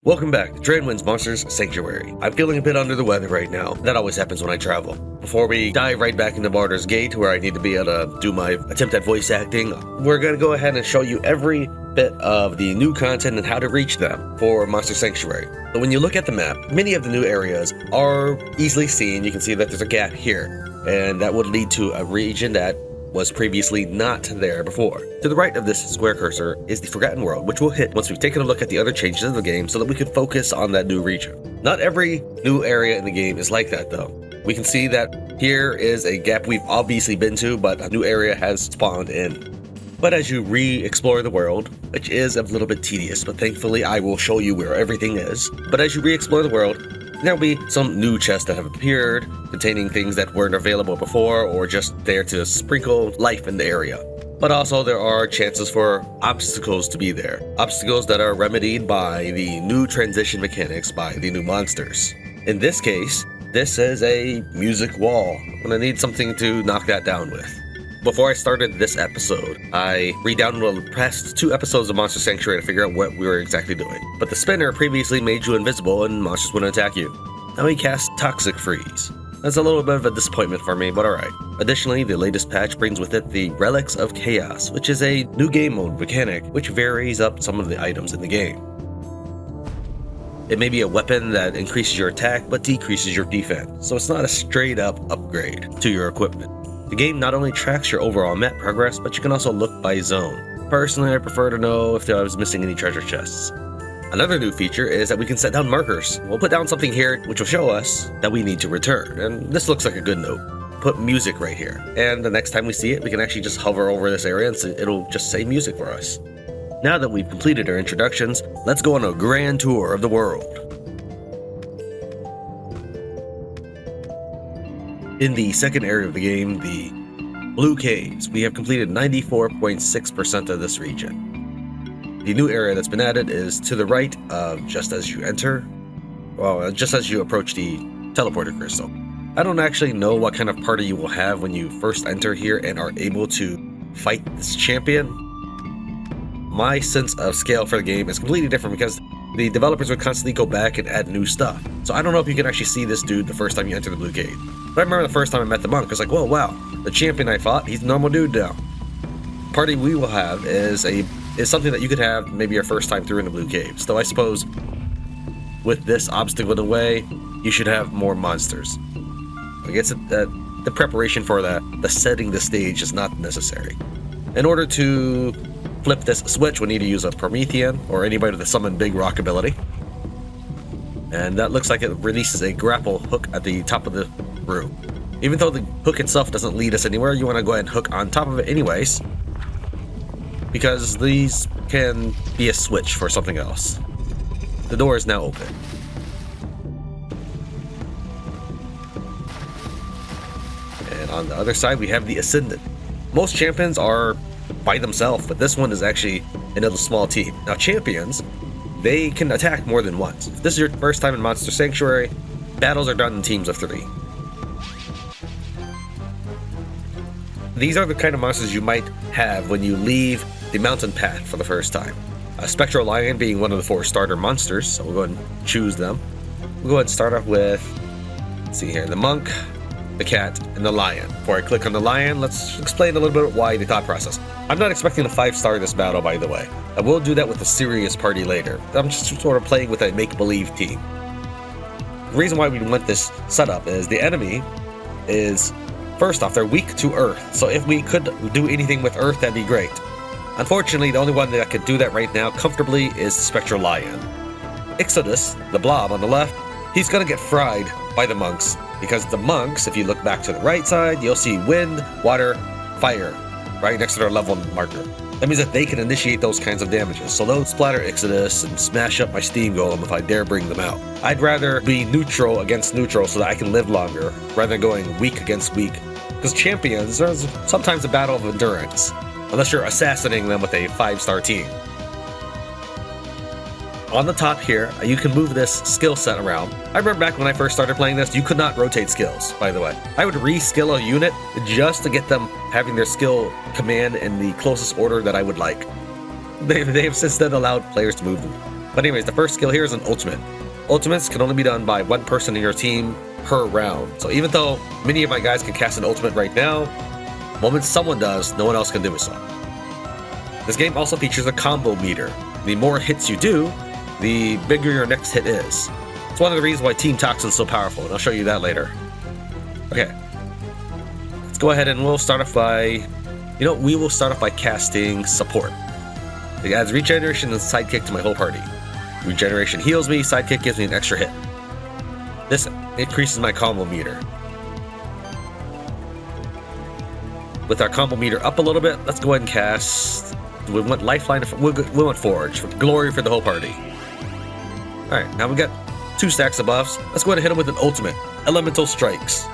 Welcome back to Tran wins Monsters Sanctuary. I'm feeling a bit under the weather right now. That always happens when I travel. Before we dive right back into Baldur's Gate, where I need to be able to do my attempt at voice acting, we're going to go ahead and show you every bit of the new content and how to reach them for Monster Sanctuary. So when you look at the map, many of the new areas are easily seen. You can see that there's a gap here, and that would lead to a region that was previously not there before. To the right of this square cursor is the Forgotten World, which we'll hit once we've taken a look at the other changes of the game so that we can focus on that new region. Not every new area in the game is like that though. We can see that here is a gap we've obviously been to, but a new area has spawned in. But as you re-explore the world, which is a little bit tedious, but thankfully I will show you where everything is. But as you re-explore the world, there'll be some new chests that have appeared, containing things that weren't available before or just there to sprinkle life in the area. But also there are chances for obstacles to be there. Obstacles that are remedied by the new transition mechanics by the new monsters. In this case, this is a music wall. I'm gonna need something to knock that down with. Before I started this episode, I re-downloaded the past 2 episodes of Monster Sanctuary to figure out what we were exactly doing. But the spinner previously made you invisible and monsters wouldn't attack you. Now he casts Toxic Freeze. That's a little bit of a disappointment for me, but alright. Additionally, the latest patch brings with it the Relics of Chaos, which is a new game mode mechanic which varies up some of the items in the game. It may be a weapon that increases your attack but decreases your defense, so it's not a straight up upgrade to your equipment. The game not only tracks your overall map progress, but you can also look by zone. Personally, I prefer to know if I was missing any treasure chests. Another new feature is that we can set down markers. We'll put down something here which will show us that we need to return, and this looks like a good note. Put music right here, and the next time we see it, we can actually just hover over this area and it'll just say music for us. Now that we've completed our introductions, let's go on a grand tour of the world. In the second area of the game, the Blue Caves, we have completed 94.6% of this region. The new area that's been added is to the right of just as you enter, just as you approach the teleporter crystal. I don't actually know what kind of party you will have when you first enter here and are able to fight this champion. My sense of scale for the game is completely different because the developers would constantly go back and add new stuff. So I don't know if you can actually see this dude the first time you enter the Blue Cave. But I remember the first time I met the monk, I was like, whoa, wow, the champion I fought, he's a normal dude now. The party we will have is something that you could have maybe your first time through in the Blue Caves. So I suppose with this obstacle in the way, you should have more monsters. I guess the preparation for the setting the stage is not necessary. In order to flip this switch, we need to use a Promethean or anybody with a summon big rock ability. And that looks like it releases a grapple hook at the top of the room. Even though the hook itself doesn't lead us anywhere, you want to go ahead and hook on top of it anyways, because these can be a switch for something else. The door is now open. And on the other side, we have the Ascendant. Most champions are by themselves, but this one is actually another small team. Now champions, they can attack more than once. If this is your first time in Monster Sanctuary, battles are done in teams of 3. These are the kind of monsters you might have when you leave the mountain path for the first time. A Spectral Lion being one of the 4 starter monsters, so we'll go ahead and choose them. We'll go ahead and start off with, let's see here, the monk, the cat, and the lion. Before I click on the lion, let's explain a little bit why the thought process. I'm not expecting to 5-star this battle, by the way. I will do that with the serious party later. I'm just sort of playing with a make-believe team. The reason why we went this setup is the enemy is, first off, they're weak to earth, so if we could do anything with earth, that'd be great. Unfortunately, the only one that could do that right now comfortably is the Spectral Lion. Exodus, the blob on the left, he's gonna get fried by the monks, because the monks, if you look back to the right side, you'll see wind, water, fire, right next to their level marker. That means that they can initiate those kinds of damages, so they'll splatter Exodus and smash up my Steam Golem if I dare bring them out. I'd rather be neutral against neutral so that I can live longer, rather than going weak against weak. Because champions, there's sometimes a battle of endurance, unless you're assassinating them with a 5-star team. On the top here, you can move this skill set around. I remember back when I first started playing this, you could not rotate skills, by the way. I would re-skill a unit just to get them having their skill command in the closest order that I would like. They have since then allowed players to move them But anyways, the first skill here is an ultimate. Ultimates can only be done by one person in your team per round. So even though many of my guys can cast an ultimate right now, the moment someone does, no one else can do so. This game also features a combo meter. The more hits you do, the bigger your next hit is. It's one of the reasons why Team Toxin's so powerful, and I'll show you that later. Okay. Let's go ahead and we'll start off by... we will start off by casting support. It adds regeneration and sidekick to my whole party. Regeneration heals me, sidekick gives me an extra hit. This increases my combo meter. With our combo meter up a little bit, let's go ahead and cast... We want Lifeline, we want Forge, for glory for the whole party. Alright, now we got 2 stacks of buffs. Let's go ahead and hit them with an ultimate. Elemental Strikes.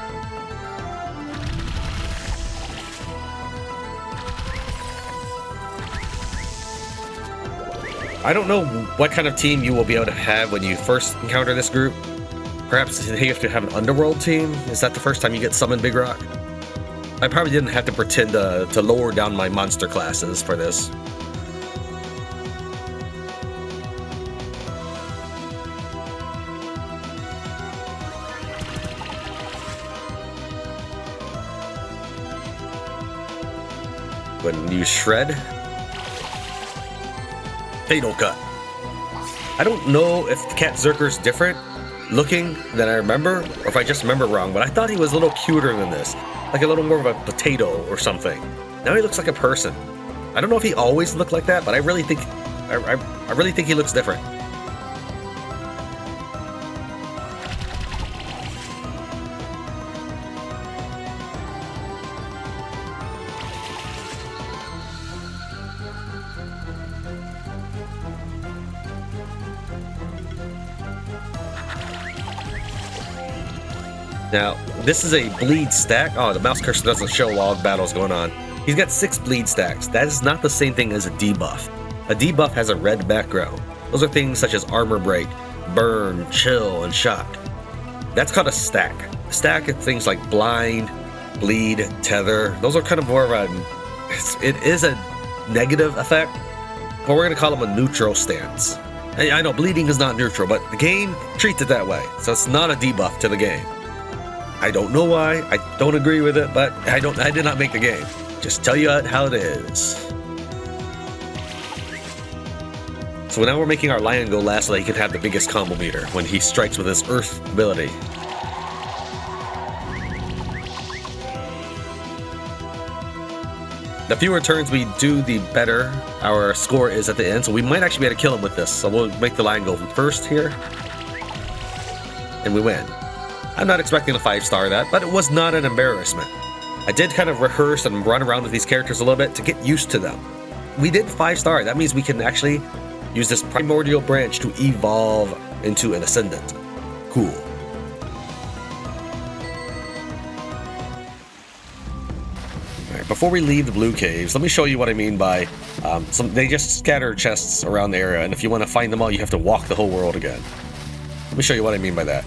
I don't know what kind of team you will be able to have when you first encounter this group. Perhaps you have to have an underworld team? Is that the first time you get summoned Big Rock? I probably didn't have to pretend to lower down my monster classes for this. When you shred. Fatal Cut. I don't know if Cat Zerker's different looking than I remember, or if I just remember wrong, but I thought he was a little cuter than this. Like a little more of a potato or something. Now he looks like a person. I don't know if he always looked like that, but I really think he looks different. Now, this is a bleed stack. Oh, the mouse cursor doesn't show while the battle's going on. He's got 6 bleed stacks. That is not the same thing as a debuff. A debuff has a red background. Those are things such as Armor Break, Burn, Chill, and Shock. That's called a stack. A stack is things like Blind, Bleed, Tether. Those are kind of more of a... It is a negative effect, but we're going to call them a neutral stance. I know bleeding is not neutral, but the game treats it that way. So it's not a debuff to the game. I don't know why, I don't agree with it, but I did not make the game. Just tell you how it is. So now we're making our lion go last so that he can have the biggest combo meter when he strikes with his Earth ability. The fewer turns we do, the better our score is at the end, so we might actually be able to kill him with this. So we'll make the lion go first here. And we win. I'm not expecting a 5-star that, but it was not an embarrassment. I did kind of rehearse and run around with these characters a little bit to get used to them. We did 5-star. That means we can actually use this primordial branch to evolve into an ascendant. Cool. Alright, before we leave the blue caves, let me show you what I mean by they just scatter chests around the area, and if you want to find them all, you have to walk the whole world again. Let me show you what I mean by that.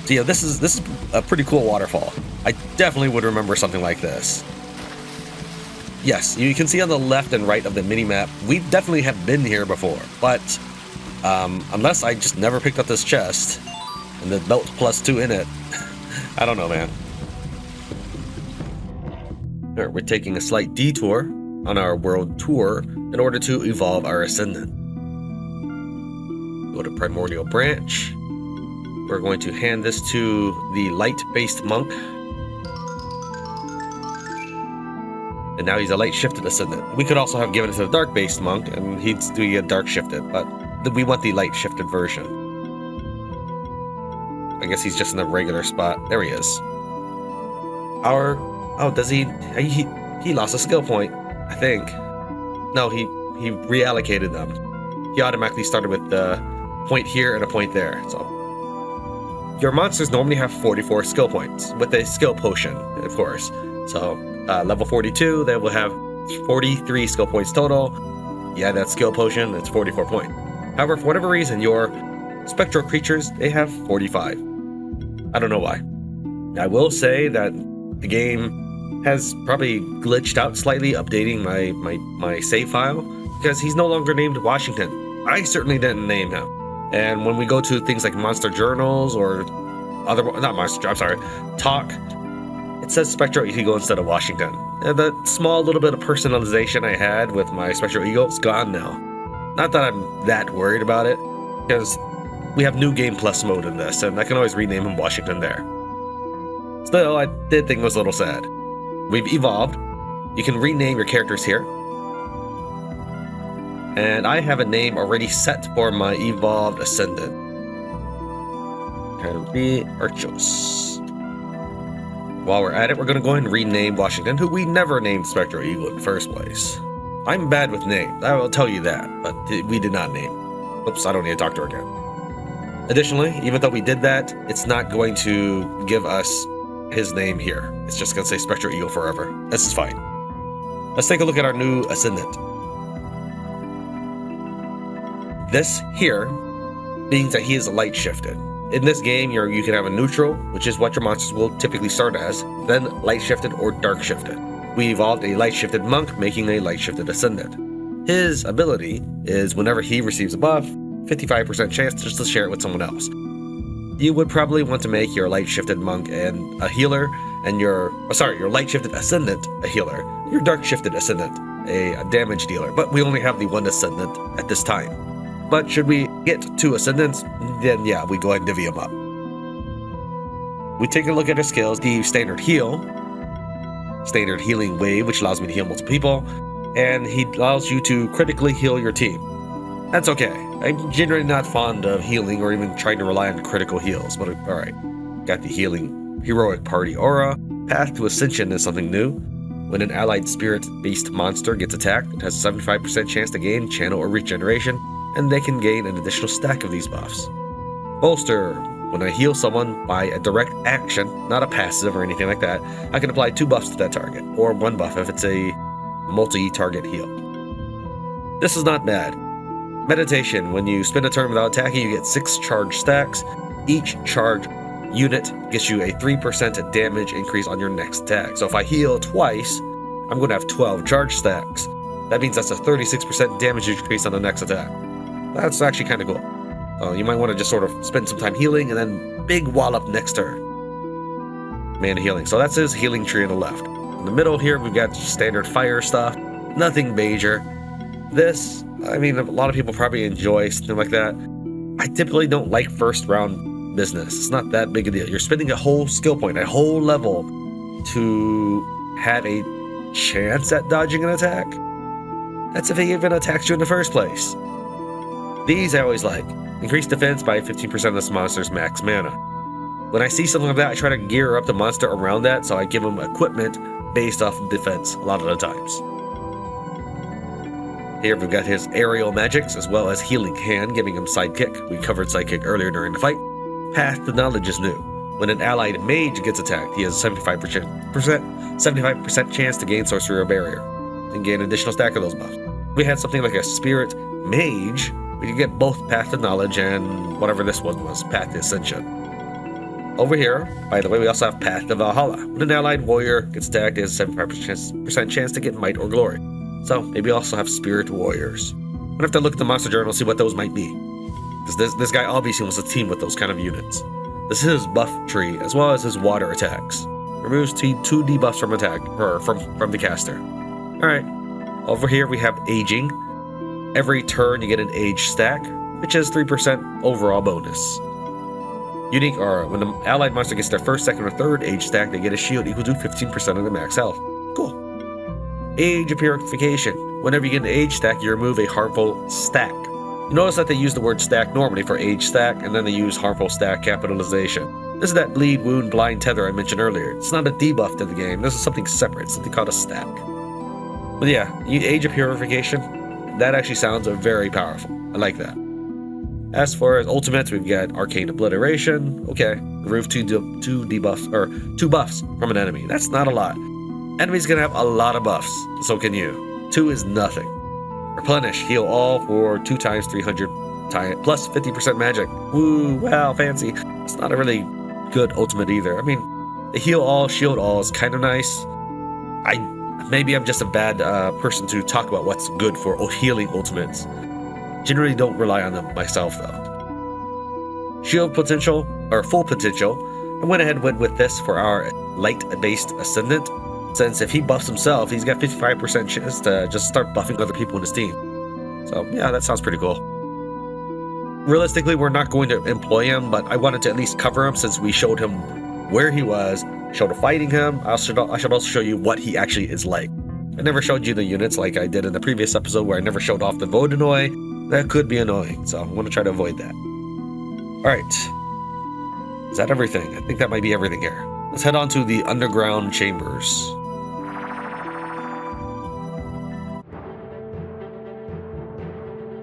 So yeah, this is a pretty cool waterfall. I definitely would remember something like this. Yes, you can see on the left and right of the mini-map, we definitely have been here before, but unless I just never picked up this chest, and the belt +2 in it, I don't know, man. Alright, we're taking a slight detour on our world tour in order to evolve our Ascendant. Go to Primordial Branch. We're going to hand this to the light-based monk. And now he's a light-shifted Ascendant. We could also have given it to the dark-based monk, and he'd get dark-shifted, but we want the light-shifted version. I guess he's just in the regular spot. There he is. Oh, does he lost a skill point, I think. No, he reallocated them. He automatically started with the point here and a point there, so... Your monsters normally have 44 skill points, with a skill potion, of course. So, level 42, they will have 43 skill points total. Yeah, that skill potion, it's 44 points. However, for whatever reason, your spectral creatures, they have 45. I don't know why. I will say that the game has probably glitched out slightly, updating my save file, because he's no longer named Washington. I certainly didn't name him. And when we go to things like monster journals or talk, it says Spectral Eagle instead of Washington. And the small little bit of personalization I had with my Spectral Eagle is gone now. Not that I'm that worried about it, because we have New Game Plus mode in this, and I can always rename him Washington there. Still, I did think it was a little sad. We've evolved. You can rename your characters here. And I have a name already set for my evolved Ascendant. It'll be Archos. While we're at it, we're going to go ahead and rename Washington, who we never named Spectral Eagle in the first place. I'm bad with names, I will tell you that, but we did not name. Oops, I don't need to talk to her again. Additionally, even though we did that, it's not going to give us his name here. It's just going to say Spectral Eagle forever. This is fine. Let's take a look at our new Ascendant. This here means that he is light shifted. In this game, you can have a neutral, which is what your monsters will typically start as, then light shifted or dark shifted. We evolved a light shifted monk, making a light shifted Ascendant. His ability is whenever he receives a buff, 55% chance just to share it with someone else. You would probably want to make your light shifted monk and a healer, and your light shifted Ascendant a healer, your dark shifted Ascendant a damage dealer. But we only have the one Ascendant at this time. But should we get two Ascendants, then yeah, we go ahead and divvy them up. We take a look at our skills, the standard heal, standard healing wave, which allows me to heal multiple people, and he allows you to critically heal your team. That's okay. I'm generally not fond of healing or even trying to rely on critical heals, but alright. Got the healing heroic party aura. Path to Ascension is something new. When an allied spirit-based monster gets attacked, it has a 75% chance to gain channel or regeneration, and they can gain an additional stack of these buffs. Bolster. When I heal someone by a direct action, not a passive or anything like that, I can apply 2 buffs to that target, or 1 buff if it's a multi-target heal. This is not bad. Meditation. When you spend a turn without attacking, you get 6 charge stacks. Each charge unit gets you a 3% damage increase on your next attack. So if I heal twice, I'm going to have 12 charge stacks. That means that's a 36% damage increase on the next attack. That's actually kind of cool. You might want to just sort of spend some time healing and then big wallop next turn. Mana healing. So that's his healing tree on the left. In the middle here, we've got standard fire stuff. Nothing major. This, I mean, a lot of people probably enjoy something like that. I typically don't like first round business. It's not that big a deal. You're spending a whole skill point, a whole level to have a chance at dodging an attack. That's if he even attacks you in the first place. These I always like. Increase defense by 15% of this monster's max mana. When I see something like that, I try to gear up the monster around that, so I give him equipment based off of defense a lot of the times. Here we've got his aerial magics, as well as healing hand, giving him sidekick. We covered sidekick earlier during the fight. Path to knowledge is new. When an allied mage gets attacked, he has a 75% chance to gain sorcery or barrier, and gain an additional stack of those buffs. We had something like a spirit mage, we can get both Path to Knowledge and whatever this one was, Path to Ascension. Over here, by the way, we also have Path to Valhalla. When an allied warrior gets attacked, it has a 75% chance to get Might or Glory. So maybe also have Spirit Warriors. I'm gonna have to look at the monster journal and see what those might be. Because this guy obviously wants to team with those kind of units. This is his buff tree, as well as his water attacks. Removes 2 debuffs from attack, or from the caster. Alright, over here we have Aging. Every turn you get an age stack, which is 3% overall bonus. Unique aura. When the allied monster gets their first, second, or third age stack, they get a shield equal to 15% of their max health. Cool. Age of Purification. Whenever you get an age stack, you remove a harmful stack. You notice that they use the word stack normally for age stack, and then they use harmful stack capitalization. This is that bleed, wound, blind tether I mentioned earlier. It's not a debuff to the game. This is something separate, something called a stack. But yeah, Age of Purification, that actually sounds very powerful. I like that. As far as ultimates, we've got Arcane Obliteration. Okay, remove 2 debuffs, or 2 buffs from an enemy. That's not a lot. Enemies gonna have a lot of buffs, so can you. 2 is nothing. Replenish, heal all for 2 times 300 plus 50% magic. Woo, wow, fancy. It's not a really good ultimate either. I mean, the heal all, shield all is kind of nice. Maybe I'm just a bad person to talk about what's good for healing ultimates. Generally don't rely on them myself though. shield potential, or full potential, and went ahead and went with this for our light-based ascendant, since if he buffs himself, he's got 55% chance to just start buffing other people in his team. So yeah, that sounds pretty cool. Realistically, we're not going to employ him, but I wanted to at least cover him since we showed him where he was, showed fighting him. I should also show you what he actually is like. I never showed you the units like I did in the previous episode where I never showed off the Vodanoy. That could be annoying, so I want to try to avoid that. Alright. Is that everything? I think that might be everything here. Let's head on to the underground chambers.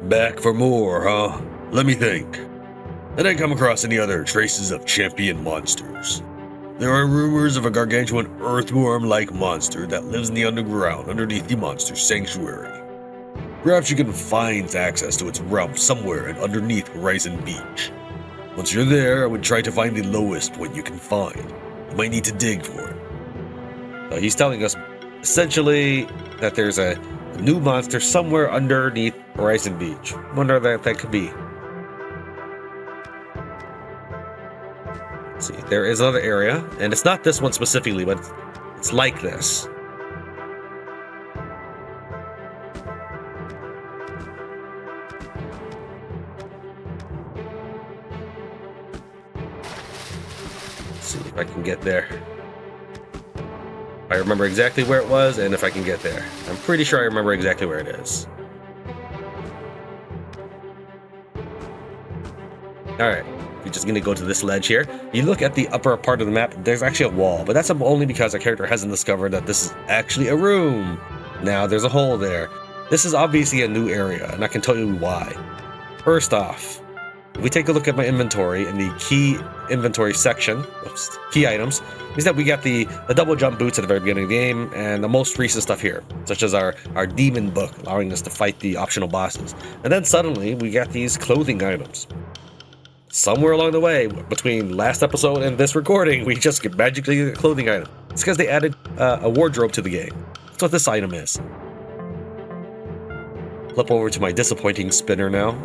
Back for more, huh? Let me think. I didn't come across any other traces of champion monsters. There are rumors of a gargantuan earthworm-like monster that lives in the underground underneath the monster sanctuary. Perhaps you can find access to its realm somewhere underneath Horizon Beach. Once you're there, I would try to find the lowest point you can find. You might need to dig for it. So he's telling us essentially that there's a new monster somewhere underneath Horizon Beach. Wonder what that could be. Let's see, there is another area, and it's not this one specifically, but it's like this. Let's see if I can get there. I remember exactly where it was, and if I can get there. I'm pretty sure I remember exactly where it is. Alright, we're just gonna go to this ledge here. You look at the upper part of the map, there's actually a wall, but that's only because our character hasn't discovered that this is actually a room. Now, there's a hole there. This is obviously a new area, and I can tell you why. First off, if we take a look at my inventory in the key inventory section, key items, is that we got the double jump boots at the very beginning of the game and the most recent stuff here, such as our demon book, allowing us to fight the optional bosses. And then suddenly we got these clothing items. Somewhere along the way, between last episode and this recording, we just magically get a clothing item. It's because they added a wardrobe to the game. That's what this item is. Flip over to my disappointing spinner now.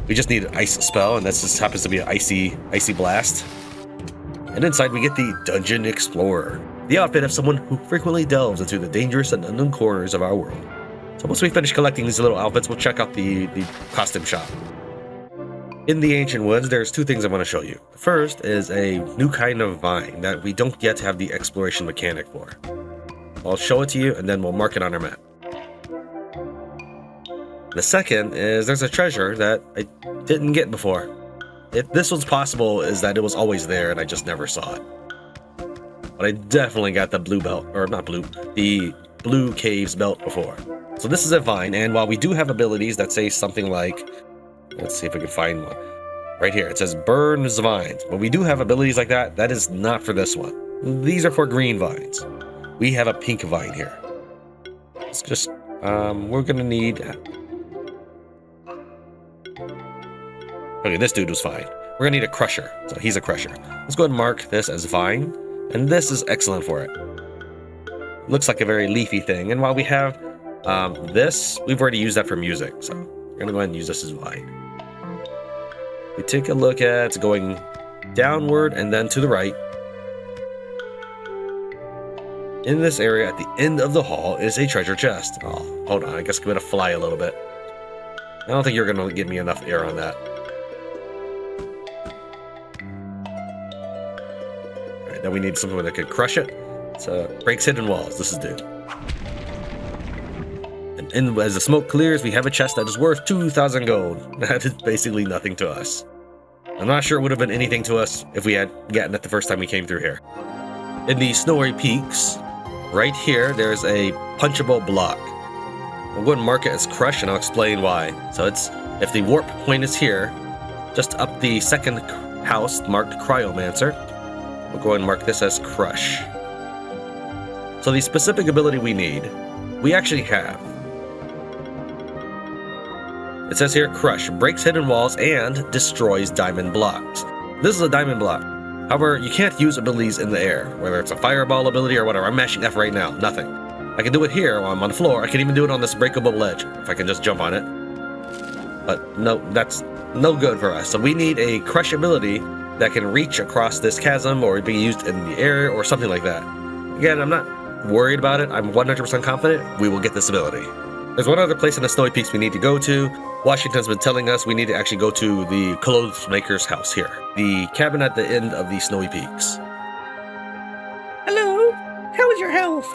We just need an ice spell, and this just happens to be an icy blast. And inside we get the Dungeon Explorer, the outfit of someone who frequently delves into the dangerous and unknown corners of our world. So once we finish collecting these little outfits, we'll check out the costume shop. In the Ancient Woods, there's two things I want to show you. The first is a new kind of vine that we don't yet have the exploration mechanic for. I'll show it to you, and then we'll mark it on our map. The second is there's a treasure that I didn't get before. If this was possible, is that it was always there and I just never saw it. But I definitely got the blue belt, or not blue, the blue caves belt before. So this is a vine, and while we do have abilities that say something like, let's see if we can find one. Right here, it says burns vines. But we do have abilities like that. That is not for this one. These are for green vines. We have a pink vine here. It's just, we're gonna need... Okay, this dude was fine. We're gonna need a crusher. So he's a crusher. Let's go ahead and mark this as vine. And this is excellent for it. Looks like a very leafy thing. And while we have this, we've already used that for music. So we're gonna go ahead and use this as vine. We take a look at going downward and then to the right. In this area at the end of the hall is a treasure chest. Oh, hold on, I guess I'm gonna fly a little bit. I don't think you're gonna give me enough air on that. Alright, then we need something that could crush it. So breaks hidden walls. This is dude. And as the smoke clears, we have a chest that is worth 2,000 gold. That is basically nothing to us. I'm not sure it would have been anything to us if we had gotten it the first time we came through here. In the Snowy Peaks, right here, there's a punchable block. We'll go and mark it as crush, and I'll explain why. So it's, if the warp point is here, just up the second house marked Cryomancer, we'll go and mark this as crush. So the specific ability we need, we actually have. It says here, crush, breaks hidden walls and destroys diamond blocks. This is a diamond block. However, you can't use abilities in the air, whether it's a fireball ability or whatever. I'm mashing F right now, nothing. I can do it here while I'm on the floor. I can even do it on this breakable ledge, if I can just jump on it. But no, that's no good for us. So we need a crush ability that can reach across this chasm or be used in the air or something like that. Again, I'm not worried about it. I'm 100% confident we will get this ability. There's one other place in the Snowy Peaks we need to go to. Washington's been telling us we need to actually go to the clothes maker's house here. The cabin at the end of the Snowy Peaks. Hello, how is your health?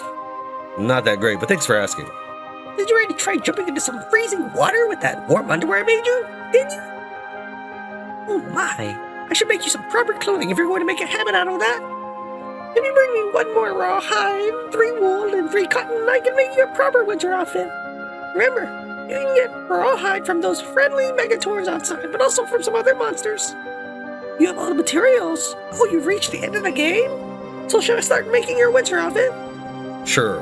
Not that great, but thanks for asking. Did you already try jumping into some freezing water with that warm underwear I made you? Did you? Oh my, I should make you some proper clothing if you're going to make a habit out of that. If you bring me 1 more raw hide, 3 wool, and 3 cotton, I can make you a proper winter outfit. Remember, you can get raw hide from those friendly megators outside, but also from some other monsters. You have all the materials. Oh, you've reached the end of the game? So should I start making your winter outfit? Sure.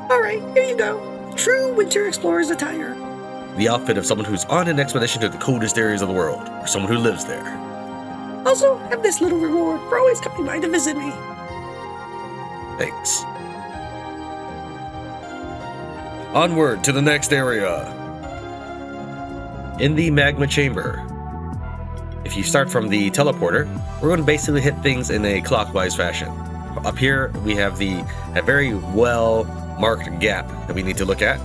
Alright, here you go. True winter explorer's attire. The outfit of someone who's on an expedition to the coldest areas of the world, or someone who lives there. Also, have this little reward for always coming by to visit me. Thanks. Onward to the next area. In the Magma Chamber. If you start from the teleporter, we're going to basically hit things in a clockwise fashion. Up here, we have a very well marked gap that we need to look at.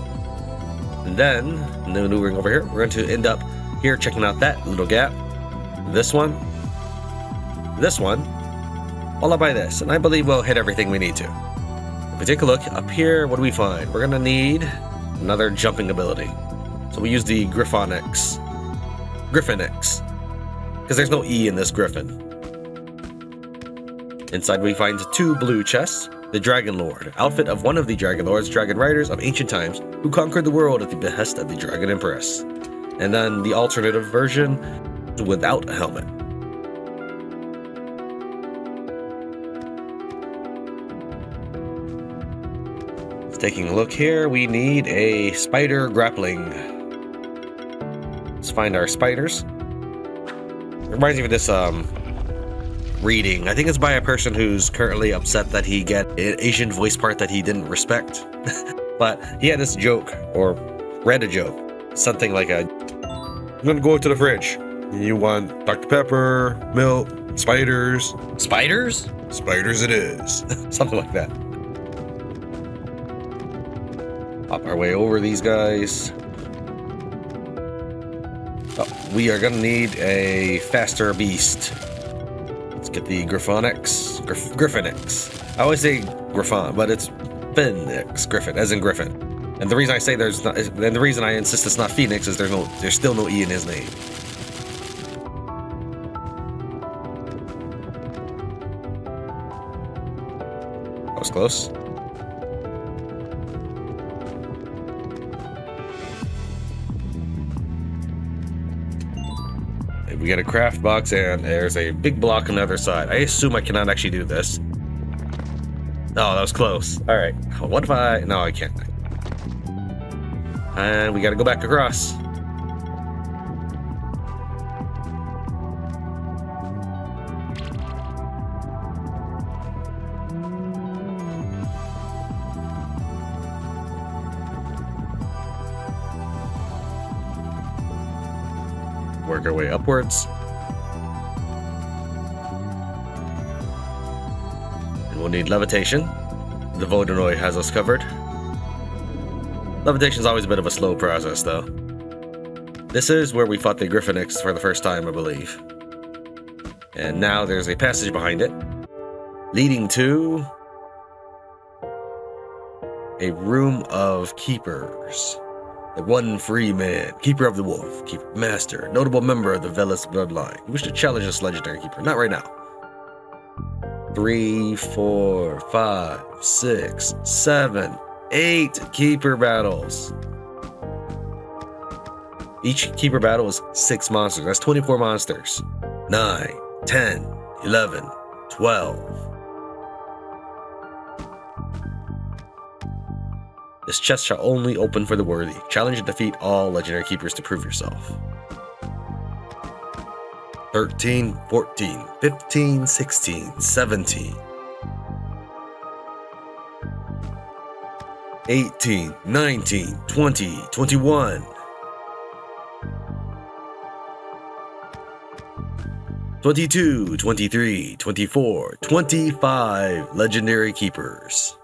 And then, maneuvering over here, we're going to end up here checking out that little gap. This one, followed by this, and I believe we'll hit everything we need to. If we take a look up here, what do we find? We're gonna need another jumping ability. So we use the Griffonyx, because there's no E in this Griffin. Inside we find 2 blue chests. The Dragon Lord, outfit of one of the Dragon Lords, Dragon Riders of ancient times, who conquered the world at the behest of the Dragon Empress. And then the alternative version, without a helmet. Taking a look here, we need a spider grappling. Let's find our spiders. It reminds me of this reading. I think it's by a person who's currently upset that he get an Asian voice part that he didn't respect. But he had this joke, or read a joke. Something like I'm gonna go to the fridge. You want Dr. Pepper, milk, spiders. Spiders? Spiders it is. Something like that. Pop our way over these guys. Oh, we are gonna need a faster beast. Let's get the Griffonyx. Griffonyx. I always say Griffon, but it's Phoenix Griffin, as in Griffin. And the reason I say and the reason I insist it's not Phoenix is there's still no E in his name. That was close. We get a craft box, and there's a big block on the other side. I assume I cannot actually do this. Oh, that was close. All right. What if I... No, I can't. And we got to go back across. Work our way upwards. And we'll need levitation. The Voldenoid has us covered. Levitation is always a bit of a slow process, though. This is where we fought the Griffonyx for the first time, I believe. And now there's a passage behind it, leading to a room of keepers. The one free man, keeper of the wolf, keeper master, notable member of the Velis bloodline. You wish to challenge this legendary keeper? Not right now. 3, 4, 5, 6, 7, 8 keeper battles. Each keeper battle is 6 monsters. That's 24 monsters. 9, 10, 11, 12. This chest shall only open for the worthy. Challenge and defeat all legendary keepers to prove yourself. 13, 14, 15, 16, 17. 18, 19, 20, 21. 22, 23, 24, 25 legendary keepers.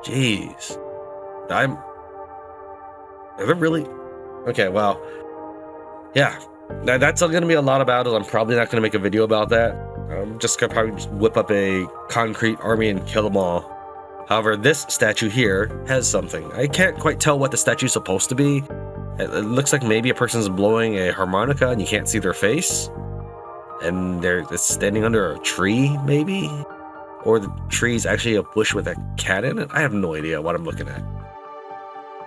Jeez. Is it really? Okay, well, yeah. That's going to be a lot about it. I'm probably not going to make a video about that. I'm just going to probably just whip up a concrete army and kill them all. However, this statue here has something. I can't quite tell what the statue's supposed to be. It looks like maybe a person's blowing a harmonica and you can't see their face. And it's standing under a tree, maybe? Or the tree's actually a bush with a cat in it? I have no idea what I'm looking at.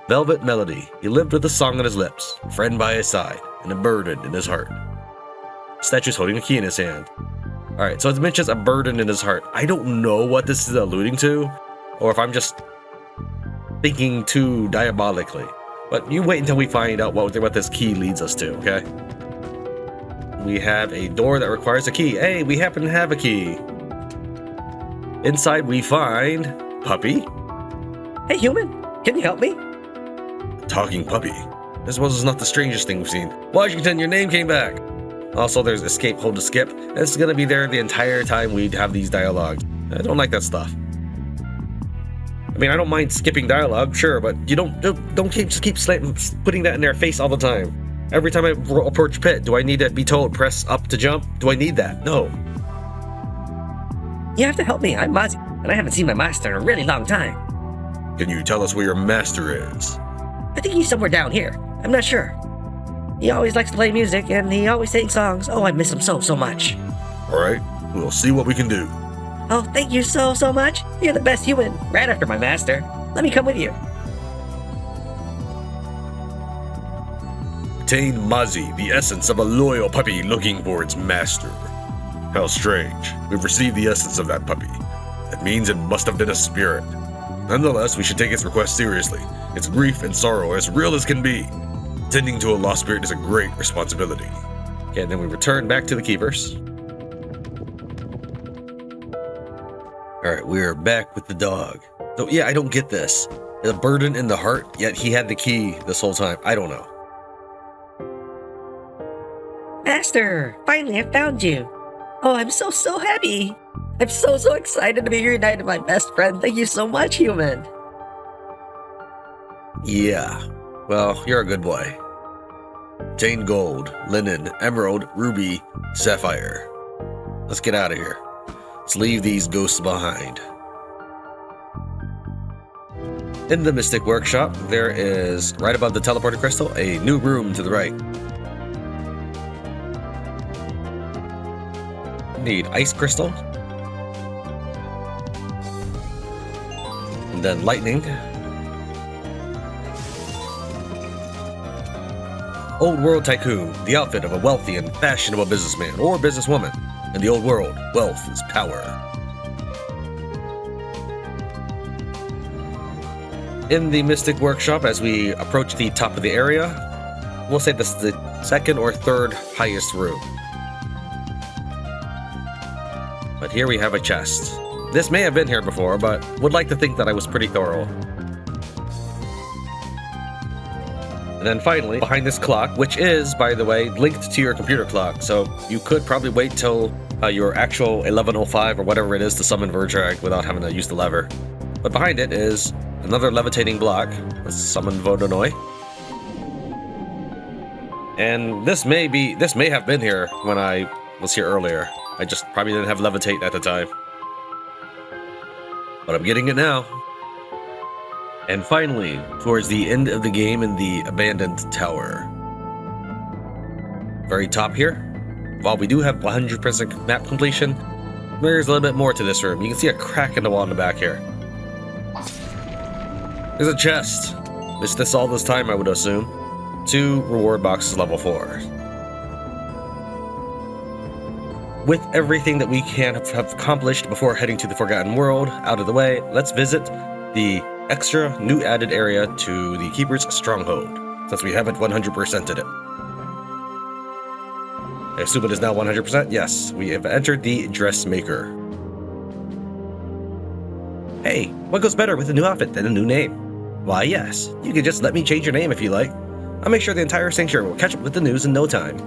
Velvet Melody. He lived with a song on his lips, a friend by his side, and a burden in his heart. Statue's holding a key in his hand. Alright, so it mentions a burden in his heart. I don't know what this is alluding to, or if I'm just thinking too diabolically. But you wait until we find out what this key leads us to, okay? We have a door that requires a key. Hey, we happen to have a key. Inside we find Puppy. Hey, human, can you help me? Talking puppy. I suppose it's not the strangest thing we've seen. Washington, your name came back. Also, there's escape, hold to skip. It's gonna be there the entire time we have these dialogues. I don't like that stuff. I mean, I don't mind skipping dialogue, sure, but you don't keep putting that in their face all the time. Every time I approach pit, do I need to be told press up to jump? Do I need that? No. You have to help me. I'm Mozzie, and I haven't seen my master in a really long time. Can you tell us where your master is? I think he's somewhere down here. I'm not sure. He always likes to play music, and he always sings songs. Oh, I miss him so much. Alright, we'll see what we can do. Oh, thank you so much. You're the best human, right after my master. Let me come with you. Obtain Mozzie, the essence of a loyal puppy looking for its master. How strange. We've received the essence of that puppy. That means it must have been a spirit. Nonetheless, we should take its request seriously. Its grief and sorrow are as real as can be. Tending to a lost spirit is a great responsibility. Okay, and then we return back to the keepers. Alright, we're back with the dog. So yeah, I don't get this. The burden in the heart, yet he had the key this whole time. I don't know. Master, finally I found you. Oh, I'm so happy. I'm so excited to be reunited with my best friend. Thank you so much, human. Yeah, well, you're a good boy. Jane Gold, Linen, Emerald, Ruby, Sapphire. Let's get out of here. Let's leave these ghosts behind. In the Mystic Workshop, there is, right above the teleporter crystal, a new room to the right. Need ice crystal. And then lightning. Old World Tycoon, the outfit of a wealthy and fashionable businessman or businesswoman. In the old world, wealth is power. In the Mystic Workshop, as we approach the top of the area, we'll say this is the second or third highest room. But here we have a chest. This may have been here before, but would like to think that I was pretty thorough. And then finally, behind this clock, which is, by the way, linked to your computer clock, so you could probably wait till your actual 11:05 or whatever it is to summon Verdrag without having to use the lever. But behind it is another levitating block. Let's summon Vodonoi. And this may have been here when I was here earlier. I just probably didn't have levitate at the time. But I'm getting it now. And finally, towards the end of the game in the abandoned tower. Very top here, while we do have 100% map completion, there's a little bit more to this room. You can see a crack in the wall in the back here. There's a chest. Missed this all this time, I would assume. 2 reward boxes level 4. With everything that we can have accomplished before heading to the Forgotten World out of the way, let's visit the extra new added area to the Keeper's Stronghold, since we haven't 100%ed it. I assume it is now 100%? Yes, we have entered the Dressmaker. Hey, what goes better with a new outfit than a new name? Why, yes, you can just let me change your name if you like. I'll make sure the entire sanctuary will catch up with the news in no time.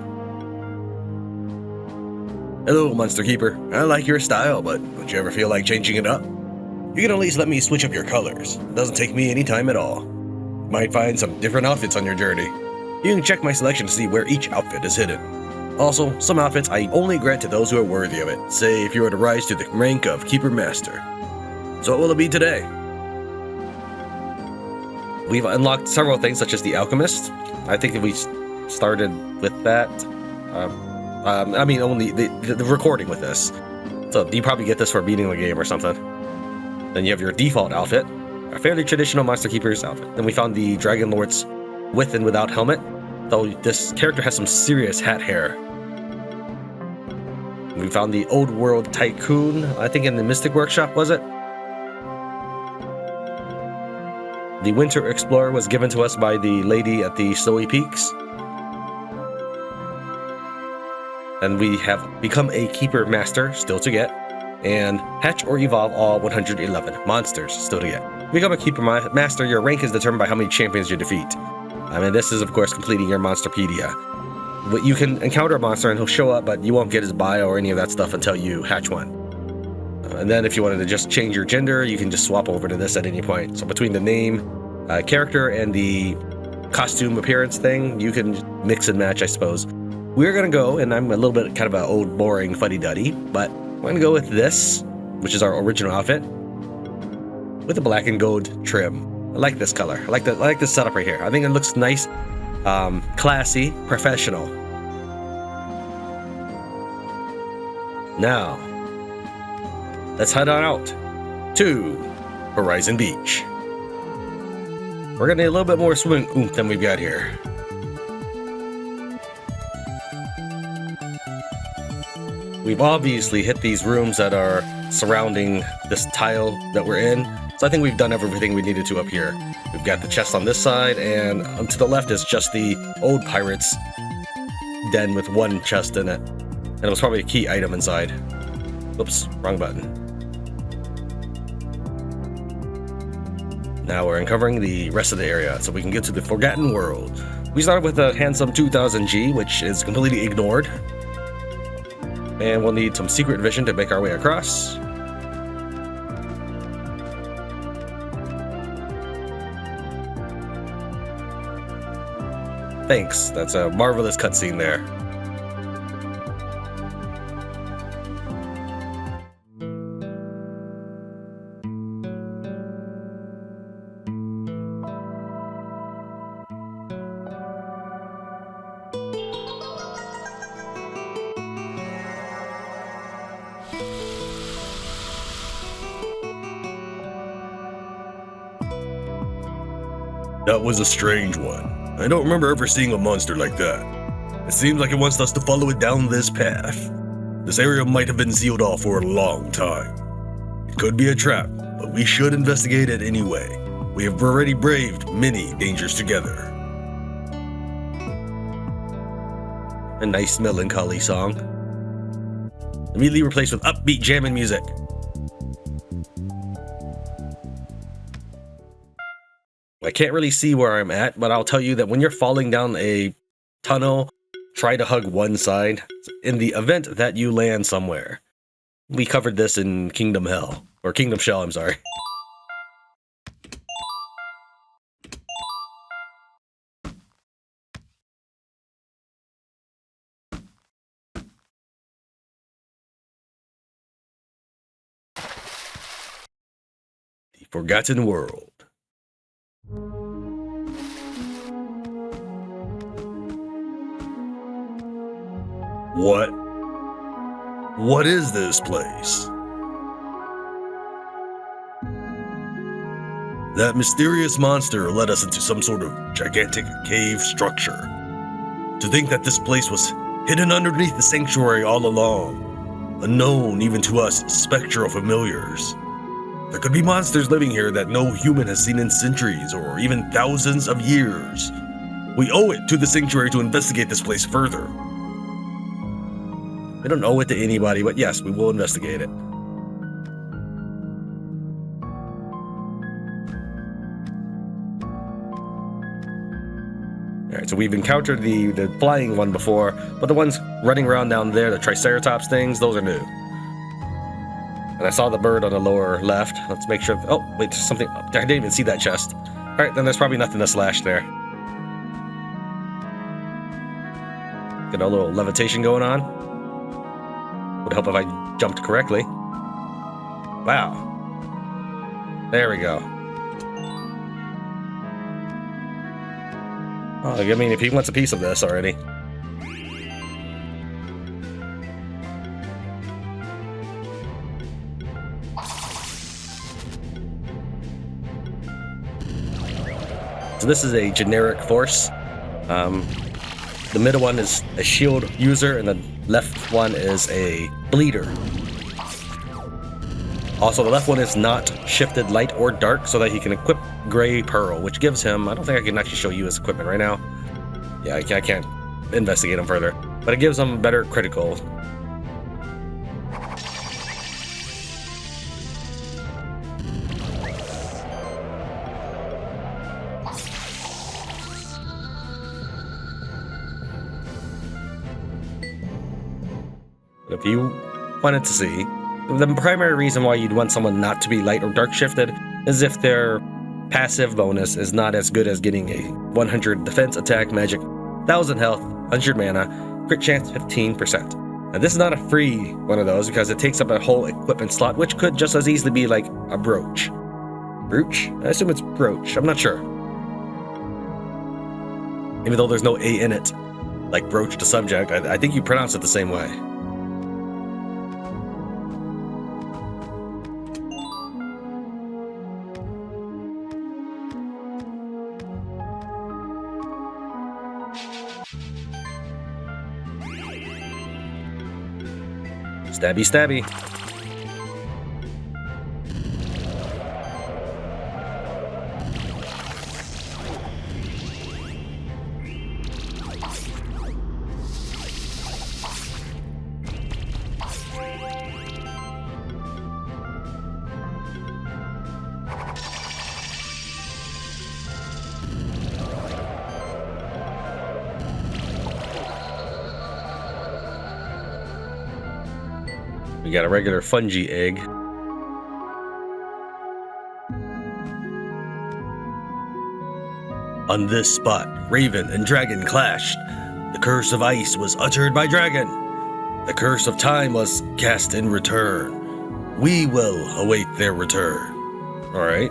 Hello, Monster Keeper. I like your style, but don't you ever feel like changing it up? You can at least let me switch up your colors. It doesn't take me any time at all. You might find some different outfits on your journey. You can check my selection to see where each outfit is hidden. Also, some outfits I only grant to those who are worthy of it, say if you were to rise to the rank of Keeper Master. So what will it be today? We've unlocked several things such as the Alchemist. I think if we started with that, I mean only the recording with this. So you probably get this for beating the game or something. Then you have your default outfit, a fairly traditional Monster Keeper's outfit. Then we found the Dragon Lord's with and without helmet, though this character has some serious hat hair. We found the Old World Tycoon, I think in the Mystic Workshop, was it? The Winter Explorer was given to us by the lady at the Snowy Peaks. And we have become a Keeper Master, still to get. And hatch or evolve all 111 monsters, still to get. Become a Keeper Master, your rank is determined by how many champions you defeat. I mean, this is of course completing your Monsterpedia. You can encounter a monster and he'll show up, but you won't get his bio or any of that stuff until you hatch one. And then if you wanted to just change your gender, you can just swap over to this at any point. So between the name, character, and the costume appearance thing, you can mix and match, I suppose. We're going to go, and I'm a little bit kind of an old, boring fuddy-duddy, but we're going to go with this, which is our original outfit, with a black and gold trim. I like this color. I like this setup right here. I think it looks nice, classy, professional. Now, let's head on out to Horizon Beach. We're going to need a little bit more swimming oomph than we've got here. We've obviously hit these rooms that are surrounding this tile that we're in, so I think we've done everything we needed to up here. We've got the chest on this side, and to the left is just the old pirate's den with one chest in it. And it was probably a key item inside. Oops, wrong button. Now we're uncovering the rest of the area, so we can get to the Forgotten World. We started with a handsome 2000G, which is completely ignored. And we'll need some secret vision to make our way across. Thanks, that's a marvelous cutscene there. That was a strange one. I don't remember ever seeing a monster like that. It seems like it wants us to follow it down this path. This area might have been sealed off for a long time. It could be a trap, but we should investigate it anyway. We have already braved many dangers together. A nice melancholy song. Immediately replaced with upbeat jamming music. I can't really see where I'm at, but I'll tell you that when you're falling down a tunnel, try to hug one side in the event that you land somewhere. We covered this in Kingdom Hell, or Kingdom Shell, I'm sorry. The Forgotten World. What is this place? That mysterious monster led us into some sort of gigantic cave structure. To think that this place was hidden underneath the sanctuary all along, unknown even to us spectral familiars. There could be monsters living here that no human has seen in centuries or even thousands of years. We owe it to the sanctuary to investigate this place further. We don't owe it to anybody, but yes, we will investigate it. Alright, so we've encountered the flying one before, but the ones running around down there, the Triceratops things, those are new. And I saw the bird on the lower left. Let's make sure... Oh, wait, there's something... I didn't even see that chest. Alright, then there's probably nothing to slash there. Get a little levitation going on. Would help if I jumped correctly. Wow. There we go. Oh, I mean, if he wants a piece of this already. So this is a generic force. The middle one is a shield user, and the left one is a bleeder. Also, the left one is not shifted light or dark, so that he can equip Gray Pearl, which gives him... I don't think I can actually show you his equipment right now. Yeah, I can't investigate him further. But it gives him better critical. If you wanted to see, the primary reason why you'd want someone not to be light or dark shifted is if their passive bonus is not as good as getting a 100 defense, attack, magic, 1000 health, 100 mana, crit chance 15%. Now this is not a free one of those because it takes up a whole equipment slot, which could just as easily be like a brooch. Brooch? I assume it's brooch. I'm not sure. Even though there's no A in it, like brooch to subject, I think you pronounce it the same way. Stabby, stabby. We got a regular fungi egg. On this spot, Raven and Dragon clashed. The curse of ice was uttered by Dragon. The curse of time was cast in return. We will await their return. Alright.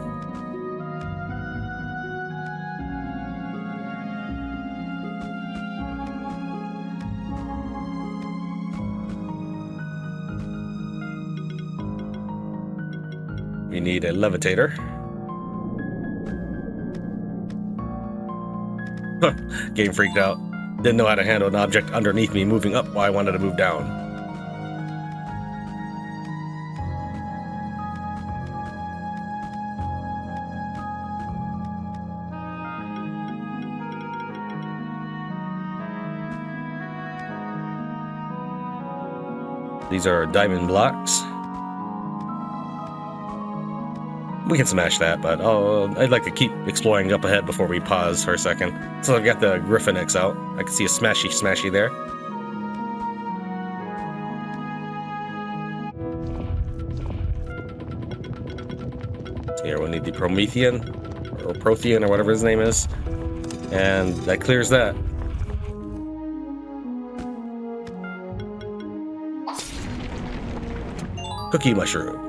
We need a levitator. Game freaked out. Didn't know how to handle an object underneath me moving up while I wanted to move down. These are diamond blocks. We can smash that, but I'd like to keep exploring up ahead before we pause for a second. So I've got the Griffin X out. I can see a smashy there. So here we'll need the Promethean, or Prothean, or whatever his name is. And that clears that. Cookie mushroom.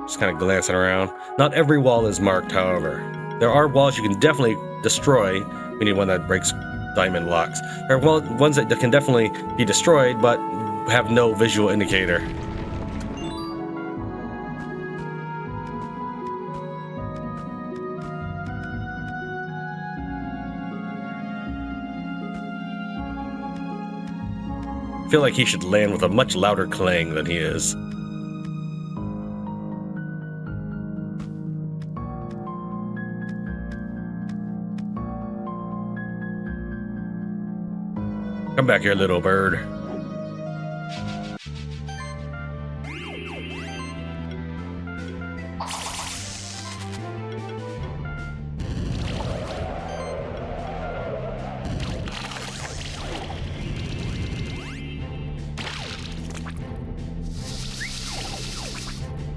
Just kind of glancing around. Not every wall is marked, however. There are walls you can definitely destroy. We need one that breaks diamond blocks. There are ones that can definitely be destroyed, but have no visual indicator. I feel like he should land with a much louder clang than he is. Come back here, little bird.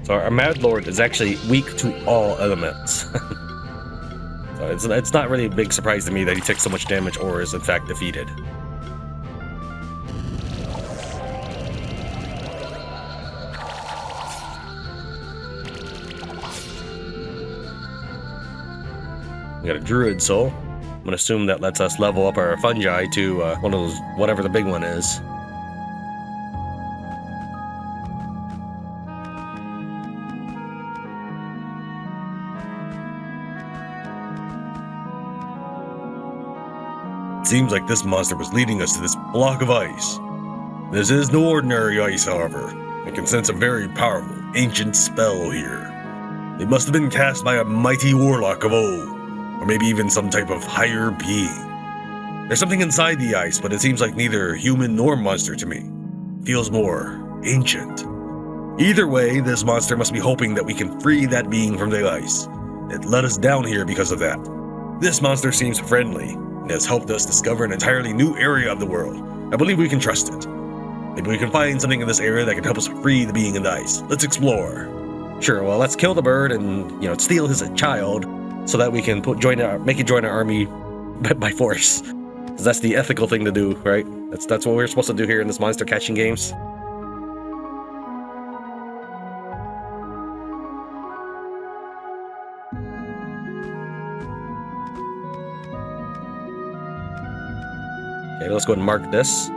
So our Mad Lord is actually weak to all elements. So it's not really a big surprise to me that he takes so much damage or is in fact defeated. We got a Druid Soul. I'm gonna assume that lets us level up our fungi to one of those, whatever the big one is. It seems like this monster was leading us to this block of ice. This is no ordinary ice, however. I can sense a very powerful, ancient spell here. It must have been cast by a mighty warlock of old, or maybe even some type of higher being. There's something inside the ice, but it seems like neither human nor monster to me. Feels more ancient. Either way, this monster must be hoping that we can free that being from the ice. It let us down here because of that. This monster seems friendly, and has helped us discover an entirely new area of the world. I believe we can trust it. Maybe we can find something in this area that can help us free the being in the ice. Let's explore. Sure, well, let's kill the bird and, steal his child so that we can make it join our army by force. 'Cause that's the ethical thing to do, right? That's what we're supposed to do here in this monster catching games. Okay, let's go ahead and mark this.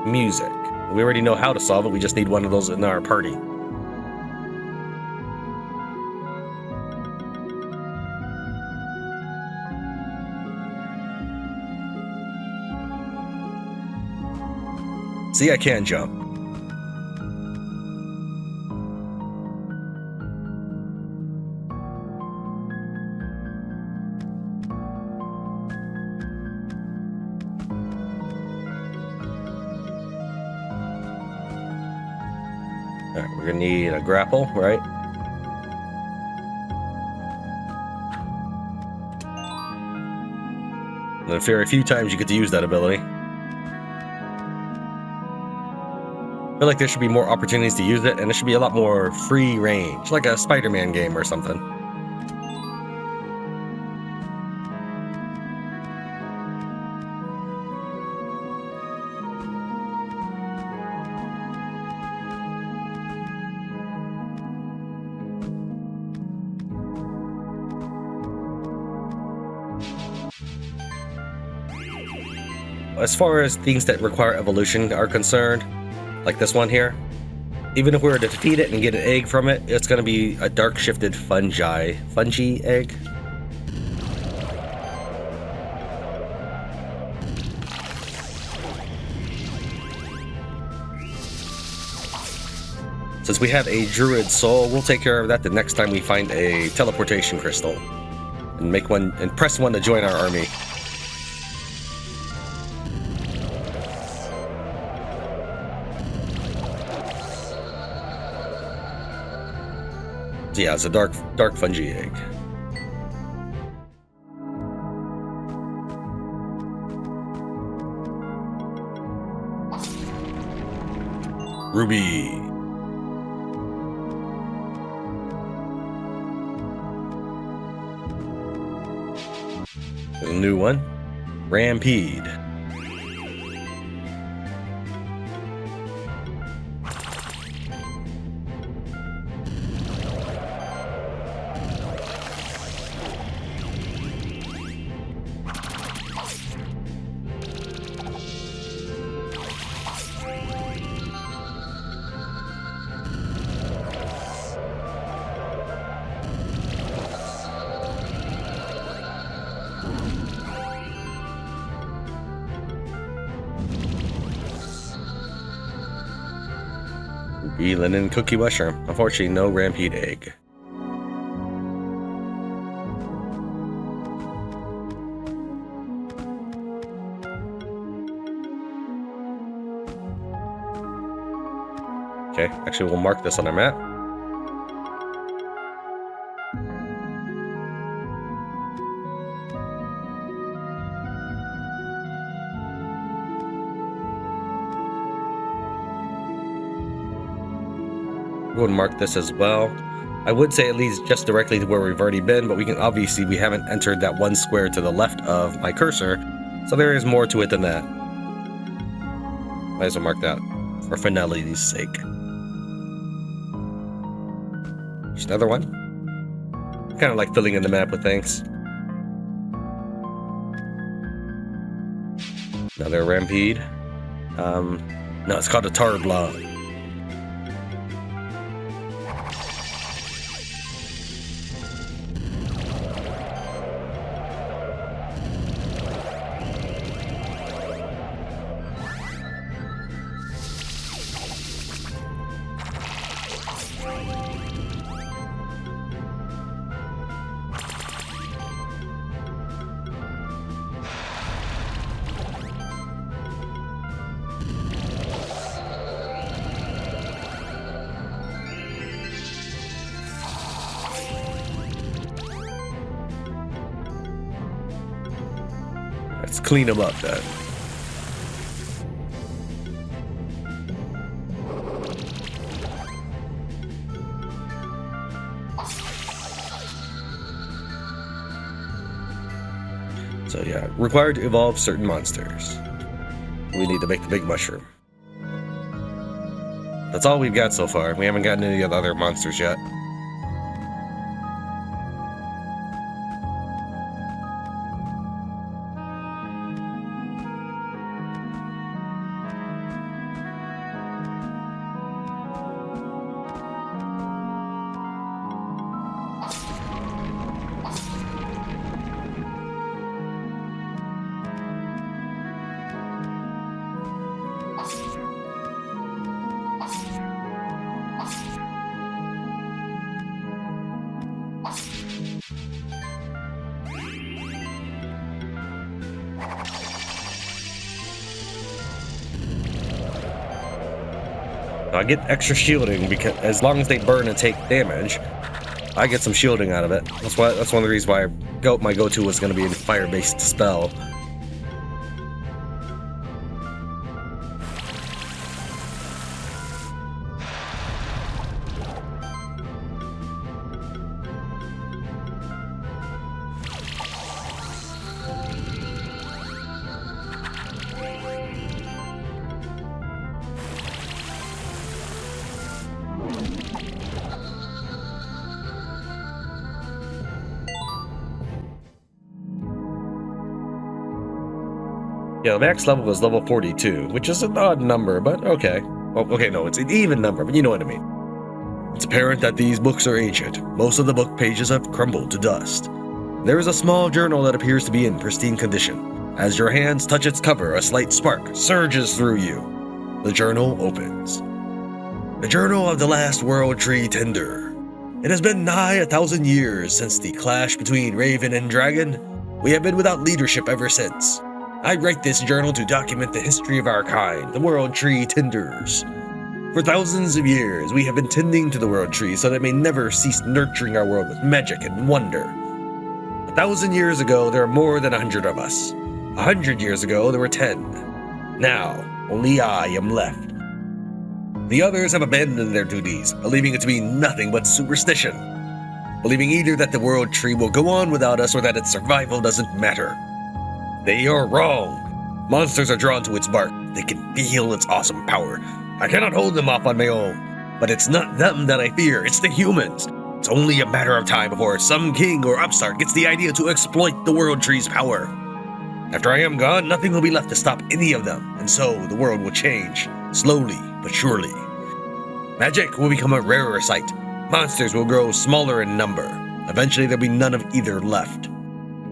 Music. We already know how to solve it, we just need one of those in our party. See, I can jump. Alright, we're gonna need a grapple, right? And then a few times you get to use that ability. I feel like there should be more opportunities to use it, and it should be a lot more free range, like a Spider-Man game or something. As far as things that require evolution are concerned, like this one here, even if we were to defeat it and get an egg from it, it's going to be a dark shifted fungi egg. Since we have a druid soul, we'll take care of that the next time we find a teleportation crystal and make one and press one to join our army. So yeah, it's a dark fungi egg. Ruby. There's a new one. Rampede. Linen cookie mushroom. Unfortunately, no rampede egg. Okay, actually we'll mark this on our map. Go and mark this as well. I would say it leads just directly to where we've already been, but we haven't entered that one square to the left of my cursor, so there is more to it than that. Might as well mark that for finality's sake. There's another one. Kind of like filling in the map with things. Another rampede. No, it's called a tar blob. Let's clean them up then. So yeah, required to evolve certain monsters. We need to make the big mushroom. That's all we've got so far. We haven't gotten any of the other monsters yet. I get extra shielding because as long as they burn and take damage, I get some shielding out of it. That's one of the reasons why my go-to was going to be a fire-based spell. Yeah, the max level was level 42, which is an odd number, but okay. Well, okay, no, it's an even number, but you know what I mean. It's apparent that these books are ancient. Most of the book pages have crumbled to dust. There is a small journal that appears to be in pristine condition. As your hands touch its cover, a slight spark surges through you. The journal opens. The Journal of the Last World Tree Tender. It has been nigh 1,000 years since the clash between Raven and Dragon. We have been without leadership ever since. I write this journal to document the history of our kind, the World Tree Tenders. For thousands of years, we have been tending to the World Tree so that it may never cease nurturing our world with magic and wonder. 1,000 years ago, there were more than 100 of us. 100 years ago, there were 10. Now, only I am left. The others have abandoned their duties, believing it to be nothing but superstition. Believing either that the World Tree will go on without us or that its survival doesn't matter. They are wrong. Monsters are drawn to its bark. They can feel its awesome power. I cannot hold them off on my own. But it's not them that I fear, it's the humans. It's only a matter of time before some king or upstart gets the idea to exploit the World Tree's power. After I am gone, nothing will be left to stop any of them, and so the world will change, slowly but surely. Magic will become a rarer sight. Monsters will grow smaller in number. Eventually there'll be none of either left.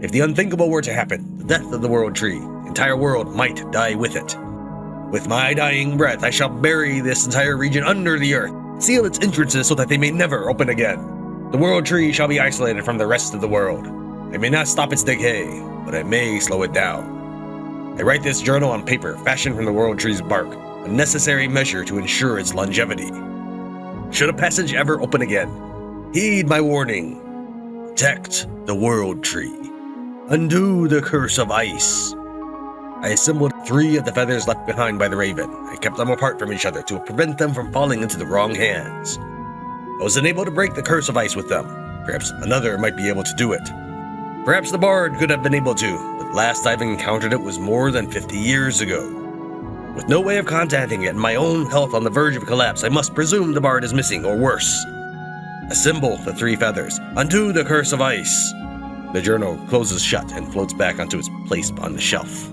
If the unthinkable were to happen, the death of the World Tree, the entire world might die with it. With my dying breath, I shall bury this entire region under the earth, seal its entrances so that they may never open again. The World Tree shall be isolated from the rest of the world. I may not stop its decay, but I may slow it down. I write this journal on paper fashioned from the World Tree's bark, a necessary measure to ensure its longevity. Should a passage ever open again, heed my warning. Protect the World Tree. Undo the curse of ice. I assembled 3 of the feathers left behind by the raven. I kept them apart from each other to prevent them from falling into the wrong hands. I was unable to break the curse of ice with them. Perhaps another might be able to do it. Perhaps the bard could have been able to, but last I've encountered it was more than 50 years ago. With no way of contacting it and my own health on the verge of collapse, I must presume the bard is missing, or worse. Assemble the 3 feathers. Undo the curse of ice. The journal closes shut and floats back onto its place on the shelf.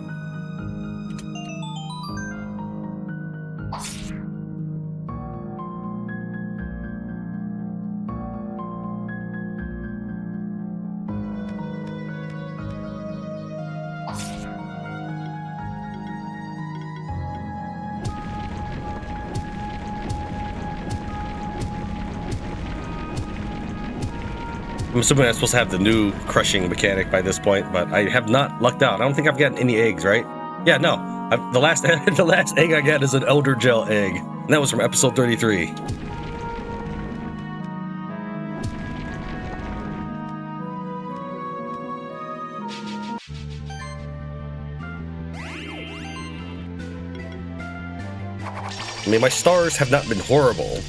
I'm assuming I'm supposed to have the new crushing mechanic by this point, but I have not lucked out. I don't think I've gotten any eggs, right? Yeah, no. The last egg I got is an Elder Gel egg. And that was from episode 33. I mean, my stars have not been horrible.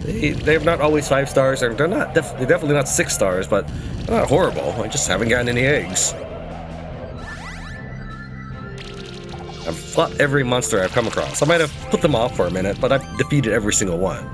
They're not always 5 stars, and they're definitely not 6 stars, but they're not horrible. I just haven't gotten any eggs. I've fought every monster I've come across. I might have put them off for a minute, but I've defeated every single one.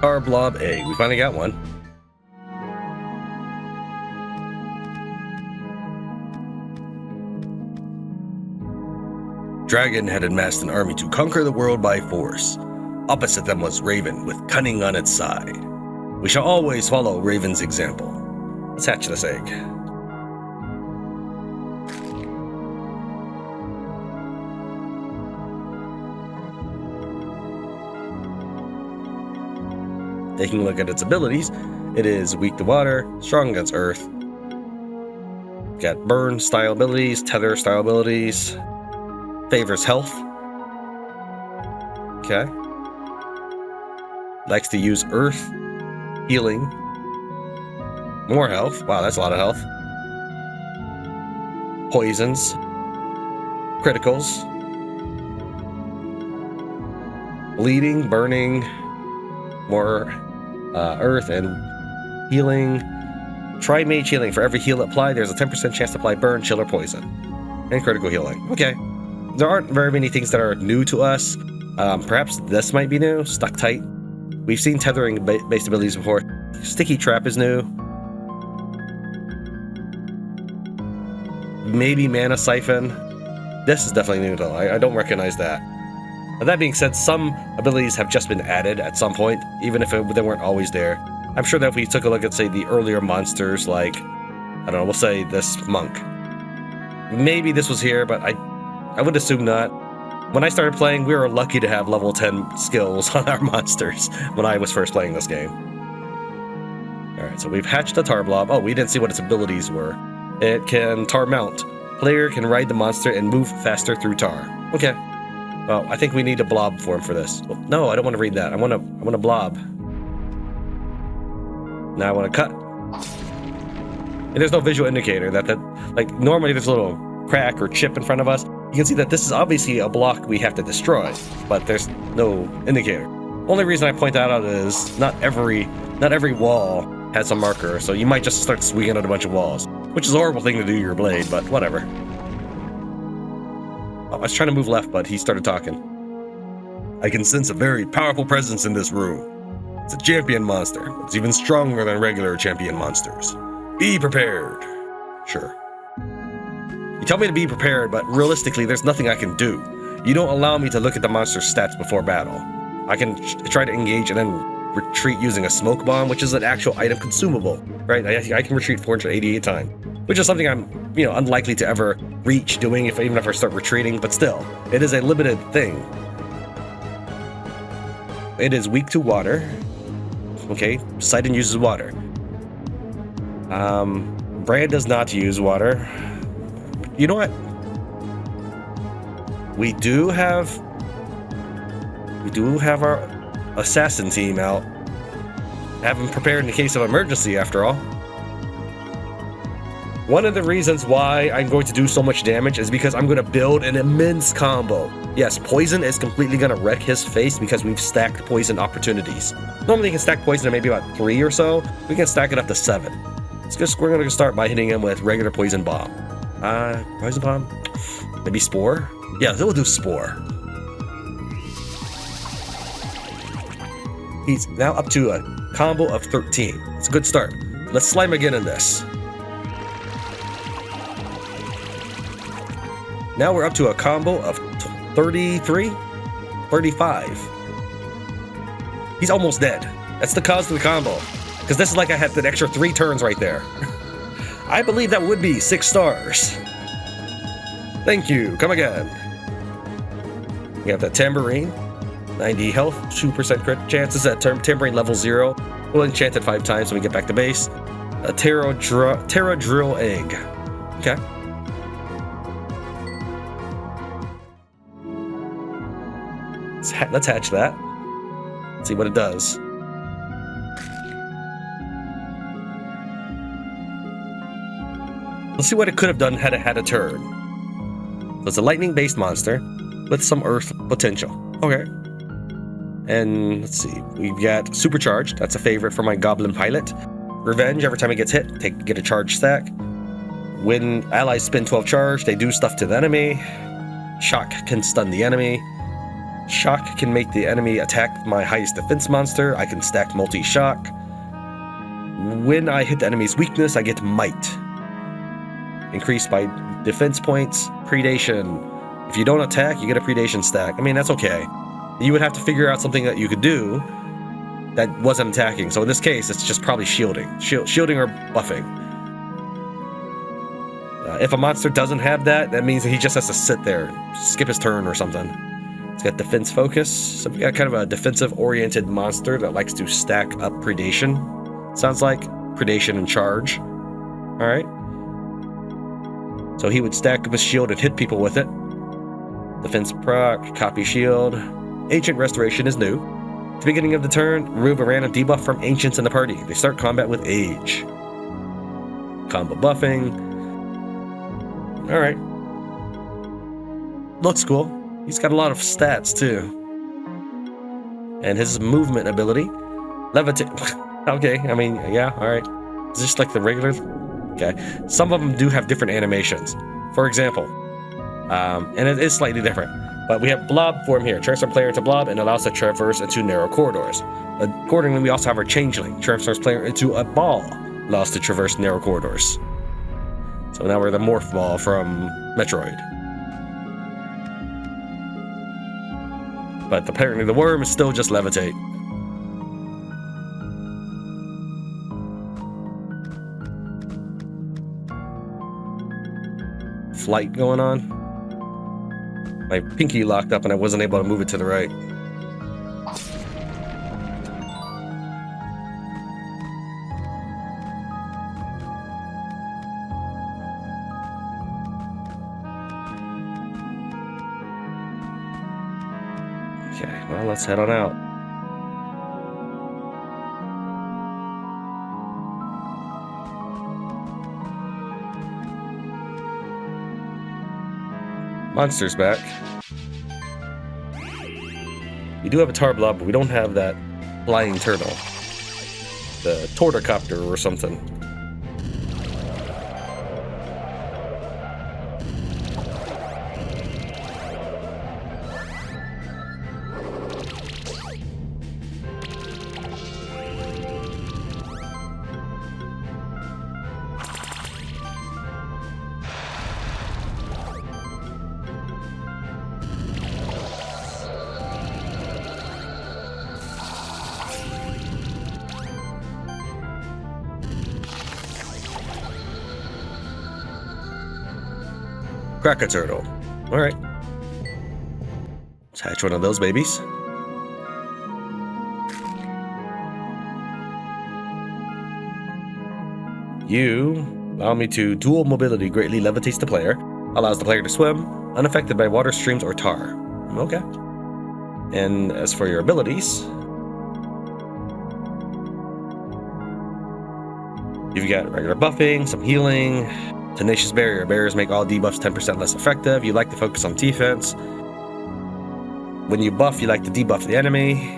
Our blob egg. We finally got one. Dragon had amassed an army to conquer the world by force. Opposite them was Raven, with cunning on its side. We shall always follow Raven's example. Let's hatch this egg. Taking a look at its abilities, it is weak to water, strong against earth. Got burn style abilities, tether style abilities, favors health. Okay. Likes to use earth, healing, more health. Wow, that's a lot of health. Poisons, criticals, bleeding, burning, more earth and healing. Try mage healing. For every heal applied, there's a 10% chance to apply burn, chill, or poison. And critical healing. Okay. There aren't very many things that are new to us. Perhaps this might be new. Stuck tight. We've seen tethering based abilities before. Sticky trap is new. Maybe mana siphon. This is definitely new though. I don't recognize that. That being said, some abilities have just been added at some point, even if they weren't always there. I'm sure that if we took a look at, say, the earlier monsters, like, I don't know, we'll say this monk. Maybe this was here, but I would assume not. When I started playing, we were lucky to have level 10 skills on our monsters when I was first playing this game. Alright, so we've hatched a tar blob. Oh, we didn't see what its abilities were. It can tar mount. Player can ride the monster and move faster through tar. Okay. Well, I think we need a blob form for this. Well, no, I don't want to read that. I want a blob. Now I want to cut. And there's no visual indicator that like normally there's a little crack or chip in front of us. You can see that this is obviously a block we have to destroy, but there's no indicator. Only reason I point that out is not every wall has a marker, so you might just start swinging at a bunch of walls, which is a horrible thing to do to your blade, but whatever. I was trying to move left, but he started talking. I can sense a very powerful presence in this room. It's a champion monster. It's even stronger than regular champion monsters. Be prepared. Sure. You tell me to be prepared, but realistically, there's nothing I can do. You don't allow me to look at the monster's stats before battle. I can try to engage and then retreat using a smoke bomb, which is an actual item consumable, right? I can retreat 488 times, which is something I'm, unlikely to ever reach doing even if I start retreating, but still, it is a limited thing. It is weak to water. Okay, Poseidon uses water. Brand does not use water. You know what? We do have our assassin team out. Have them prepared in the case of emergency, after all. One of the reasons why I'm going to do so much damage is because I'm going to build an immense combo. Yes, poison is completely going to wreck his face because we've stacked poison opportunities. Normally you can stack poison at maybe about 3 or so. We can stack it up to 7. We're going to start by hitting him with regular poison bomb. Poison bomb? Maybe spore? Yeah, we'll do spore. He's now up to a combo of 13. It's a good start. Let's slime again in this. Now we're up to a combo of 33, 35. He's almost dead. That's the cause of the combo. Because this is like I had an extra 3 turns right there. I believe that would be 6 stars. Thank you. Come again. We have the tambourine. 90 health, 2% crit chances at tambourine level 0. We'll enchant it 5 times when we get back to base. A Terra drill egg. Okay. Let's hatch that. Let's see what it does. Let's see what it could have done had it had a turn. So it's a lightning-based monster with some earth potential. Okay. And let's see. We've got Supercharged. That's a favorite for my Goblin Pilot. Revenge. Every time it gets hit, get a charge stack. When allies spend 12 charge, they do stuff to the enemy. Shock can stun the enemy. Shock can make the enemy attack my highest defense monster. I can stack multi-shock. When I hit the enemy's weakness, I get Might. Increased by defense points. Predation. If you don't attack, you get a predation stack. I mean, that's okay. You would have to figure out something that you could do that wasn't attacking. So in this case, it's just probably shielding. Shielding or buffing. If a monster doesn't have that, that means that he just has to sit there. Skip his turn or something. It's got defense focus. So we got kind of a defensive-oriented monster that likes to stack up predation. Sounds like predation and charge. Alright. So he would stack up his shield and hit people with it. Defense proc, copy shield. Ancient Restoration is new. At the beginning of the turn, remove a random debuff from Ancients in the party. They start combat with Age. Combo buffing. Alright. Looks cool. He's got a lot of stats, too. And his movement ability. Levitate. Okay, I mean, yeah, alright. Is this like the regular? Okay. Some of them do have different animations. For example, and it is slightly different. But we have Blob form here. Transform player into Blob and allows to traverse into narrow corridors. Accordingly, we also have our Changeling. Transforms player into a ball. Allows to traverse narrow corridors. So now we're the Morph Ball from Metroid. But apparently the worm is still just levitate. Flight going on. My pinky locked up and I wasn't able to move it to the right. Okay, well, let's head on out. Monster's back. We do have a Tarblob, but we don't have that flying turtle. The Torticopter or something. Cracker turtle. Alright. Let's hatch one of those babies. You allow me to dual mobility greatly levitates the player, allows the player to swim, unaffected by water, streams, or tar. Okay. And as for your abilities, you've got regular buffing, some healing, tenacious barrier. Barriers make all debuffs 10% less effective. You like to focus on defense. When you buff, you like to debuff the enemy.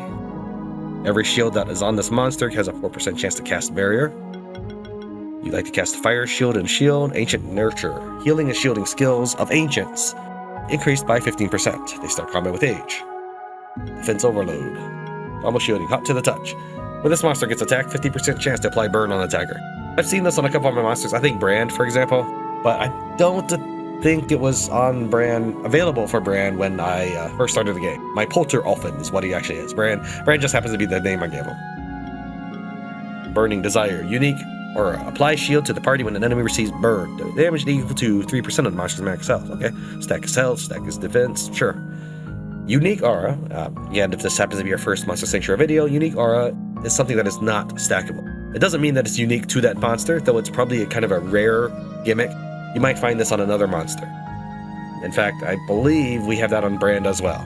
Every shield that is on this monster has a 4% chance to cast barrier. You like to cast fire, shield, and shield. Ancient nurture. Healing and shielding skills of ancients increased by 15%. They start combat with age. Defense overload. Combo shielding. Hot to the touch. When this monster gets attacked, 50% chance to apply burn on the attacker. I've seen this on a couple of my monsters. I think Brand, for example, but I don't think it was on Brand, available for Brand when I first started the game. My Polter Elfin is what he actually is. Brand just happens to be the name I gave him. Burning Desire. Unique aura. Apply shield to the party when an enemy receives burn. Damage equal to 3% of the monster's max health. Okay. Stack his health, stack his defense. Sure. Unique aura. Again, if this happens to be your first Monster Sanctuary video, unique aura is something that is not stackable. It doesn't mean that it's unique to that monster, though it's probably kind of a rare gimmick. You might find this on another monster. In fact, I believe we have that on Brand as well.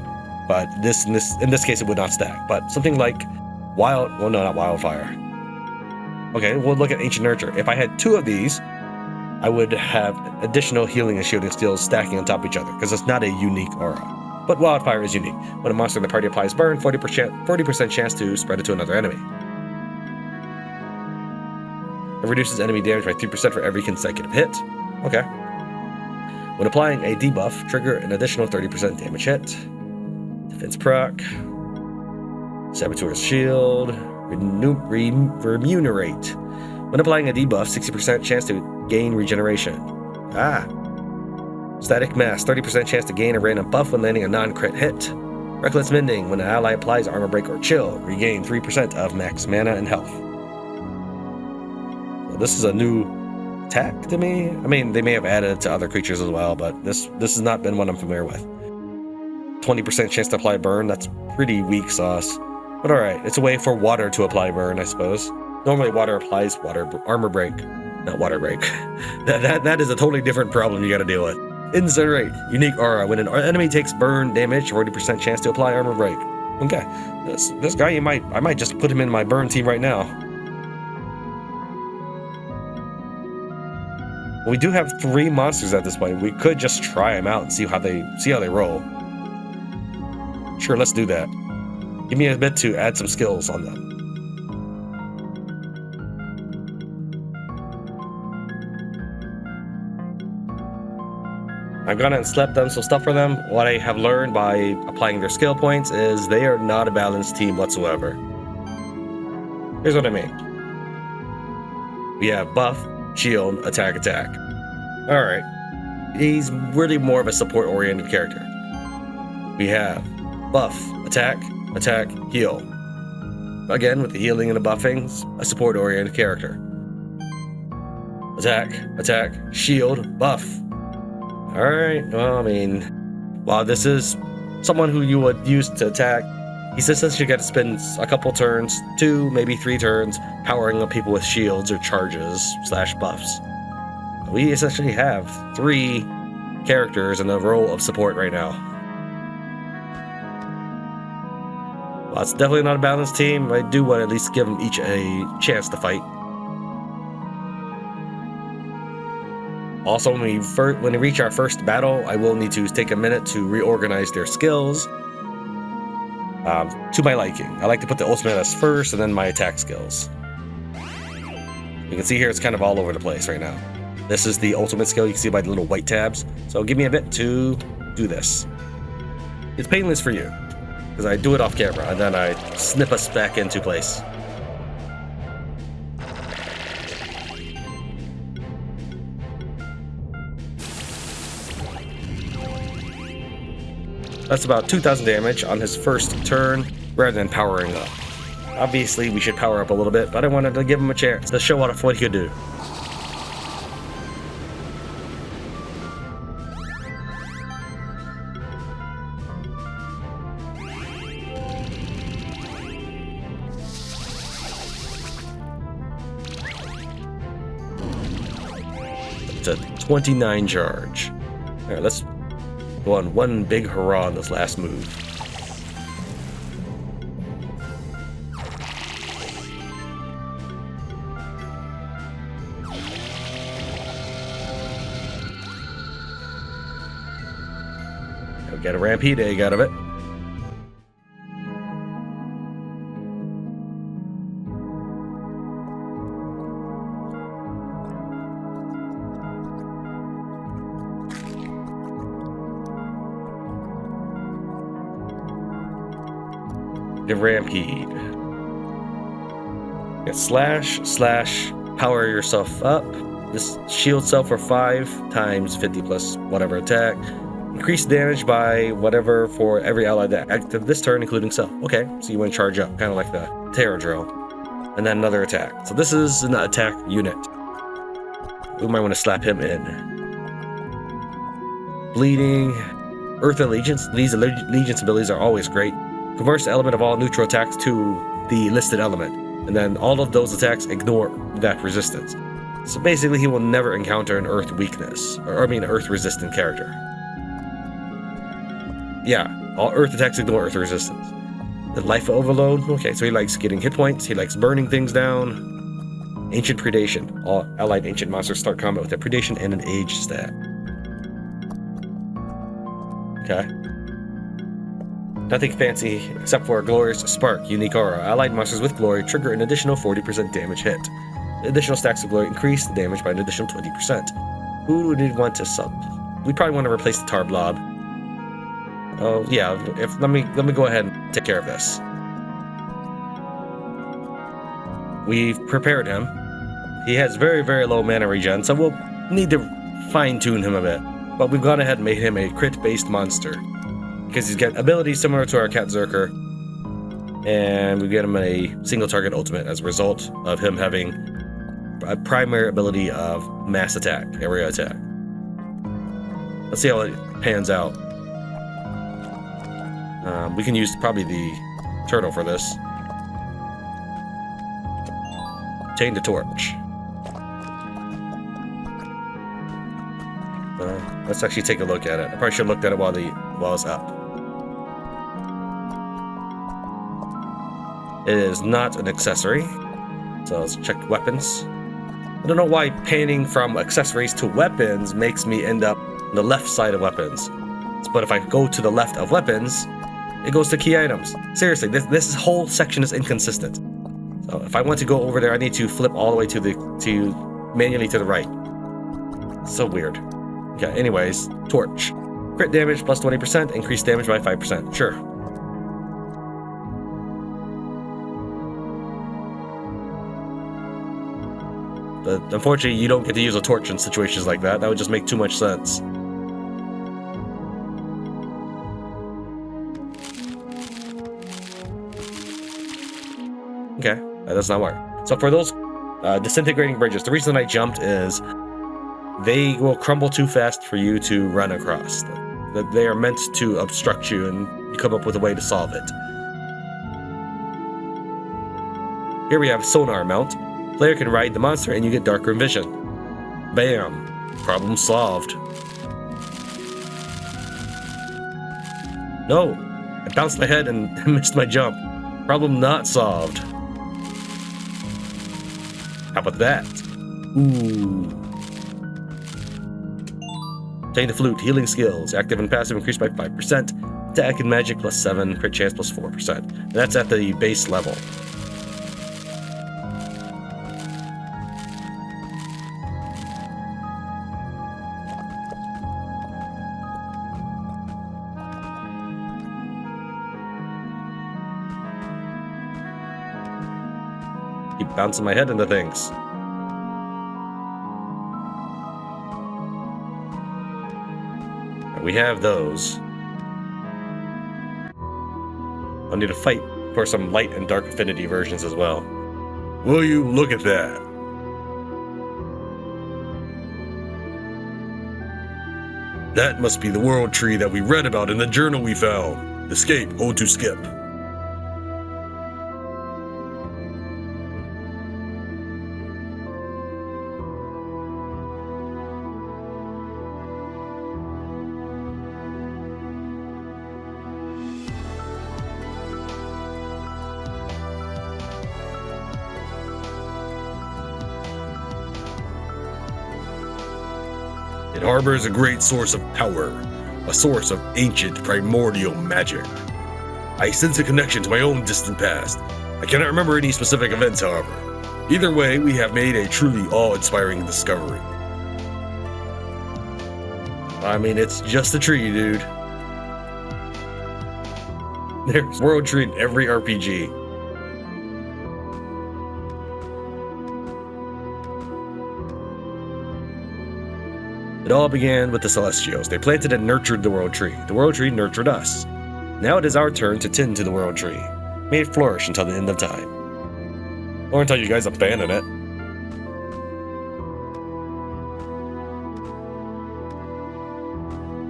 But in this case, it would not stack. But something like not Wildfire. Okay, we'll look at Ancient Nurture. If I had 2 of these, I would have additional healing and shielding skills stacking on top of each other, because it's not a unique aura. But Wildfire is unique. When a monster in the party applies burn, 40% chance to spread it to another enemy. It reduces enemy damage by 3% for every consecutive hit. Okay. When applying a debuff, trigger an additional 30% damage hit. Defense proc. Saboteur's shield. Remunerate. When applying a debuff, 60% chance to gain regeneration. Static Mass. 30% chance to gain a random buff when landing a non-crit hit. Reckless Mending. When an ally applies Armor Break or Chill, regain 3% of max mana and health. This is a new attack to me. I mean, they may have added it to other creatures as well, but this has not been one I'm familiar with. 20% chance to apply burn. That's pretty weak sauce. But alright, it's a way for water to apply burn, I suppose. Normally water applies armor break. Not water break. That is a totally different problem you gotta deal with. Incinerate. Unique aura. When an enemy takes burn damage, 40% chance to apply armor break. Okay. This guy, I might just put him in my burn team right now. We do have 3 monsters at this point. We could just try them out and see how they roll. Sure, let's do that. Give me a bit to add some skills on them. I've gone and slept done some stuff for them. What I have learned by applying their skill points is they are not a balanced team whatsoever. Here's what I mean. We have buff, shield, attack. Alright. He's really more of a support-oriented character. We have buff, attack, heal. Again, with the healing and the buffing, a support-oriented character. Attack, shield, buff. Alright, well, I mean, while this is someone who you would use to attack, he's essentially got to spend a couple turns, 2, maybe 3 turns, powering up people with shields or charges / buffs. We essentially have 3 characters in the role of support right now. Well, it's definitely not a balanced team. I do want to at least give them each a chance to fight. Also, when we reach our first battle, I will need to take a minute to reorganize their skills to my liking. I like to put the ultimate as first and then my attack skills. You can see here it's kind of all over the place right now. This is the ultimate skill. You can see by the little white tabs. So give me a bit to do this. It's painless for you because I do it off camera and then I snip us back into place. That's about 2,000 damage on his first turn, rather than powering up. Obviously, we should power up a little bit, but I wanted to give him a chance to show off what he could do. It's a 29 charge. Alright, let's go on one big hurrah on this last move. We'll get a Rampede egg out of it. Rampede. Get slash, power yourself up. This shield self for 5 times 50 plus whatever attack. Increase damage by whatever for every ally that active this turn, including self. Okay, so you want to charge up, kind of like the Terror Drill. And then another attack. So this is an attack unit. We might want to slap him in. Bleeding. Earth Allegiance. These Allegiance abilities are always great. Converts the element of all neutral attacks to the listed element, and then all of those attacks ignore that resistance. So basically, he will never encounter an Earth weakness, or Earth resistant character. Yeah, all Earth attacks ignore Earth resistance. The Life Overload, okay, so he likes getting hit points, he likes burning things down. Ancient Predation. All allied ancient monsters start combat with a Predation and an Age stat. Okay. Nothing fancy except for a Glorious Spark, Unique Aura. Allied monsters with Glory trigger an additional 40% damage hit. Additional stacks of Glory increase the damage by an additional 20%. Who would we want to sub? We probably want to replace the Tar Blob. Oh yeah, let me go ahead and take care of this. We've prepared him. He has very, very low mana regen, so we'll need to fine-tune him a bit. But we've gone ahead and made him a crit-based monster. Because he's got abilities similar to our Cat Zerker, and we get him a single target ultimate as a result of him having a primary ability of mass attack, area attack. Let's see how it pans out. We can use probably the turtle for this. Chain to Torch. Let's actually take a look at it. I probably should have looked at it while it's up. It is not an accessory. So let's check weapons. I don't know why panning from accessories to weapons makes me end up on the left side of weapons. But if I go to the left of weapons, it goes to key items. Seriously, this whole section is inconsistent. So if I want to go over there, I need to flip all the way manually to the right. So weird. Okay, anyways, Torch. Crit damage plus 20%, increased damage by 5%. Sure. But unfortunately, you don't get to use a torch in situations like that. That would just make too much sense. Okay, that does not work. So for those disintegrating bridges, the reason I jumped is they will crumble too fast for you to run across. They are meant to obstruct you, and you come up with a way to solve it. Here we have Sonar Mount. Player can ride the monster and you get darker vision. Bam! Problem solved. No! I bounced my head and missed my jump. Problem not solved. How about that? Ooh. Chain to Flute, healing skills. Active and passive increased by 5%. Attack and magic plus 7, crit chance plus 4%. And that's at the base level. Keep bouncing my head into things. We have those. I'll need to fight for some light and dark affinity versions as well. Will you look at that? That must be the world tree that we read about in the journal we found. Escape, hold to skip. It harbors a great source of power, a source of ancient primordial magic. I sense a connection to my own distant past. I cannot remember any specific events, however. Either way, we have made a truly awe-inspiring discovery. I mean, it's just a tree, dude. There's World Tree in every RPG. It all began with the Celestials. They planted and nurtured the World Tree. The World Tree nurtured us. Now it is our turn to tend to the World Tree. May it flourish until the end of time. Or until you guys abandon it.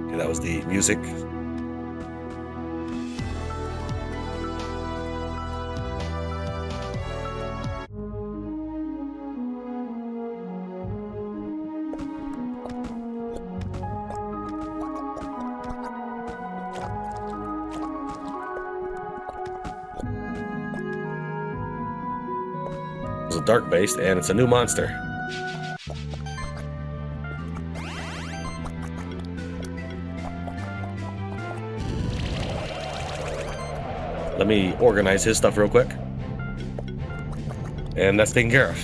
Okay, that was the music. It's a dark based and it's a new monster. Let me organize his stuff real quick. And that's taken care of.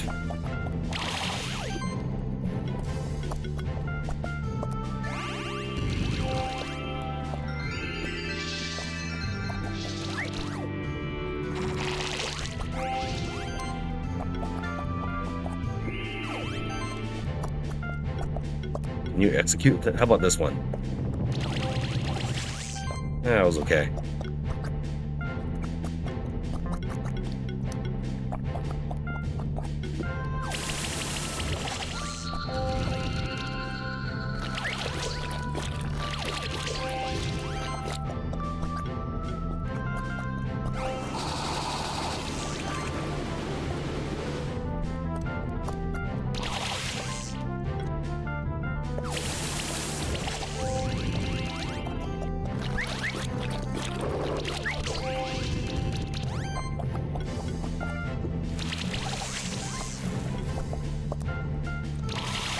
Can you execute? How about this one? That was okay.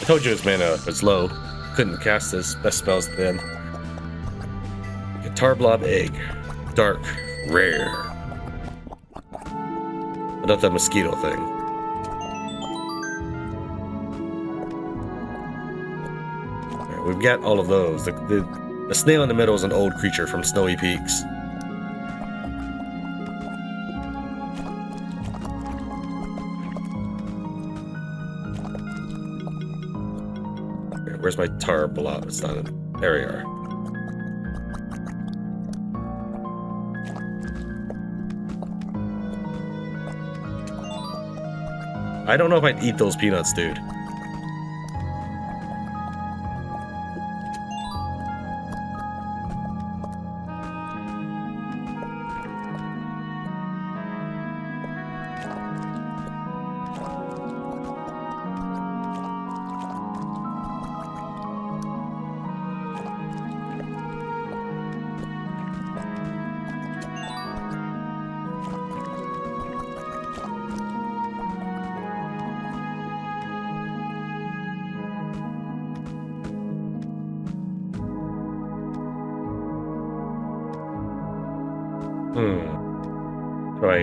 I told you his mana was low. Couldn't cast his best spells then. Guitar Blob Egg. Dark. Rare. Not that mosquito thing. Right, we've got all of those. The snail in the middle is an old creature from Snowy Peaks. Where's my tar blob? It's not in. There we are. I don't know if I'd eat those peanuts, dude.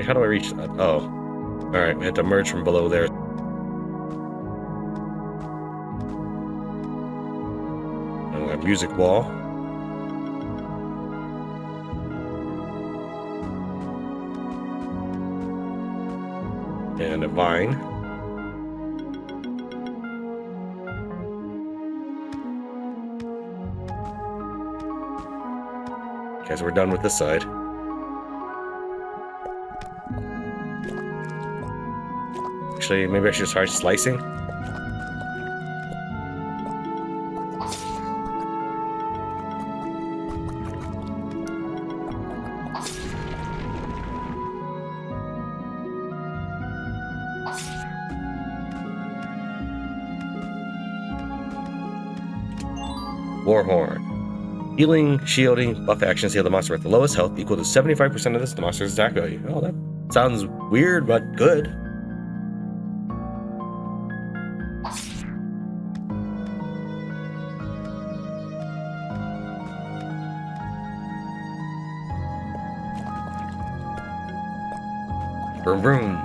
How do I reach that? Oh. Alright, we have to merge from below there. And we have music wall. And a vine. Okay, so we're done with this side. Actually, maybe I should try slicing. Warhorn. Healing, shielding, buff actions heal the monster at the lowest health equal to 75% of this monster's attack value. Oh, that sounds weird, but good. Vroom vroom.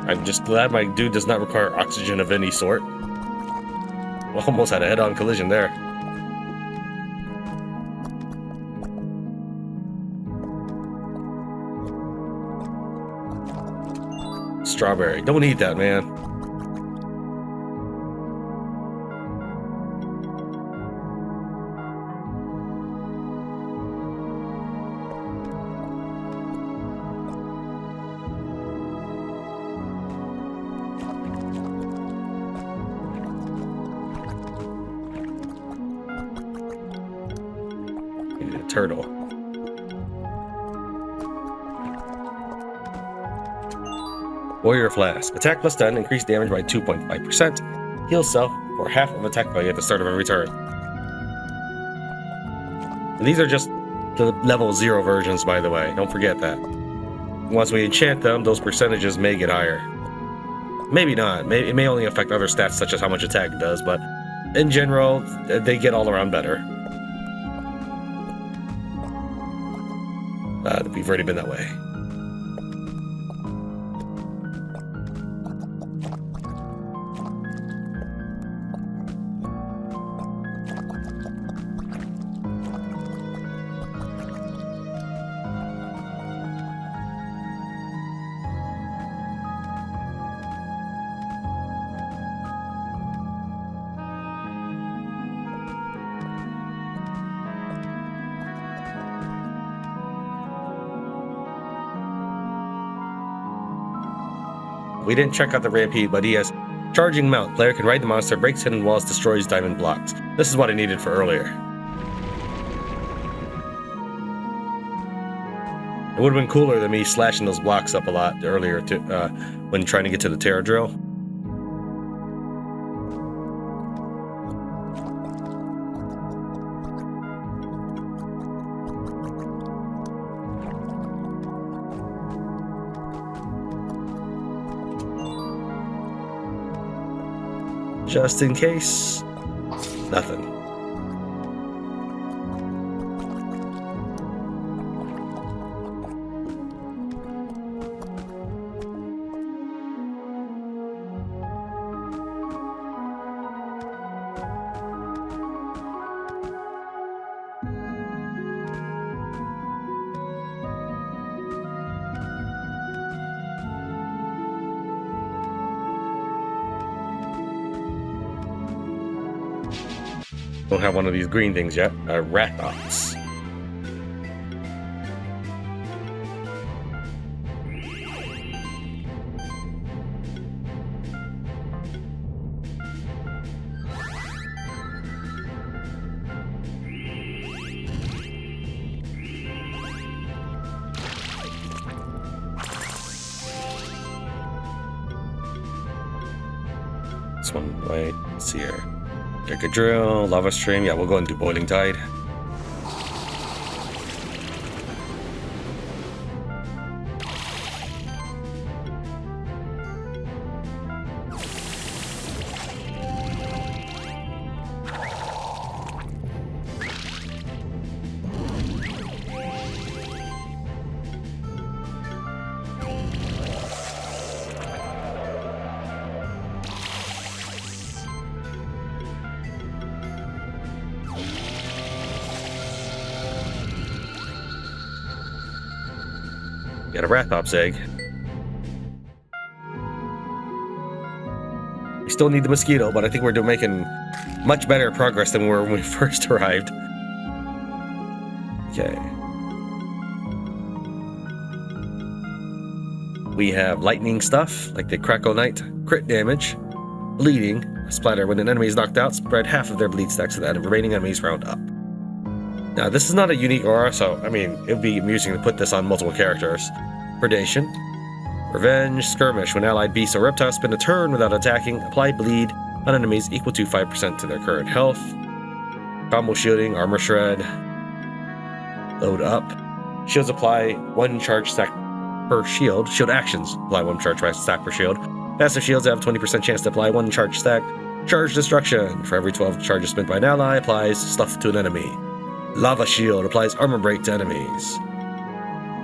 I'm just glad my dude does not require oxygen of any sort. Almost had a head-on collision there. Strawberry. Don't eat that, man. Turtle. Warrior Flask. Attack plus stun, increase damage by 2.5%. Heal self for half of attack value at the start of every turn. And these are just the level 0 versions, by the way. Don't forget that. Once we enchant them, those percentages may get higher. Maybe not. It may only affect other stats, such as how much attack it does, but in general, they get all around better. We've already been that way. We didn't check out the Rampede, but he has charging mount. Player can ride the monster, breaks hidden walls, destroys diamond blocks. This is what I needed for earlier. It would have been cooler than me slashing those blocks up a lot earlier when trying to get to the Terra drill. Just in case. Nothing. Don't have one of these green things yet. Rathops. This one, wait, let's see here. Check a drill, lava stream. Yeah, we'll go into boiling tide. Got a Rathops egg. We still need the mosquito, but I think we're making much better progress than we were when we first arrived. Okay. We have lightning stuff, like the Crackle Knight, crit damage, bleeding, splatter. When an enemy is knocked out, spread half of their bleed stacks to the remaining enemies round up. Now, this is not a unique aura, so, I mean, it would be amusing to put this on multiple characters. Predation. Revenge. Skirmish. When allied beasts or reptiles spend a turn without attacking, apply bleed on enemies equal to 5% to their current health. Combo shielding. Armor shred. Load up. Shields apply 1 charge stack per shield. Shield actions apply 1 charge stack per shield. Passive shields have 20% chance to apply 1 charge stack. Charge destruction. For every 12 charges spent by an ally, applies stuff to an enemy. Lava shield applies armor break to enemies.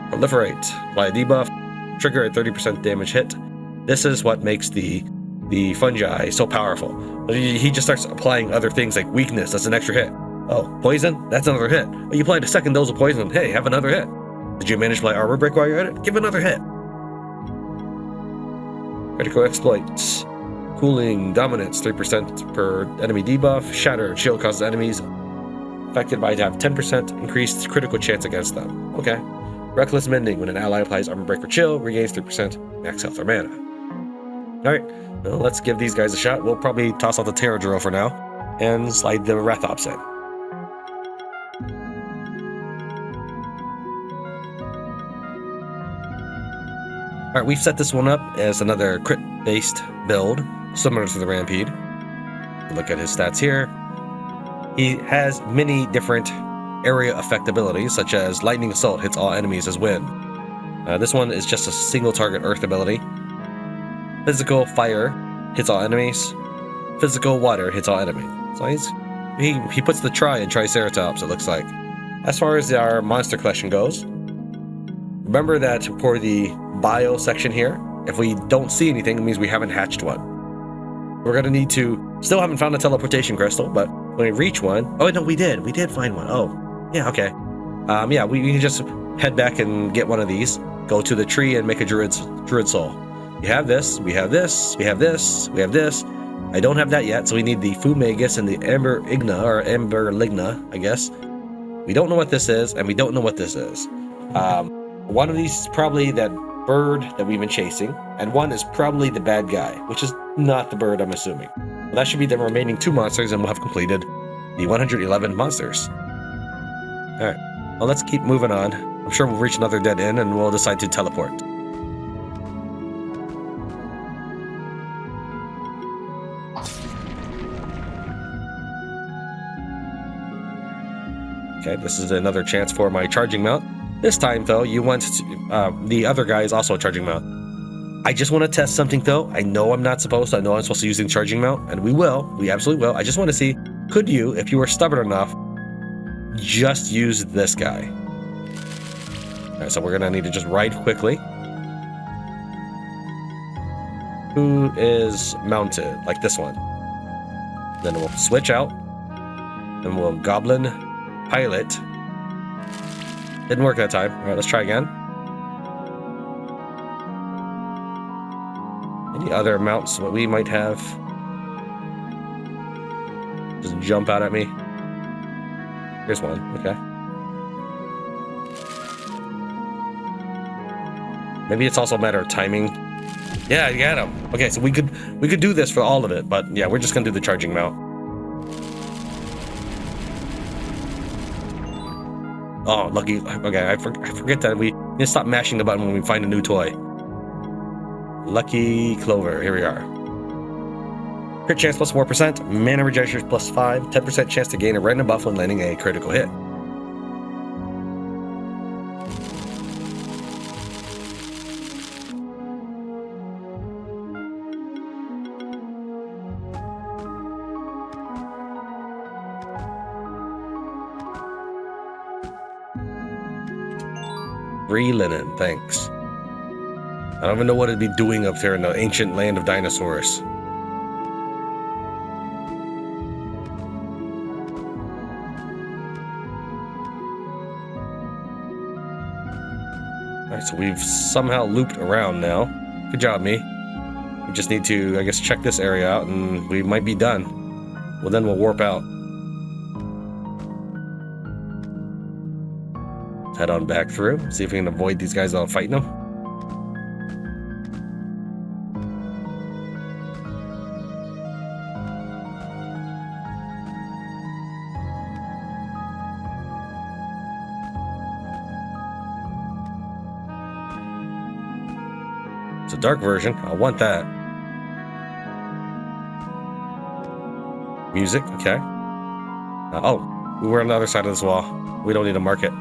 Proliferate. Apply a debuff. Trigger a 30% damage hit. This is what makes the fungi so powerful. He just starts applying other things like weakness. That's an extra hit. Oh, poison? That's another hit. Oh, you applied a second dose of poison. Hey, have another hit. Did you manage to apply armor break while you're at it? Give another hit. Critical exploits. Cooling, dominance, 3% per enemy debuff. Shatter, shield causes enemies affected by to have 10% increased critical chance against them. Okay. Reckless mending. When an ally applies armor break or chill, regains 3% max health or mana. Alright, well, let's give these guys a shot. We'll probably toss out the Terra Drill for now and slide the Rathops in. Alright, we've set this one up as another crit-based build, similar to the Rampede. Look at his stats here. He has many different area effect abilities, such as Lightning Assault hits all enemies as wind. This one is just a single target earth ability. Physical Fire hits all enemies. Physical Water hits all enemies. So he puts the Tri in Triceratops, it looks like. As far as our monster collection goes, remember that for the bio section here, if we don't see anything, it means we haven't hatched one. We're going to need to... Still haven't found a teleportation crystal, but when we reach one... Oh, no, we did. We did find one. Oh, yeah, okay. Yeah, we can just head back and get one of these. Go to the tree and make a druid soul. We have this, we have this, we have this, we have this. I don't have that yet, so we need the Fumagus and the Amber Igna, or Amber Ligna, I guess. We don't know what this is, and we don't know what this is. One of these is probably that bird that we've been chasing, and one is probably the bad guy, which is not the bird, I'm assuming. Well, that should be the remaining 2 monsters, and we'll have completed the 111 monsters. Alright, well, let's keep moving on. I'm sure we'll reach another dead end, and we'll decide to teleport. Okay, this is another chance for my charging mount. This time, though, you want to, the other guy is also a charging mount. I just want to test something, though. I know I'm not supposed to. I know I'm supposed to use the charging mount, and we will. We absolutely will. I just want to see, could you, if you were stubborn enough, just use this guy? All right, so we're going to need to just ride quickly. Who is mounted? Like this one. Then we'll switch out. Then we'll Goblin Pilot. Didn't work that time. All right, let's try again. Any other mounts that we might have? Just jump out at me. Here's one. Okay. Maybe it's also a matter of timing. Yeah, you got him. Okay, so we could do this for all of it, but yeah, we're just gonna do the charging mount. Oh, lucky. Okay, I forget that we need to stop mashing the button when we find a new toy. Lucky Clover. Here we are. Crit chance plus 4%, mana regeneration plus 5, 10% chance to gain a random buff when landing a critical hit. Free linen, thanks. I don't even know what it'd be doing up there in the ancient land of dinosaurs. Alright, so we've somehow looped around now. Good job, me. We just need to, I guess, check this area out and we might be done. Well, then we'll warp out. Head on back through, see if we can avoid these guys without fighting them. It's a dark version, I want that. Music, okay. Oh, we were on the other side of this wall. We don't need to mark it.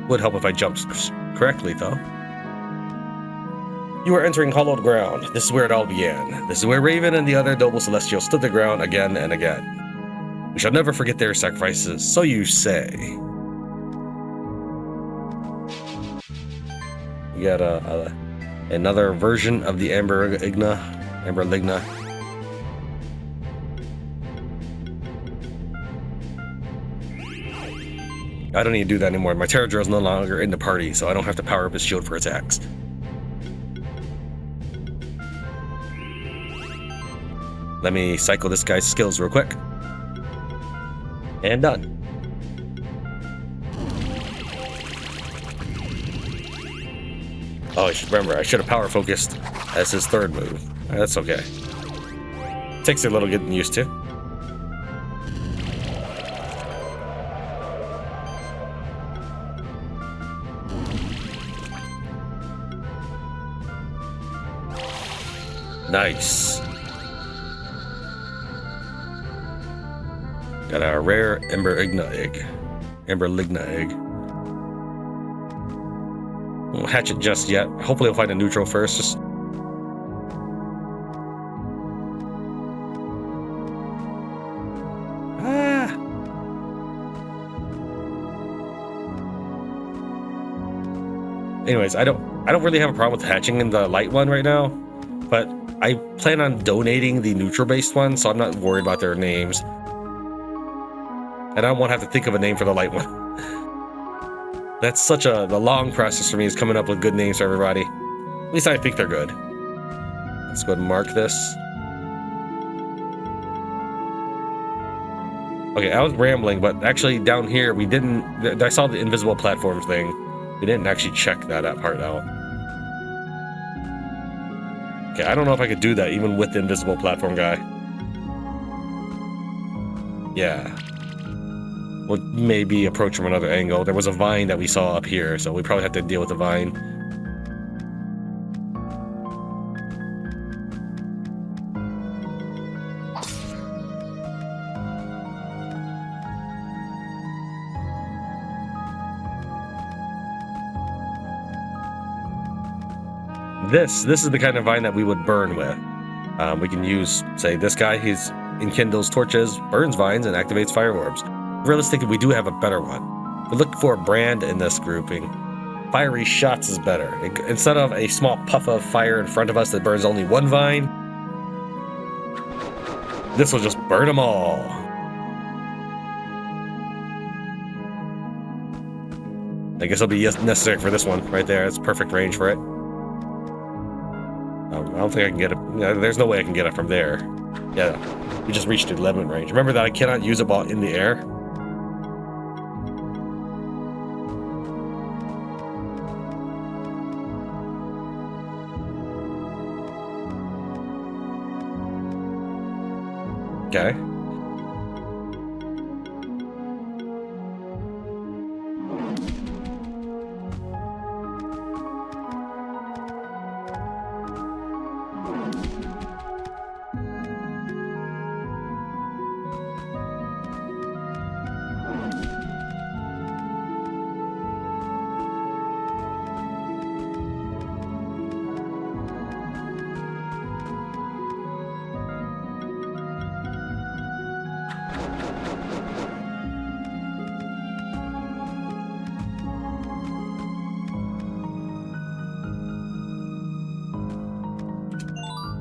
Would help if I jumped correctly, though. You are entering hallowed ground. This is where it all began. This is where Raven and the other noble celestials stood their ground again and again. We shall never forget their sacrifices, so you say. We got another version of the Amber Ligna. I don't need to do that anymore. My Terra Drill is no longer in the party, so I don't have to power up his shield for attacks. Let me cycle this guy's skills real quick. And done. Oh, I should remember, I should have power focused as his third move. That's okay. Takes a little getting used to. Nice. Got a rare Amber Ligna egg. Won't hatch it just yet. Hopefully I'll find a neutral first. Just... Anyways, I don't really have a problem with hatching in the light one right now, but I plan on donating the neutral based one, so I'm not worried about their names. And I won't have to think of a name for the light one. That's such the long process for me is coming up with good names for everybody. At least I think they're good. Let's go ahead and mark this. Okay, I was rambling, but actually down here we didn't... I saw the invisible platform thing. We didn't actually check that part out. Okay, I don't know if I could do that even with the invisible platform guy. Yeah. We'll maybe approach from another angle. There was a vine that we saw up here, so we probably have to deal with the vine. This is the kind of vine that we would burn with. We can use, say, this guy. He enkindles torches, burns vines, and activates fire orbs. Realistically, we do have a better one. We look for a brand in this grouping. Fiery shots is better. Instead of a small puff of fire in front of us that burns only one vine, this will just burn them all. I guess it'll be necessary for this one right there. It's perfect range for it. I don't think I can get it. There's no way I can get it from there. Yeah, we just reached 11 range. Remember that I cannot use it while in the air. Okay.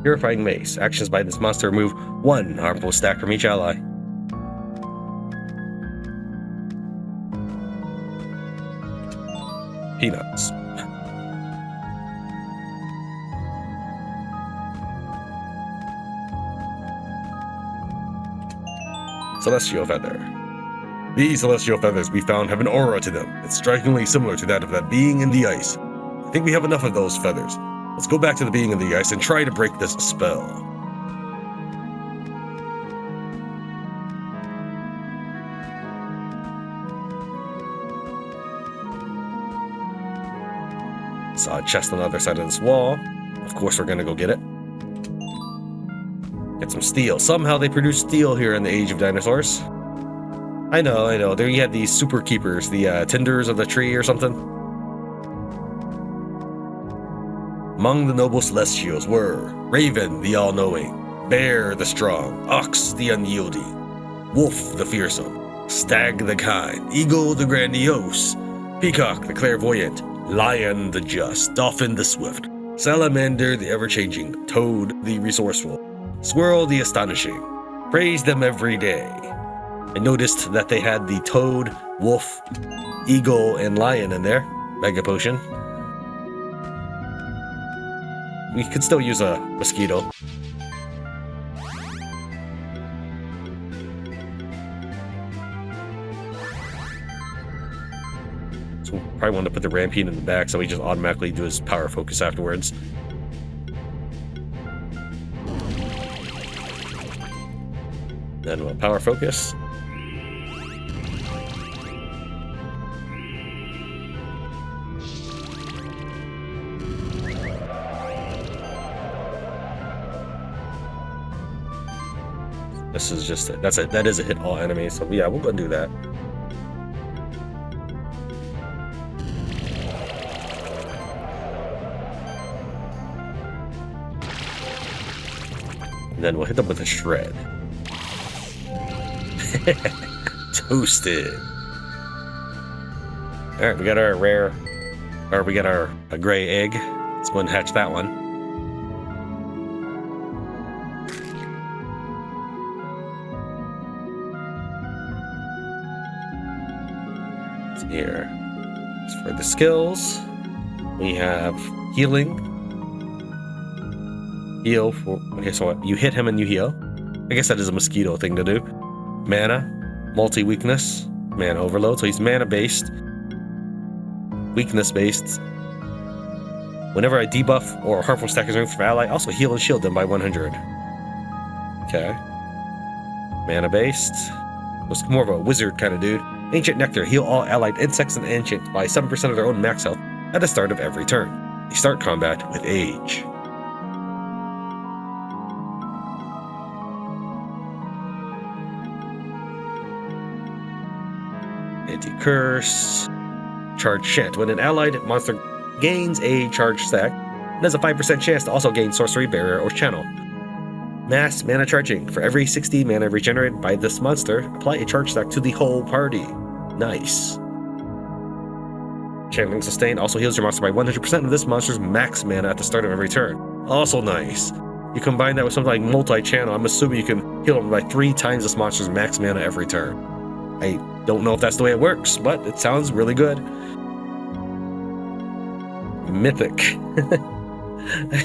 Purifying Mace. Actions by this monster remove 1 harmful stack from each ally. Peanuts. Celestial Feather. These celestial feathers we found have an aura to them. It's strikingly similar to that of that being in the ice. I think we have enough of those feathers. Let's go back to the being in the ice and try to break this spell. Saw a chest on the other side of this wall. Of course we're gonna go get it. Get some steel. Somehow they produce steel here in the Age of Dinosaurs. I know. There you had these super keepers, the tenders of the tree or something. Among the noble celestials were Raven, the all-knowing, Bear, the strong, Ox, the unyielding, Wolf, the fearsome, Stag, the kind, Eagle, the grandiose, Peacock, the clairvoyant, Lion, the just, Dolphin, the swift, Salamander, the ever-changing, Toad, the resourceful, Squirrel, the astonishing. Praise them every day. I noticed that they had the Toad, Wolf, Eagle, and Lion in there. Mega Potion. We could still use a mosquito. So probably want to put the Rampede in the back so we just automatically do his power focus afterwards. Then we'll power focus. This is just that is a hit all enemies. So yeah, we'll go and do that. And then we'll hit them with a shred. Toasted. Alright, we got our rare, or we got our gray egg. Let's go and hatch that one. So here, as for the skills, we have healing. Heal for, okay, so what? You hit him and you heal. I guess that is a mosquito thing to do. Mana, multi-weakness, mana overload, so he's mana-based, weakness-based. Whenever I debuff or harmful stack is removed from ally, also heal and shield them by 100. Okay. Mana-based. Was more of a wizard kind of dude. Ancient Nectar, heal all allied insects and ancients by 7% of their own max health at the start of every turn. You start combat with age. Anti-curse. Charge Shant. When an allied monster gains a charge stack, it has a 5% chance to also gain sorcery, barrier, or channel. Mass mana charging. For every 60 mana regenerated by this monster, apply a charge stack to the whole party. Nice. Channeling Sustain also heals your monster by 100% of this monster's max mana at the start of every turn. Also nice. You combine that with something like multi-channel, I'm assuming you can heal him by 3 times this monster's max mana every turn. I don't know if that's the way it works, but it sounds really good. Mythic.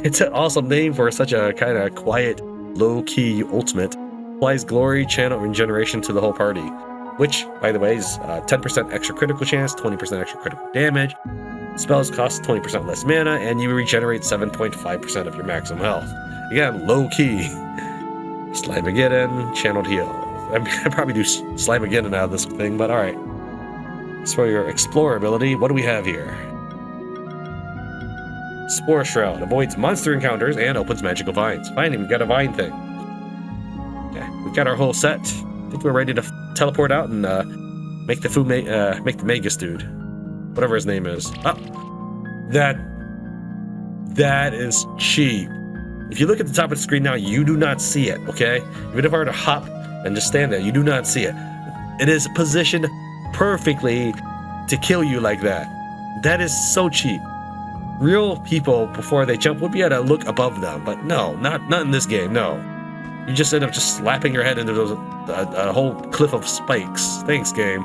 It's an awesome name for such a kind of quiet, low-key ultimate. Applies glory, channel, and regeneration to the whole party. Which, by the way, is 10% extra critical chance, 20% extra critical damage. Spells cost 20% less mana, and you regenerate 7.5% of your maximum health. Again, low-key. Slimageddon, channeled heal. I'd probably do Slimageddon out of this thing, but alright. As for your Explorer ability, what do we have here? Spore Shroud. Avoids monster encounters and opens magical vines. Finally, we've got a vine thing. Okay, we've got our whole set. I think we're ready to teleport out and make the Magus dude. Whatever his name is. Oh! That is cheap. If you look at the top of the screen now, you do not see it, okay? Even if I were to hop and just stand there, you do not see it. It is positioned perfectly to kill you like that. That is so cheap. Real people, before they jump, would be able to look above them, but no, not in this game, no. You just end up just slapping your head into a whole cliff of spikes. Thanks, game.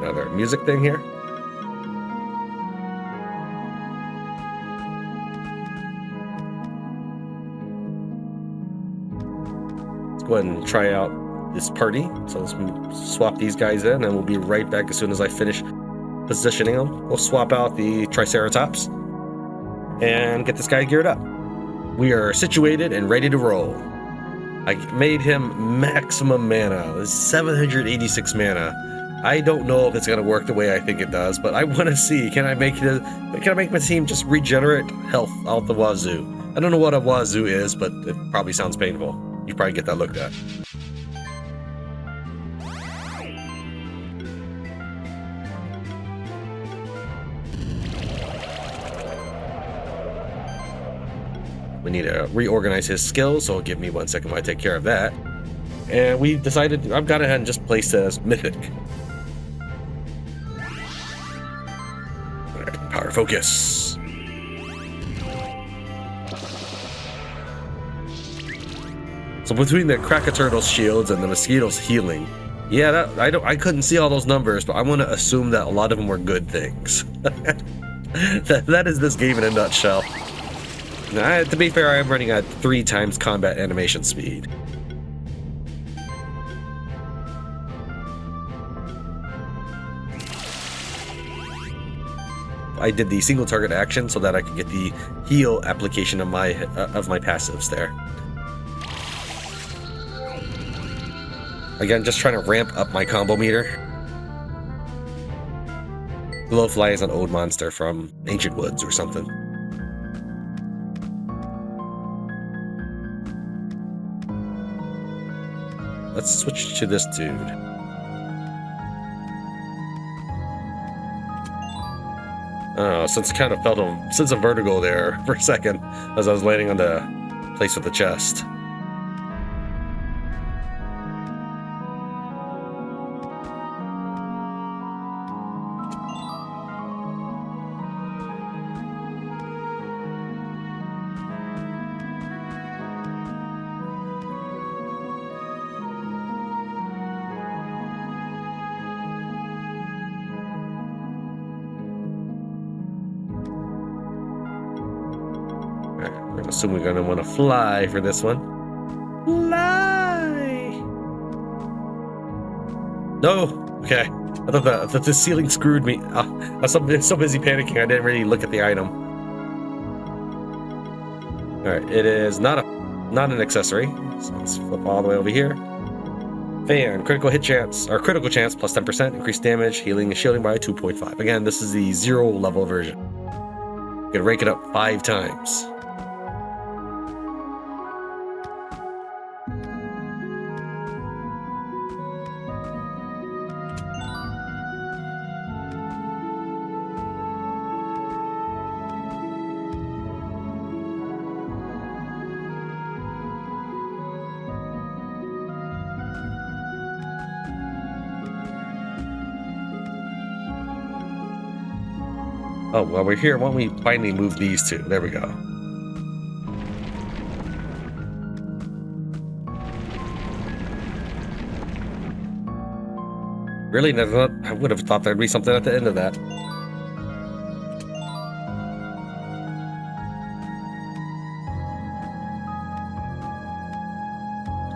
Another music thing here. Go ahead and try out this party. So let's swap these guys in, and we'll be right back as soon as I finish positioning them. We'll swap out the Triceratops and get this guy geared up. We are situated and ready to roll. I made him maximum mana. It's 786 mana. I don't know if it's gonna work the way I think it does, but I want to see. Can I make my team just regenerate health out the wazoo? I don't know what a wazoo is, but it probably sounds painful. You probably get that looked at. We need to reorganize his skills, so give me 1 second while I take care of that. And we decided I've gone ahead and just placed it as mythic. All right, power focus. So between the Krakatturtle's shields and the mosquito's healing, yeah, I couldn't see all those numbers, but I want to assume that a lot of them were good things. that is this game in a nutshell. Now, to be fair, I am running at 3 times combat animation speed. I did the single target action so that I could get the heal application of my passives there. Again, just trying to ramp up my combo meter. Glowfly is an old monster from Ancient Woods or something. Let's switch to this dude. Oh, since kind of felt a sense of vertigo there for a second as I was landing on the place with the chest. I assume we're gonna want to fly for this one. Fly! No! Okay. I thought the ceiling screwed me. I was so busy panicking I didn't really look at the item. Alright, it is not an accessory. So let's flip all the way over here. Fan, critical hit chance, or critical chance plus 10%, increased damage, healing and shielding by 2.5. Again, this is the 0 level version. You can rank it up 5 times. Oh, well, we're here. Why don't we finally move these two? There we go. Really? I would have thought there'd be something at the end of that.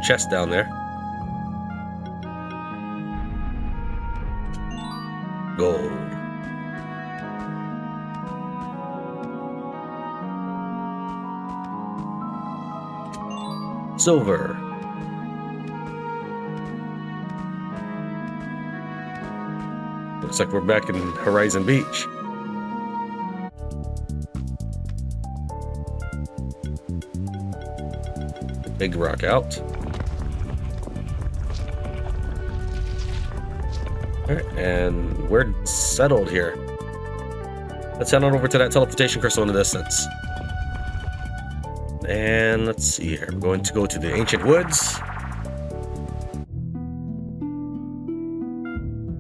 Chest down there. Gold. Silver. Looks like we're back in Horizon Beach. Big rock out. Alright, and we're settled here. Let's head on over to that teleportation crystal in the distance. And let's see here. We're going to go to the Ancient Woods.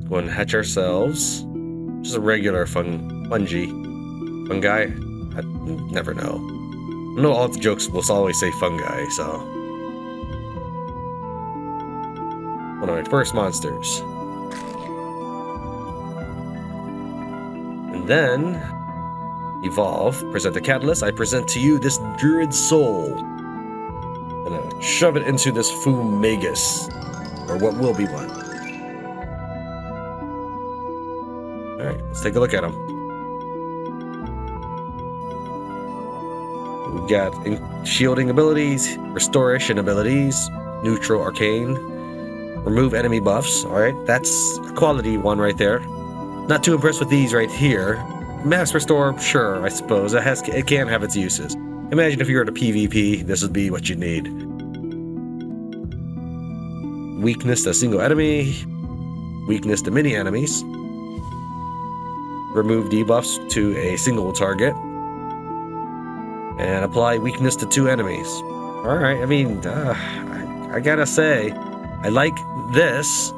Go and hatch ourselves. Just a regular fungi. I never know. I know all the jokes will always say fungi, so. One of my first monsters. And then evolve, present the catalyst. I present to you this druid soul. And I shove it into this Fumagus, or what will be one. Alright, let's take a look at him. We've got shielding abilities, restoration abilities, neutral arcane, Remove enemy buffs. Alright, that's a quality one right there. Not too impressed with these right here. Mass restore, sure, I suppose. It can have its uses. Imagine if you were to PvP, this would be what you need. Weakness to a single enemy. Weakness to many enemies. Remove debuffs to a single target. And apply weakness to 2 enemies. Alright, I mean, I gotta say, I like this,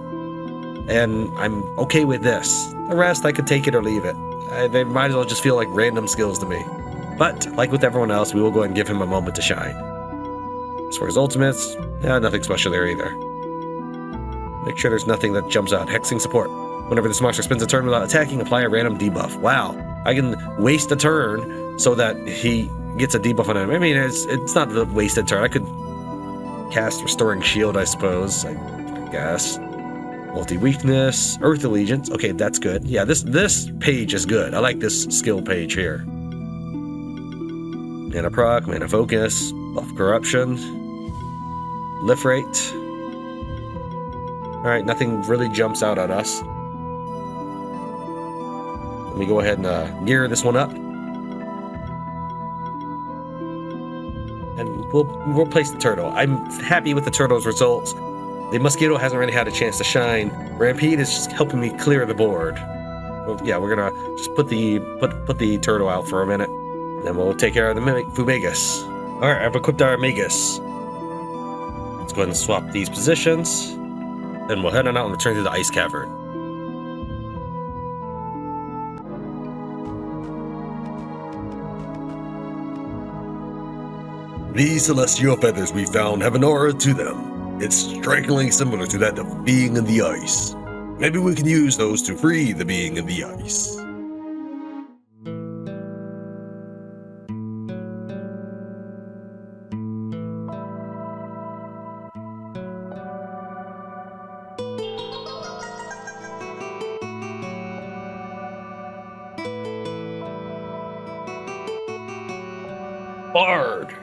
and I'm okay with this. The rest, I could take it or leave it. They might as well just feel like random skills to me. But, like with everyone else, we will go ahead and give him a moment to shine. As far as ultimates, nothing special there either. Make sure there's nothing that jumps out. Hexing support. Whenever this monster spends a turn without attacking, apply a random debuff. Wow. I can waste a turn so that he gets a debuff on him. I mean, it's not a wasted turn. I could cast Restoring Shield, I suppose. I guess. Multi-weakness. Earth Allegiance. Okay, that's good. Yeah, this page is good. I like this skill page here. Mana proc, mana focus, buff corruption, lift rate. Alright, nothing really jumps out at us. Let me go ahead and gear this one up. And we'll place the turtle. I'm happy with the turtle's results. The mosquito hasn't really had a chance to shine. Rampede is just helping me clear the board. Well, yeah, we're gonna just put the turtle out for a minute. Then we'll take care of the Fumagus. Alright, I've equipped our Magus. Let's go ahead and swap these positions. Then we'll head on out and return to the ice cavern. These celestial feathers we found have an aura to them. It's strikingly similar to that of being in the ice. Maybe we can use those to free the being in the ice. Bard,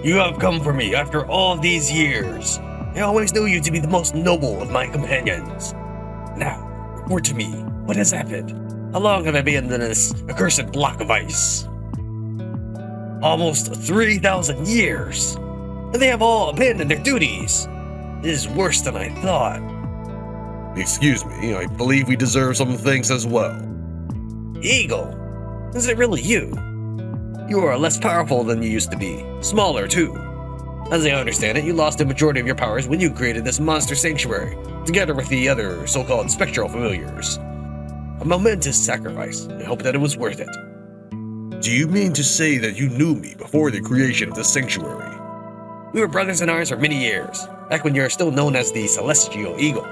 you have come for me after all these years. I always knew you to be the most noble of my companions. Now, report to me, what has happened? How long have I been in this accursed block of ice? Almost 3,000 years, and they have all abandoned their duties. It is worse than I thought. Excuse me, I believe we deserve some thanks as well. Eagle, is it really you? You are less powerful than you used to be, smaller too. As I understand it, you lost the majority of your powers when you created this monster sanctuary, together with the other so-called spectral familiars. A momentous sacrifice. I hope that it was worth it. Do you mean to say that you knew me before the creation of the sanctuary? We were brothers in arms for many years, back when you are still known as the Celestial Eagle.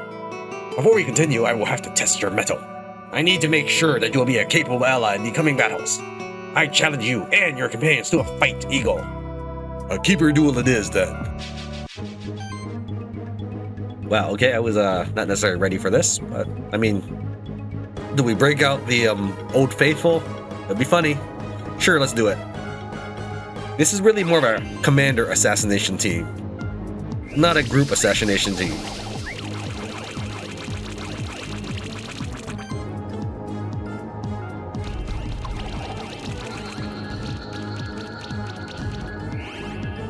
Before we continue, I will have to test your mettle. I need to make sure that you will be a capable ally in the coming battles. I challenge you and your companions to a fight, Eagle. A keeper duel it is, then. Wow, okay, I was not necessarily ready for this, but I mean, do we break out the Old Faithful? That'd be funny. Sure, let's do it. This is really more of a commander assassination team, not a group assassination team.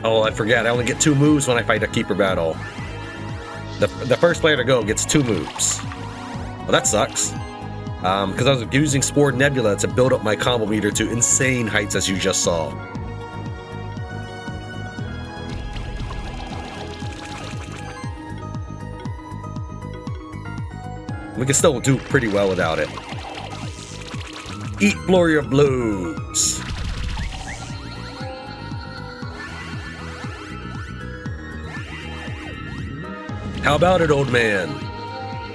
Oh, I forgot. I only get 2 moves when I fight a keeper battle. The first player to go gets 2 moves. Well, that sucks. Because I was using Spore Nebula to build up my combo meter to insane heights, as you just saw. We can still do pretty well without it. Eat Flurry of Blows. How about it, old man?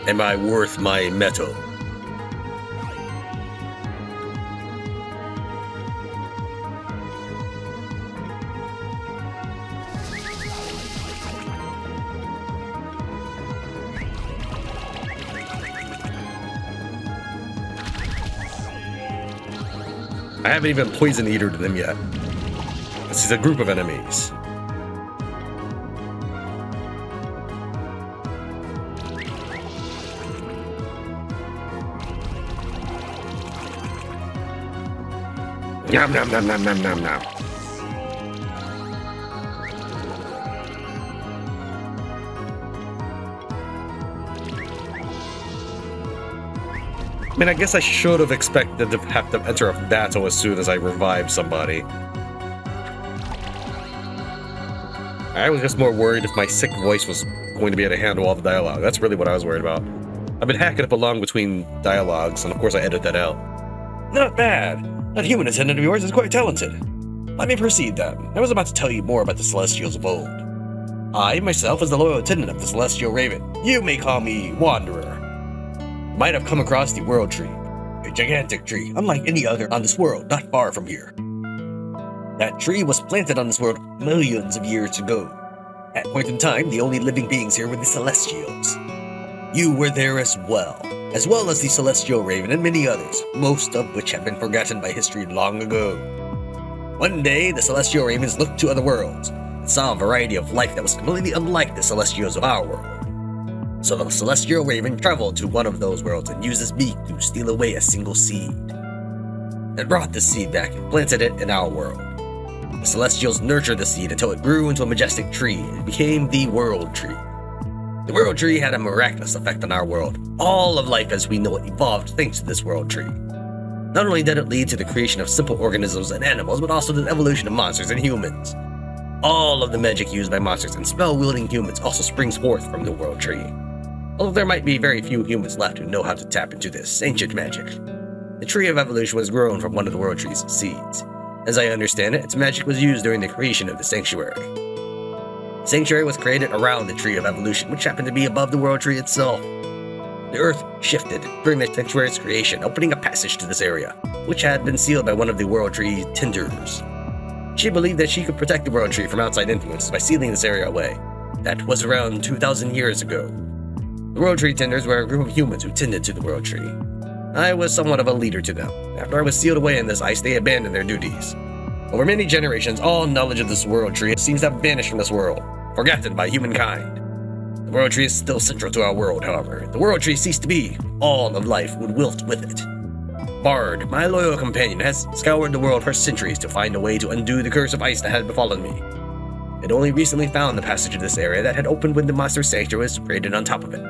Am I worth my metal? I haven't even Poison Eatered them yet. This is a group of enemies. Yum, nom, nom, nom, nom, nom, nom. I mean, I guess I should have expected to have to enter a battle as soon as I revived somebody. I was just more worried if my sick voice was going to be able to handle all the dialogue. That's really what I was worried about. I've been hacking up along between dialogues, and of course I edit that out. Not bad. That human attendant of yours is quite talented. Let me proceed then. I was about to tell you more about the Celestials of old. I, myself, was the loyal attendant of the Celestial Raven. You may call me Wanderer. You might have come across the World Tree. A gigantic tree, unlike any other on this world, not far from here. That tree was planted on this world millions of years ago. At that point in time, the only living beings here were the Celestials. You were there as well as the Celestial Raven and many others, most of which have been forgotten by history long ago. One day, the Celestial Ravens looked to other worlds and saw a variety of life that was completely unlike the Celestials of our world. So the Celestial Raven traveled to one of those worlds and used his beak to steal away a single seed. It brought the seed back and planted it in our world. The Celestials nurtured the seed until it grew into a majestic tree and became the World Tree. The World Tree had a miraculous effect on our world. All of life as we know it evolved thanks to this World Tree. Not only did it lead to the creation of simple organisms and animals, but also the evolution of monsters and humans. All of the magic used by monsters and spell-wielding humans also springs forth from the World Tree. Although there might be very few humans left who know how to tap into this ancient magic. The Tree of Evolution was grown from one of the World Tree's seeds. As I understand it, its magic was used during the creation of the Sanctuary. The Sanctuary was created around the Tree of Evolution, which happened to be above the World Tree itself. The Earth shifted during the Sanctuary's creation, opening a passage to this area, which had been sealed by one of the World Tree's tenders. She believed that she could protect the World Tree from outside influences by sealing this area away. That was around 2,000 years ago. The World Tree tenders were a group of humans who tended to the World Tree. I was somewhat of a leader to them. After I was sealed away in this ice, they abandoned their duties. Over many generations, all knowledge of this World Tree seems to have vanished from this world, forgotten by humankind. The World Tree is still central to our world, however. If the World Tree ceased to be, all of life would wilt with it. Bard, my loyal companion, has scoured the world for centuries to find a way to undo the curse of ice that had befallen me. It only recently found the passage of this area that had opened when the monster sanctuary was created on top of it.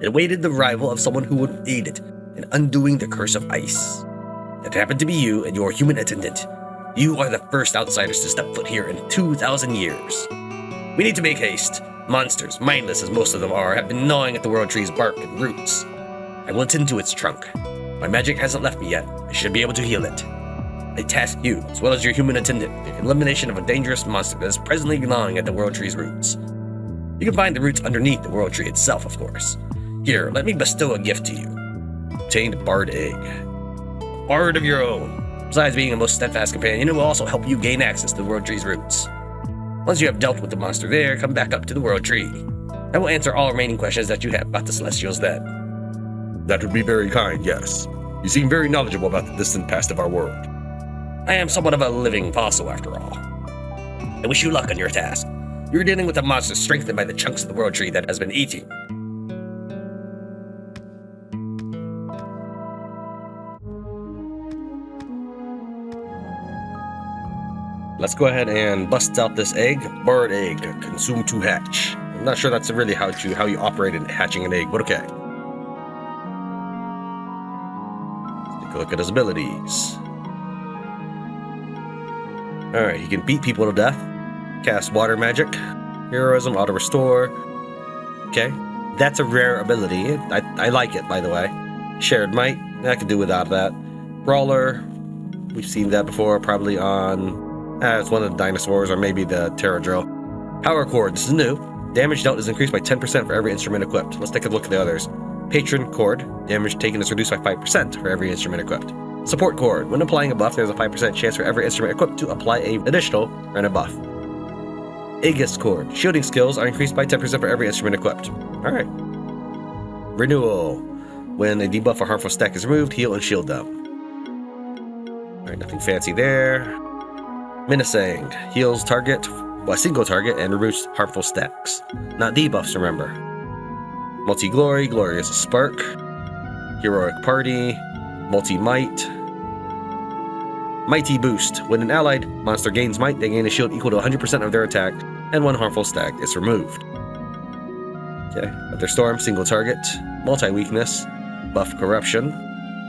It awaited the arrival of someone who would aid it in undoing the curse of ice. It happened to be you and your human attendant. You are the first outsiders to step foot here in 2,000 years. We need to make haste. Monsters, mindless as most of them are, have been gnawing at the World Tree's bark and roots. I will attend to its trunk. My magic hasn't left me yet. I should be able to heal it. I task you, as well as your human attendant, with the elimination of a dangerous monster that is presently gnawing at the World Tree's roots. You can find the roots underneath the World Tree itself, of course. Here, let me bestow a gift to you. Obtained Bard Egg. A bard of your own. Besides being a most steadfast companion, it will also help you gain access to the World Tree's roots. Once you have dealt with the monster there, come back up to the World Tree. I will answer all remaining questions that you have about the Celestials then. That would be very kind, yes. You seem very knowledgeable about the distant past of our world. I am somewhat of a living fossil, after all. I wish you luck on your task. You're dealing with a monster strengthened by the chunks of the World Tree that has been eating. Let's go ahead and bust out this egg. Bird egg, consume to hatch. I'm not sure that's really how you operate in hatching an egg, but okay. Let's take a look at his abilities. Alright, he can beat people to death. Cast water magic. Heroism, auto restore. Okay, that's a rare ability. I like it, by the way. Shared might, I could do without that. Brawler, we've seen that before, probably on... it's one of the dinosaurs, or maybe the Terra Drill. Power Cord, this is new. Damage dealt is increased by 10% for every instrument equipped. Let's take a look at the others. Patron Cord, damage taken is reduced by 5% for every instrument equipped. Support Cord, when applying a buff, there's a 5% chance for every instrument equipped to apply an additional random buff. Aegis Cord, shielding skills are increased by 10% for every instrument equipped. Alright. Renewal, when a debuff or harmful stack is removed, heal and shield them. Alright, nothing fancy there. Menacing, heals target, a single target, and removes harmful stacks. Not debuffs, remember. Multi-Glory, Glorious Spark. Heroic Party, Multi-Might. Mighty Boost. When an allied monster gains might, they gain a shield equal to 100% of their attack, and one harmful stack is removed. Okay, Thunder Storm, single target, multi-weakness, buff Corruption.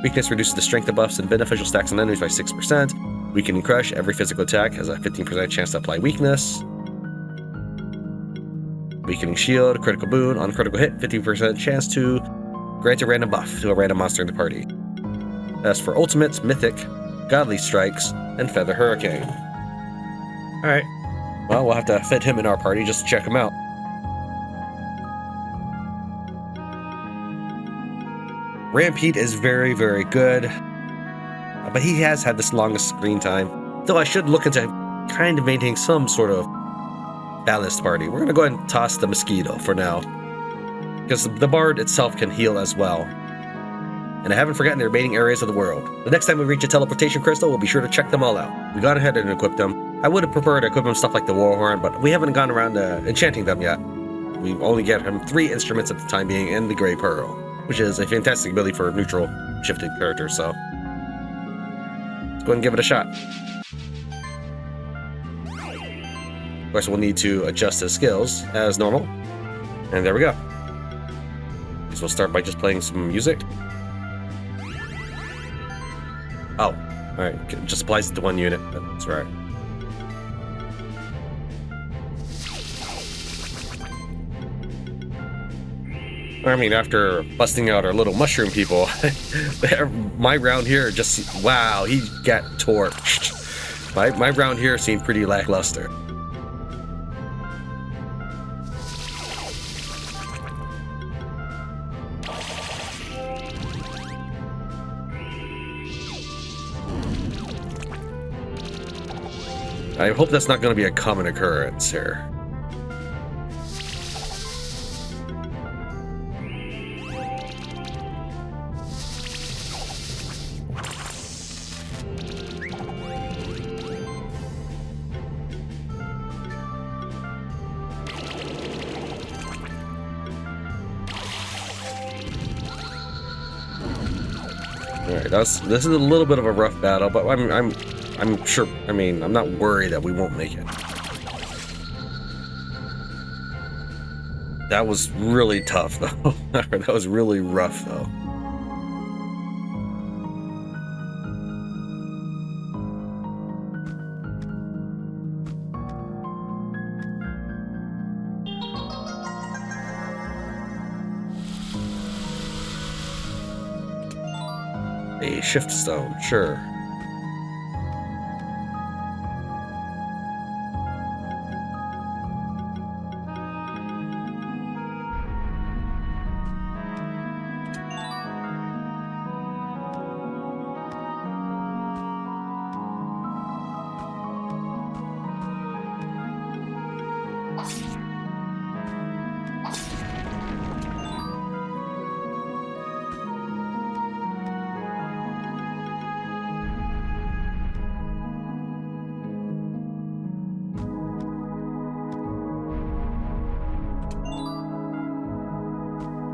Weakness reduces the strength of buffs and beneficial stacks on enemies by 6%. Weakening Crush, every physical attack has a 15% chance to apply weakness. Weakening Shield, critical boon, on critical hit, 15% chance to grant a random buff to a random monster in the party. As for ultimates, Mythic, Godly Strikes, and Feather Hurricane. Alright, well, we'll have to fit him in our party just to check him out. Rampede is very, very good, but he has had this longest screen time, though I should look into kind of maintaining some sort of balanced party. We're going to go ahead and toss the Mosquito for now, because the Bard itself can heal as well. And I haven't forgotten the remaining areas of the world. The next time we reach a teleportation crystal, we'll be sure to check them all out. We've gone ahead and equipped them. I would have preferred to equip them stuff like the Warhorn, but we haven't gone around enchanting them yet. We only get him 3 instruments at the time being in the Grey Pearl, which is a fantastic ability for neutral shifted characters, so let's go ahead and give it a shot. Of course, we'll need to adjust his skills as normal. And there we go. So we'll start by just playing some music. Oh, alright, it just applies to 1 unit, that's right. I mean, after busting out our little mushroom people, my round here just, wow, he got torched. My round here seemed pretty lackluster. I hope that's not going to be a common occurrence here. Alright, this is a little bit of a rough battle, but I'm sure, I mean, I'm not worried that we won't make it. That was really tough, though. That was really rough, though. A shift stone, sure.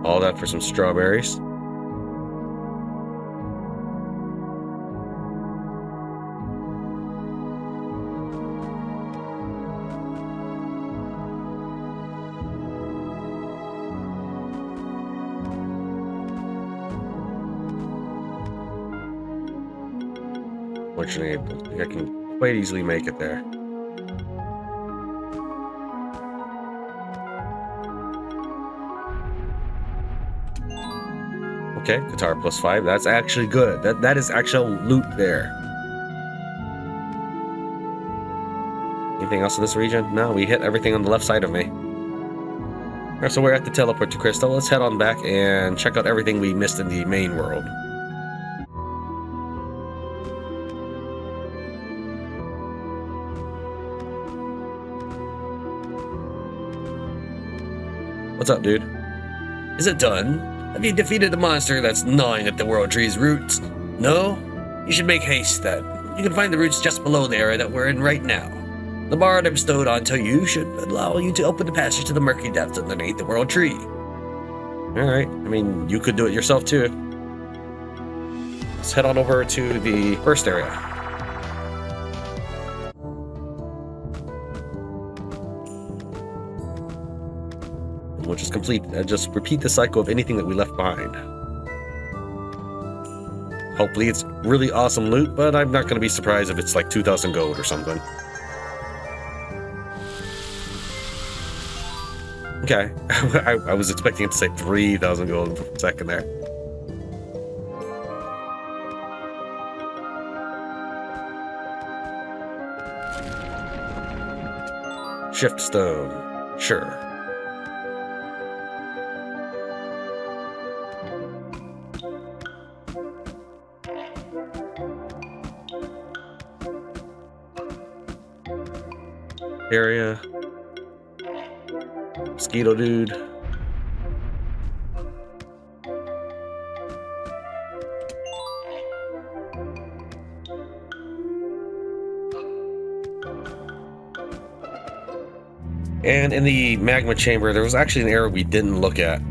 All that for some strawberries. Fortunately, I think I can quite easily make it there. Okay, guitar +5. That's actually good. That is actual loot there. Anything else in this region? No, we hit everything on the left side of me. Alright, so we're at the teleport to Crystal. Let's head on back and check out everything we missed in the main world. What's up, dude? Is it done? Have you defeated the monster that's gnawing at the World Tree's roots? No? You should make haste then. You can find the roots just below the area that we're in right now. The bard I bestowed onto you should allow you to open the passage to the murky depths underneath the World Tree. Alright, I mean, you could do it yourself too. Let's head on over to the first area. we'll just just repeat the cycle of anything that we left behind. Hopefully it's really awesome loot, but I'm not going to be surprised if it's like 2,000 gold or something. Okay, I was expecting it to say 3,000 gold for a second there. Shift stone, sure. Area. Mosquito dude. And in the Magma Chamber, there was actually an area we didn't look at.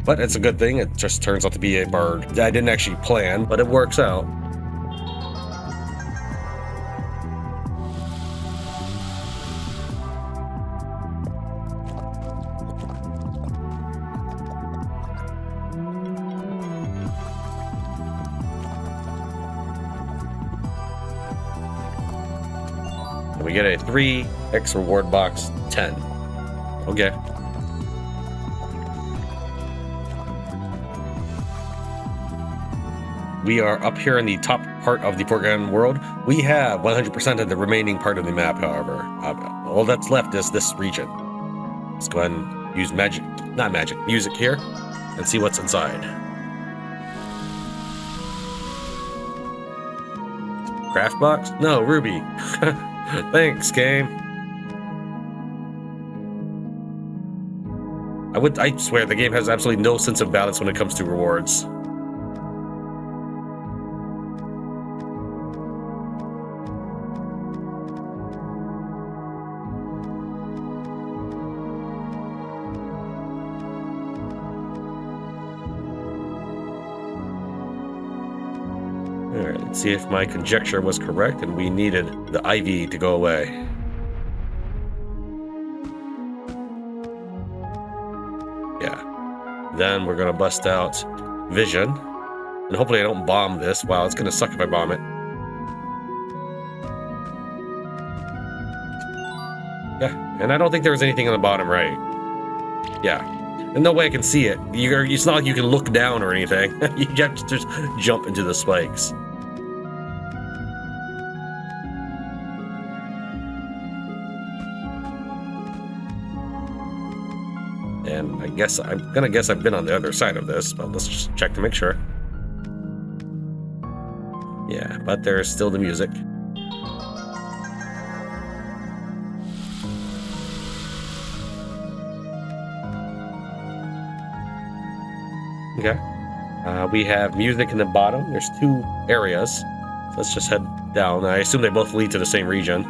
But it's a good thing, it just turns out to be a bird that I didn't actually plan, but it works out. And we get a 3x reward box, 10. Okay. We are up here in the top part of the Forgotten World. We have 100% of the remaining part of the map, however. All that's left is this region. Let's go ahead and use music here, and see what's inside. Craft box? No, Ruby. Thanks, game. I swear the game has absolutely no sense of balance when it comes to rewards. Alright, let's see if my conjecture was correct and we needed the ivy to go away. Yeah. Then we're gonna bust out Vision. And hopefully I don't bomb this. Wow, it's gonna suck if I bomb it. Yeah, and I don't think there was anything on the bottom right. Yeah. And no way I can see it. It's not like you can look down or anything. You have to just jump into the spikes. And I'm gonna guess I've been on the other side of this, but let's just check to make sure. Yeah, but there's still the music. Okay. We have music in the bottom. There's 2 areas. So let's just head down. I assume they both lead to the same region.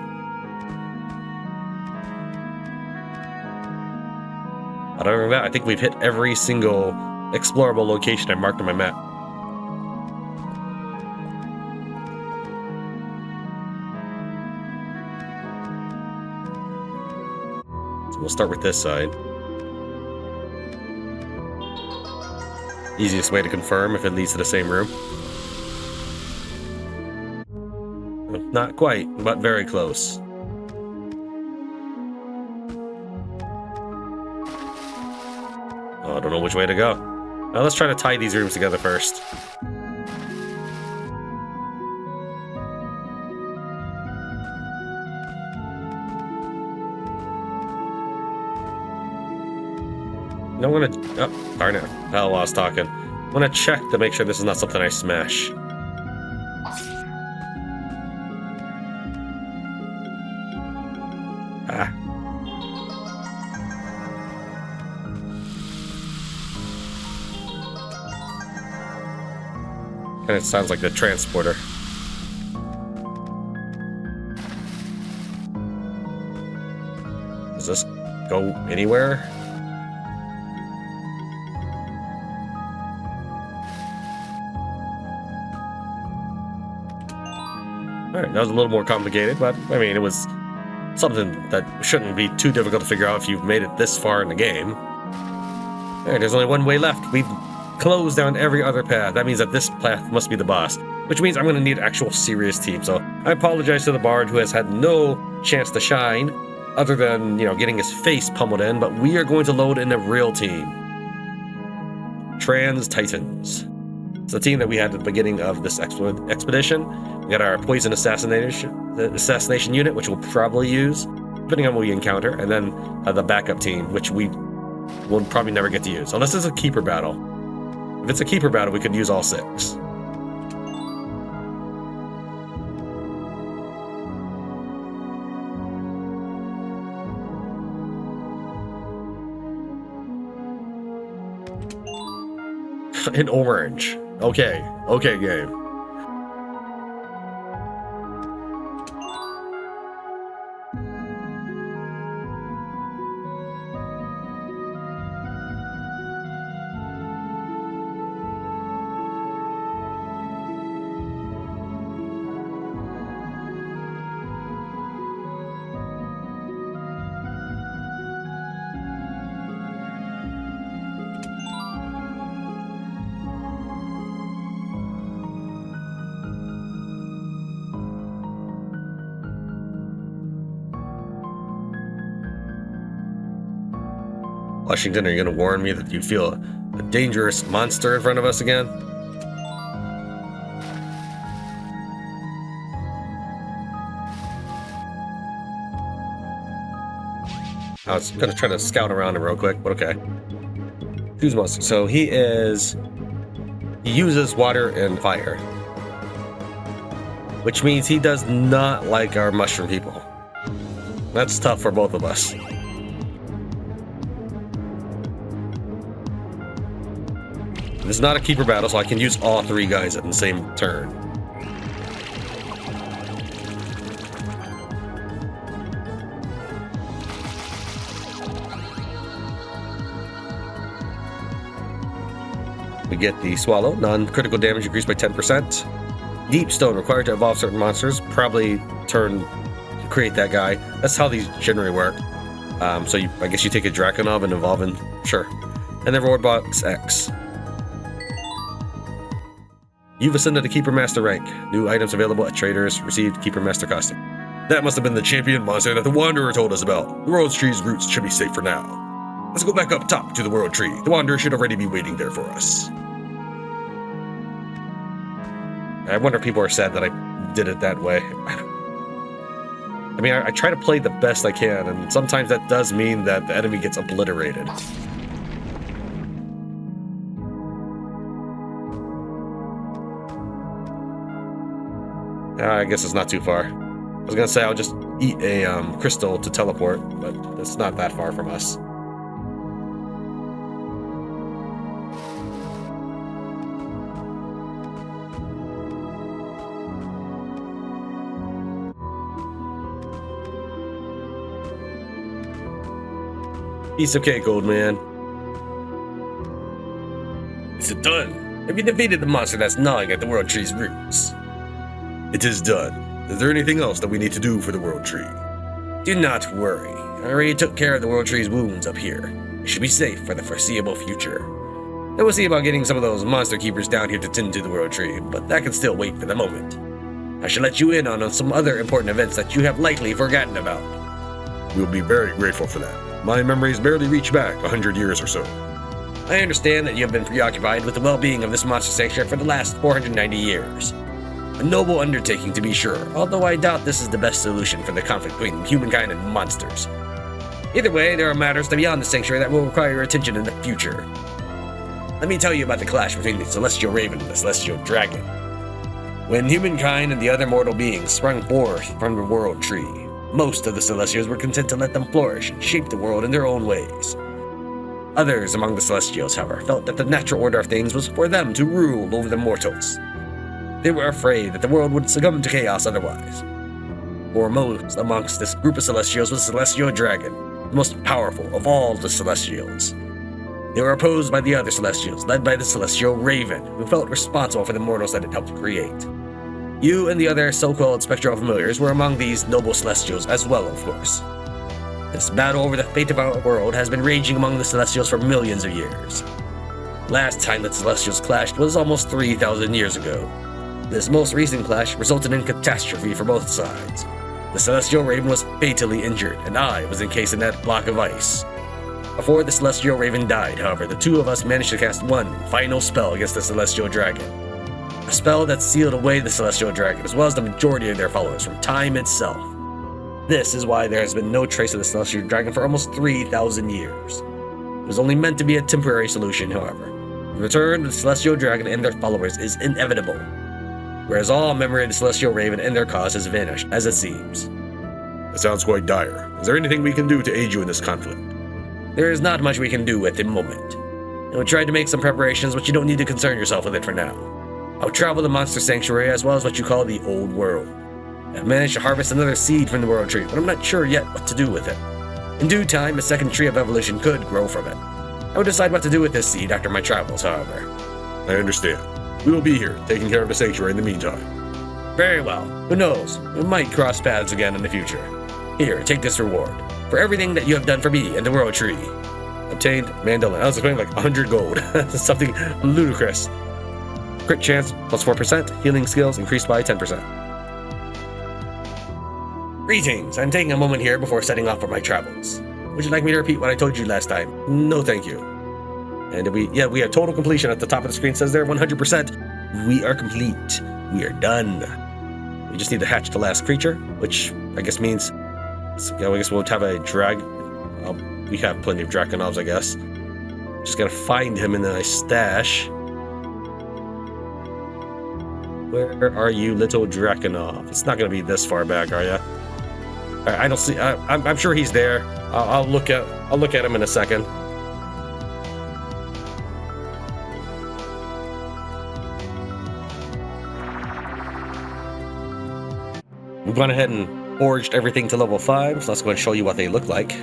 Other than that, I think we've hit every single explorable location I marked on my map. So we'll start with this side. Easiest way to confirm if it leads to the same room. Not quite, but very close. Oh, I don't know which way to go. Now let's try to tie these rooms together first. No, I'm gonna... Oh, darn it. Hell, while I was talking. I'm gonna check to make sure this is not something I smash. Ah. And it sounds like the transporter. Does this go anywhere? Alright, that was a little more complicated, but I mean, it was Something that shouldn't be too difficult to figure out if you've made it this far in the game. Alright, there's only one way left. We've closed down every other path. That means that this path must be the boss, which means I'm going to need an actual serious team. So I apologize to the bard who has had no chance to shine, other than, getting his face pummeled in, but we are going to load in a real team. Tran's Titans. It's the team that we had at the beginning of this expedition. We got our poison assassination unit, which we'll probably use, depending on what we encounter, and then the backup team, which we will probably never get to use, unless it's a keeper battle. If it's a keeper battle, we could use all 6. In orange. Okay, game. Washington, are you going to warn me that you feel a dangerous monster in front of us again? I was going to try to scout around him real quick, but okay. Who's monster? So he uses water and fire, which means he does not like our mushroom people. That's tough for both of us. This is not a keeper battle, so I can use all 3 guys at the same turn. We get the Swallow, non-critical damage increased by 10%. Deep Stone, required to evolve certain monsters, probably create that guy. That's how these generally work. So I guess you take a Draconov and evolve in, sure. And then Reward Box X. You've ascended to Keeper Master rank. New items available at traders. Received Keeper Master costume. That must have been the champion monster that the Wanderer told us about. The World Tree's roots should be safe for now. Let's go back up top to the World Tree. The Wanderer should already be waiting there for us. I wonder if people are sad that I did it that way. I mean, I try to play the best I can, and sometimes that does mean that the enemy gets obliterated. I guess it's not too far. I was gonna say I'll just eat a crystal to teleport, but it's not that far from us. Piece of cake, old man. Is it done? Have you defeated the monster that's gnawing at the World Tree's roots? It is done. Is there anything else that we need to do for the World Tree? Do not worry. I already took care of the World Tree's wounds up here. It should be safe for the foreseeable future. And we'll see about getting some of those monster keepers down here to tend to the World Tree, but that can still wait for the moment. I should let you in on some other important events that you have likely forgotten about. We'll be very grateful for that. My memories barely reach back 100 years or so. I understand that you have been preoccupied with the well-being of this monster sanctuary for the last 490 years. A noble undertaking, to be sure, although I doubt this is the best solution for the conflict between humankind and monsters. Either way, there are matters beyond the sanctuary that will require your attention in the future. Let me tell you about the clash between the Celestial Raven and the Celestial Dragon. When humankind and the other mortal beings sprung forth from the World Tree, most of the Celestials were content to let them flourish and shape the world in their own ways. Others among the Celestials, however, felt that the natural order of things was for them to rule over the mortals. They were afraid that the world would succumb to chaos otherwise. Foremost amongst this group of Celestials was the Celestial Dragon, the most powerful of all the Celestials. They were opposed by the other Celestials, led by the Celestial Raven, who felt responsible for the mortals that it helped create. You and the other so-called spectral familiars were among these noble celestials as well, of course. This battle over the fate of our world has been raging among the celestials for millions of years. Last time the celestials clashed was almost 3,000 years ago. This most recent clash resulted in catastrophe for both sides. The celestial raven was fatally injured, and I was encased in that block of ice. Before the celestial raven died, however, the two of us managed to cast one final spell against the celestial dragon. A spell that sealed away the celestial dragon, as well as the majority of their followers, from time itself. This is why there has been no trace of the celestial dragon for almost 3,000 years. It was only meant to be a temporary solution, however. The return of the celestial dragon and their followers is inevitable, whereas all memory of the celestial raven and their cause has vanished, as it seems. That sounds quite dire. Is there anything we can do to aid you in this conflict? There is not much we can do at the moment. I will try to make some preparations, but you don't need to concern yourself with it for now. I'll travel the monster sanctuary as well as what you call the old world. I've managed to harvest another seed from the world tree, but I'm not sure yet what to do with it. In due time, a second tree of evolution could grow from it. I will decide what to do with this seed after my travels, however. I understand. We will be here, taking care of the sanctuary in the meantime. Very well. Who knows? We might cross paths again in the future. Here, take this reward. For everything that you have done for me and the world tree. Obtained mandolin. I was expecting like 100 gold. Something ludicrous. Crit chance plus 4%. Healing skills increased by 10%. Greetings. I'm taking a moment here before setting off for my travels. Would you like me to repeat what I told you last time? No, thank you. And we have total completion at the top of the screen. Says there 100%. We are complete. We are done. We just need to hatch the last creature, which I guess means, I guess we'll have a drag. We have plenty of Draconovs, I guess. Just gotta find him in the stash. Where are you, little Draconov? It's not gonna be this far back, are you? I don't see. I'm sure he's there. I'll look at him in a second. We've gone ahead and forged everything to level 5, so let's go and show you what they look like.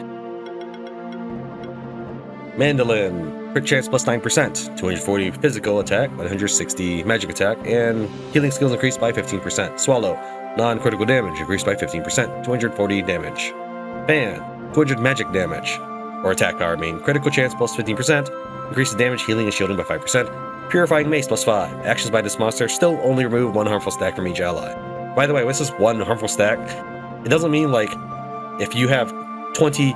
Mandolin, crit chance plus 9%, 240 physical attack, 160 magic attack, and healing skills increased by 15%. Swallow, non-critical damage increased by 15%, 240 damage. Fan, 200 magic damage, or attack power, critical chance plus 15%, increases damage, healing, and shielding by 5%. Purifying mace plus 5, actions by this monster still only remove one harmful stack from each ally. By the way, what's this one harmful stack? It doesn't mean like if you have 20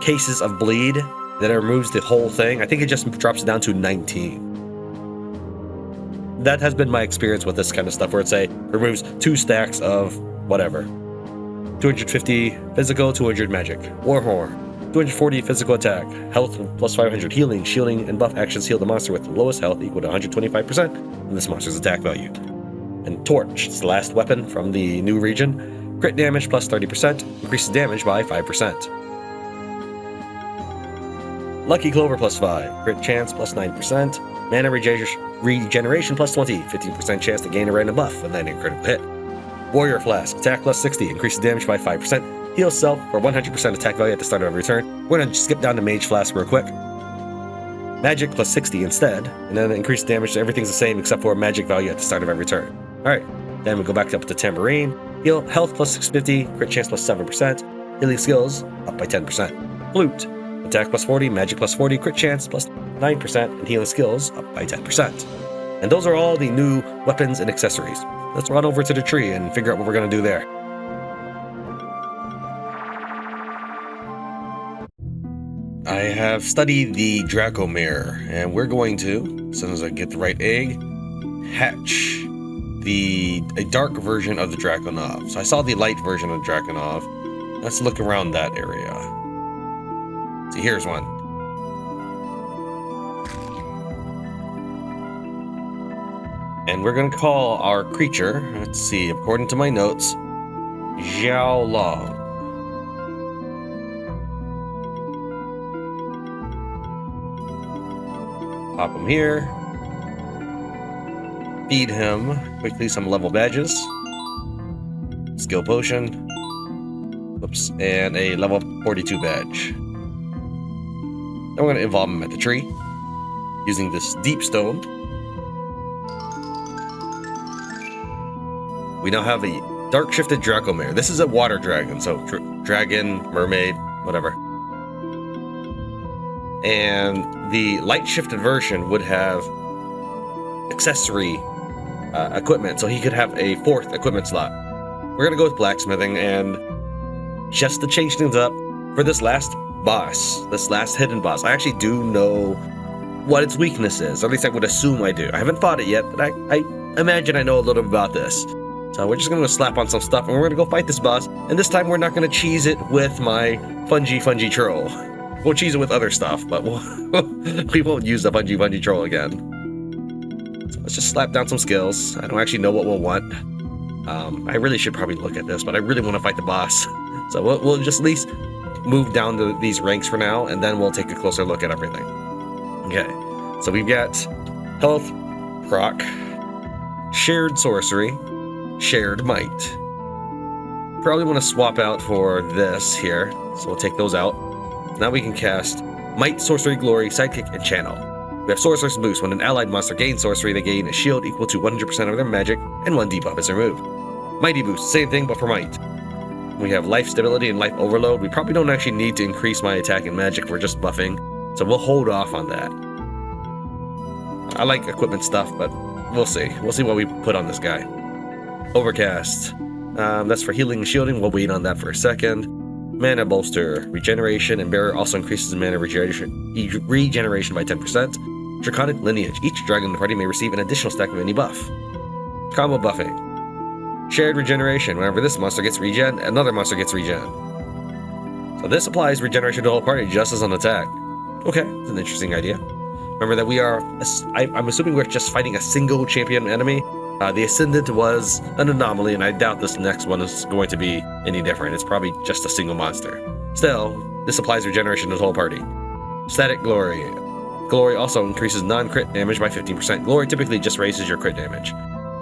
cases of bleed, that it removes the whole thing. I think it just drops it down to 19. That has been my experience with this kind of stuff, where it removes 2 stacks of whatever. 250 physical, 200 magic. Warhorn, 240 physical attack, health plus 500, healing, shielding, and buff actions heal the monster with the lowest health equal to 125% of this monster's attack value. And Torch, it's the last weapon from the new region. Crit damage plus 30%, increases damage by 5%. Lucky Clover plus 5, crit chance plus 9%, mana regeneration plus 20, 15% chance to gain a random buff when landing a critical hit. Warrior Flask, attack plus 60, increases damage by 5%, heals self for 100% attack value at the start of every turn. We're going to skip down to Mage Flask real quick. Magic plus 60 instead, and then increased damage, everything's the same except for magic value at the start of every turn. Alright, then we go back up to Tambourine, heal health plus 650, crit chance plus 7%, healing skills up by 10%. Flute, attack plus 40, magic plus 40, crit chance plus 9%, and healing skills up by 10%. And those are all the new weapons and accessories. Let's run over to the tree and figure out what we're going to do there. I have studied the Dracomere, and we're going to, as soon as I get the right egg, hatch a dark version of the Draconov. So I saw the light version of Draconov. Let's look around that area. See, here's one. And we're going to call our creature, let's see, according to my notes, Xiao Long. Pop him here. Feed him quickly some level badges. Skill potion. Oops, and a level 42 badge. Then we're going to involve him at the tree using this deep stone. We now have a dark shifted Dracomare. This is a water dragon, so dragon, mermaid, whatever. And the light shifted version would have accessory equipment, so he could have a 4th equipment slot. We're gonna go with blacksmithing, and just to change things up for this last boss, this last hidden boss, I actually do know what its weakness is. At least I would assume I do. I haven't fought it yet, but I imagine I know a little bit about this. So we're just gonna slap on some stuff, and we're gonna go fight this boss. And this time we're not gonna cheese it with my fungy troll. We'll cheese it with other stuff, but we won't use the fungy troll again. So let's just slap down some skills. I don't actually know what we'll want. I really should probably look at this, but I really want to fight the boss. So we'll just at least move down to these ranks for now, and then we'll take a closer look at everything. Okay, so we've got health, proc, shared sorcery, shared might. Probably want to swap out for this here, so we'll take those out. Now we can cast Might, Sorcery, Glory, Sidekick, and Channel. We have Sorcerer's Boost. When an allied monster gains sorcery, they gain a shield equal to 100% of their magic, and 1 debuff is removed. Mighty Boost, same thing, but for might. We have Life Stability and Life Overload. We probably don't actually need to increase my attack and magic, we're just buffing, so we'll hold off on that. I like equipment stuff, but we'll see. We'll see what we put on this guy. Overcast. That's for healing and shielding. We'll wait on that for a second. Mana Bolster, Regeneration, and Bearer also increases mana regeneration by 10%. Draconic Lineage. Each dragon in the party may receive an additional stack of any buff. Combo Buffing. Shared Regeneration. Whenever this monster gets regen, another monster gets regen. So this applies regeneration to the whole party just as an attack. Okay, that's an interesting idea. Remember that we are, I'm assuming we're just fighting a single champion enemy. The Ascendant was an anomaly, and I doubt this next one is going to be any different. It's probably just a single monster. Still, this applies regeneration to the whole party. Static Glory. Glory also increases non-crit damage by 15%. Glory typically just raises your crit damage.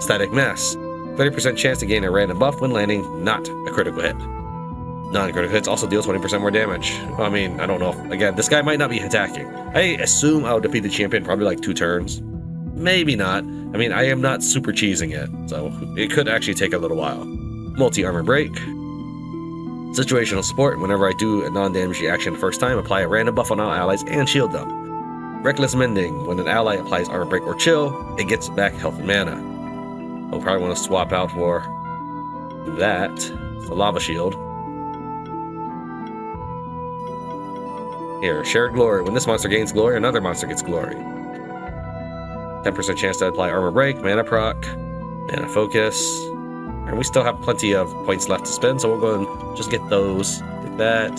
Static Mass. 30% chance to gain a random buff when landing, not a critical hit. Non-critical hits also deals 20% more damage. I mean, I don't know. Again, this guy might not be attacking. I assume I'll defeat the champion probably like 2 turns. Maybe not. I mean, I am not super cheesing it, so it could actually take a little while. Multi-armor break. Situational support. Whenever I do a non-damaging action the first time, apply a random buff on all allies and shield them. Reckless mending. When an ally applies armor break or chill, it gets back health and mana. I'll probably want to swap out for that. It's the lava shield. Here, shared glory. When this monster gains glory, another monster gets glory. 10% chance to apply armor break, mana proc, mana focus. And we still have plenty of points left to spend, so we'll go and just get those. Get that.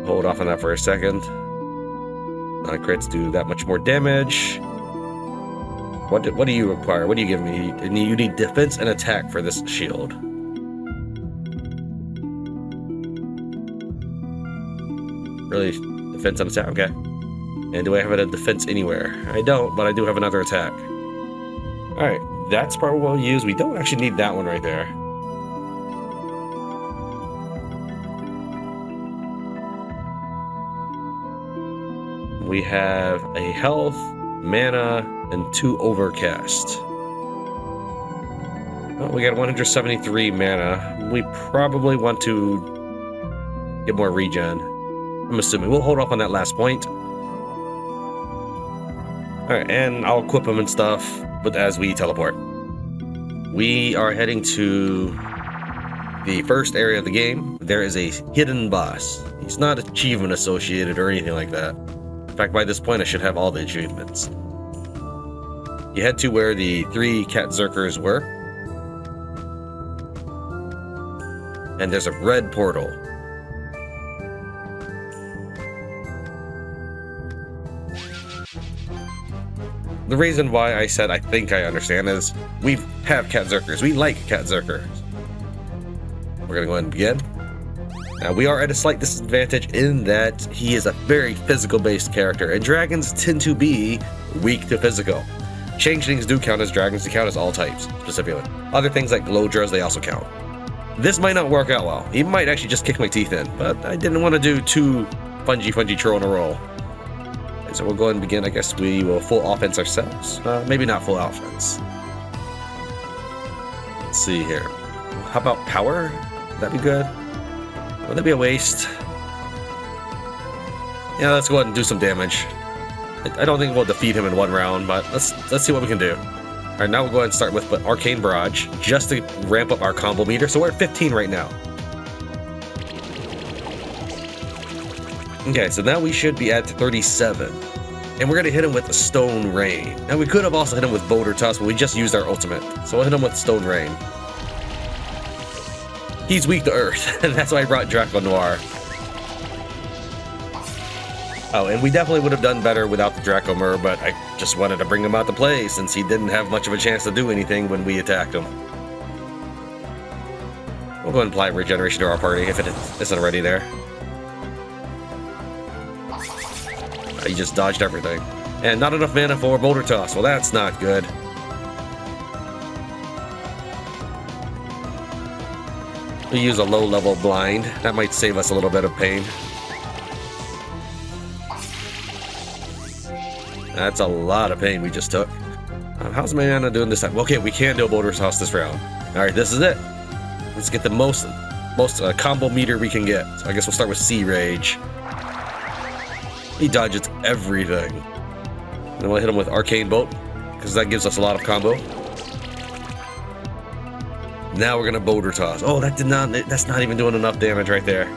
Hold off on that for a second. Non-crits do that much more damage. What do you require? What do you give me? You need defense and attack for this shield. Really? Defense and attack? Okay. And do I have a defense anywhere? I don't, but I do have another attack. Alright, that's probably what we'll use. We don't actually need that one right there. We have a health, mana, and 2 overcast. Well, we got 173 mana. We probably want to get more regen. I'm assuming. We'll hold off on that last point. Alright, and I'll equip them and stuff, but as we teleport. We are heading to the first area of the game. There is a hidden boss. He's not achievement associated or anything like that. In fact, by this point, I should have all the achievements. You head to where the 3 cat zerkers were. And there's a red portal. The reason why I said I think I understand is we have cat zerkers. We like cat zerkers. We're gonna go ahead and begin. Now we are at a slight disadvantage in that he is a very physical based character, and dragons tend to be weak to physical. Changelings do count as dragons, they count as all types, specifically. Other things like glowdras, they also count. This might not work out well. He might actually just kick my teeth in, but I didn't want to do 2 fungy troll in a row. So we'll go ahead and begin. I guess we will full offense ourselves. Maybe not full offense. Let's see here. How about power? That'd be good. Would that be a waste? Yeah, let's go ahead and do some damage. I don't think we'll defeat him in one round, but let's see what we can do. All right, now we'll go ahead and start with Arcane Barrage, just to ramp up our combo meter. So we're at 15 right now. Okay, so now we should be at 37. And we're going to hit him with a Stone Rain. Now we could have also hit him with Boulder Toss, but we just used our ultimate. So we'll hit him with Stone Rain. He's weak to Earth, and that's why I brought Draco Noir. Oh, and we definitely would have done better without the Draco Mur, but I just wanted to bring him out to play since he didn't have much of a chance to do anything when we attacked him. We'll go ahead and apply Regeneration to our party if it isn't already there. He just dodged everything. And not enough mana for Boulder Toss. Well, that's not good. We use a low-level blind. That might save us a little bit of pain. That's a lot of pain we just took. How's my mana doing this time? Okay, we can do a Boulder Toss this round. Alright, this is it. Let's get the most combo meter we can get. So I guess we'll start with Sea Rage. He dodges everything. And then we'll hit him with Arcane Bolt, because that gives us a lot of combo. Now we're gonna Boulder Toss. Oh, that's not even doing enough damage right there.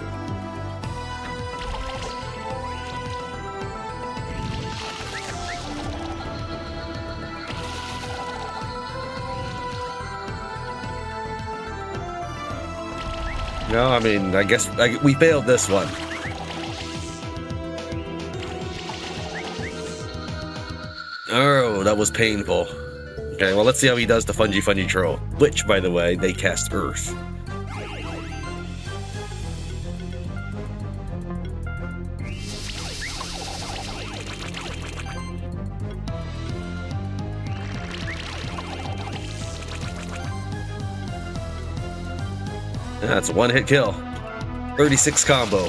No, I mean, I guess we failed this one. Oh, that was painful. Okay, well, let's see how he does the Fungi Troll. Which, by the way, they cast Earth. That's a one-hit kill. 36 combo.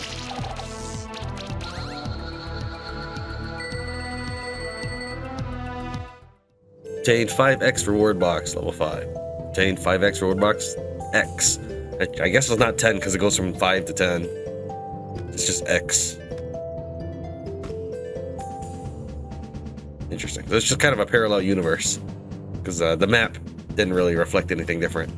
Obtained 5x reward box, level 5. Obtained 5x reward box, X. I guess it's not 10 because it goes from 5 to 10. It's just X. Interesting. So it's just kind of a parallel universe because the map didn't really reflect anything different.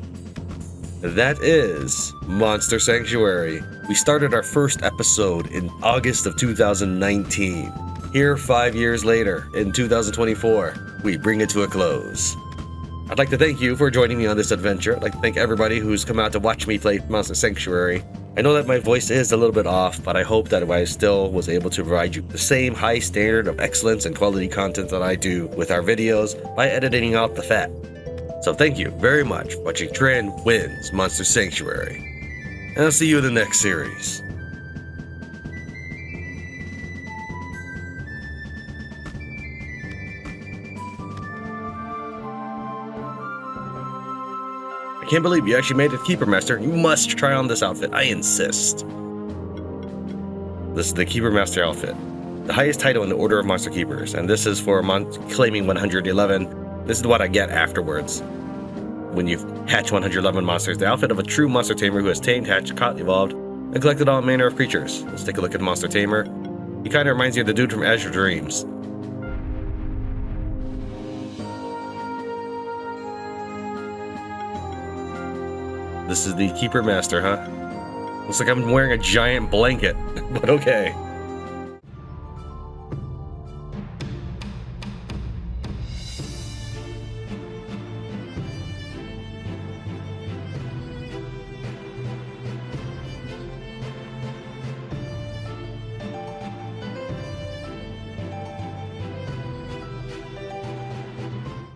That is Monster Sanctuary. We started our first episode in August of 2019. Here, 5 years later, in 2024, we bring it to a close. I'd like to thank you for joining me on this adventure. I'd like to thank everybody who's come out to watch me play Monster Sanctuary. I know that my voice is a little bit off, but I hope that I still was able to provide you the same high standard of excellence and quality content that I do with our videos by editing out the fat. So thank you very much for watching Tran Wins Monster Sanctuary. And I'll see you in the next series. I can't believe you actually made it Keeper Master. You must try on this outfit. I insist. This is the Keeper Master outfit. The highest title in the Order of Monster Keepers. And this is for claiming 111. This is what I get afterwards. When you hatch 111 monsters. The outfit of a true monster tamer who has tamed, hatched, caught, evolved, and collected all manner of creatures. Let's take a look at Monster Tamer. He kind of reminds you of the dude from Azure Dreams. This is the Keeper Master, huh? Looks like I'm wearing a giant blanket, but okay.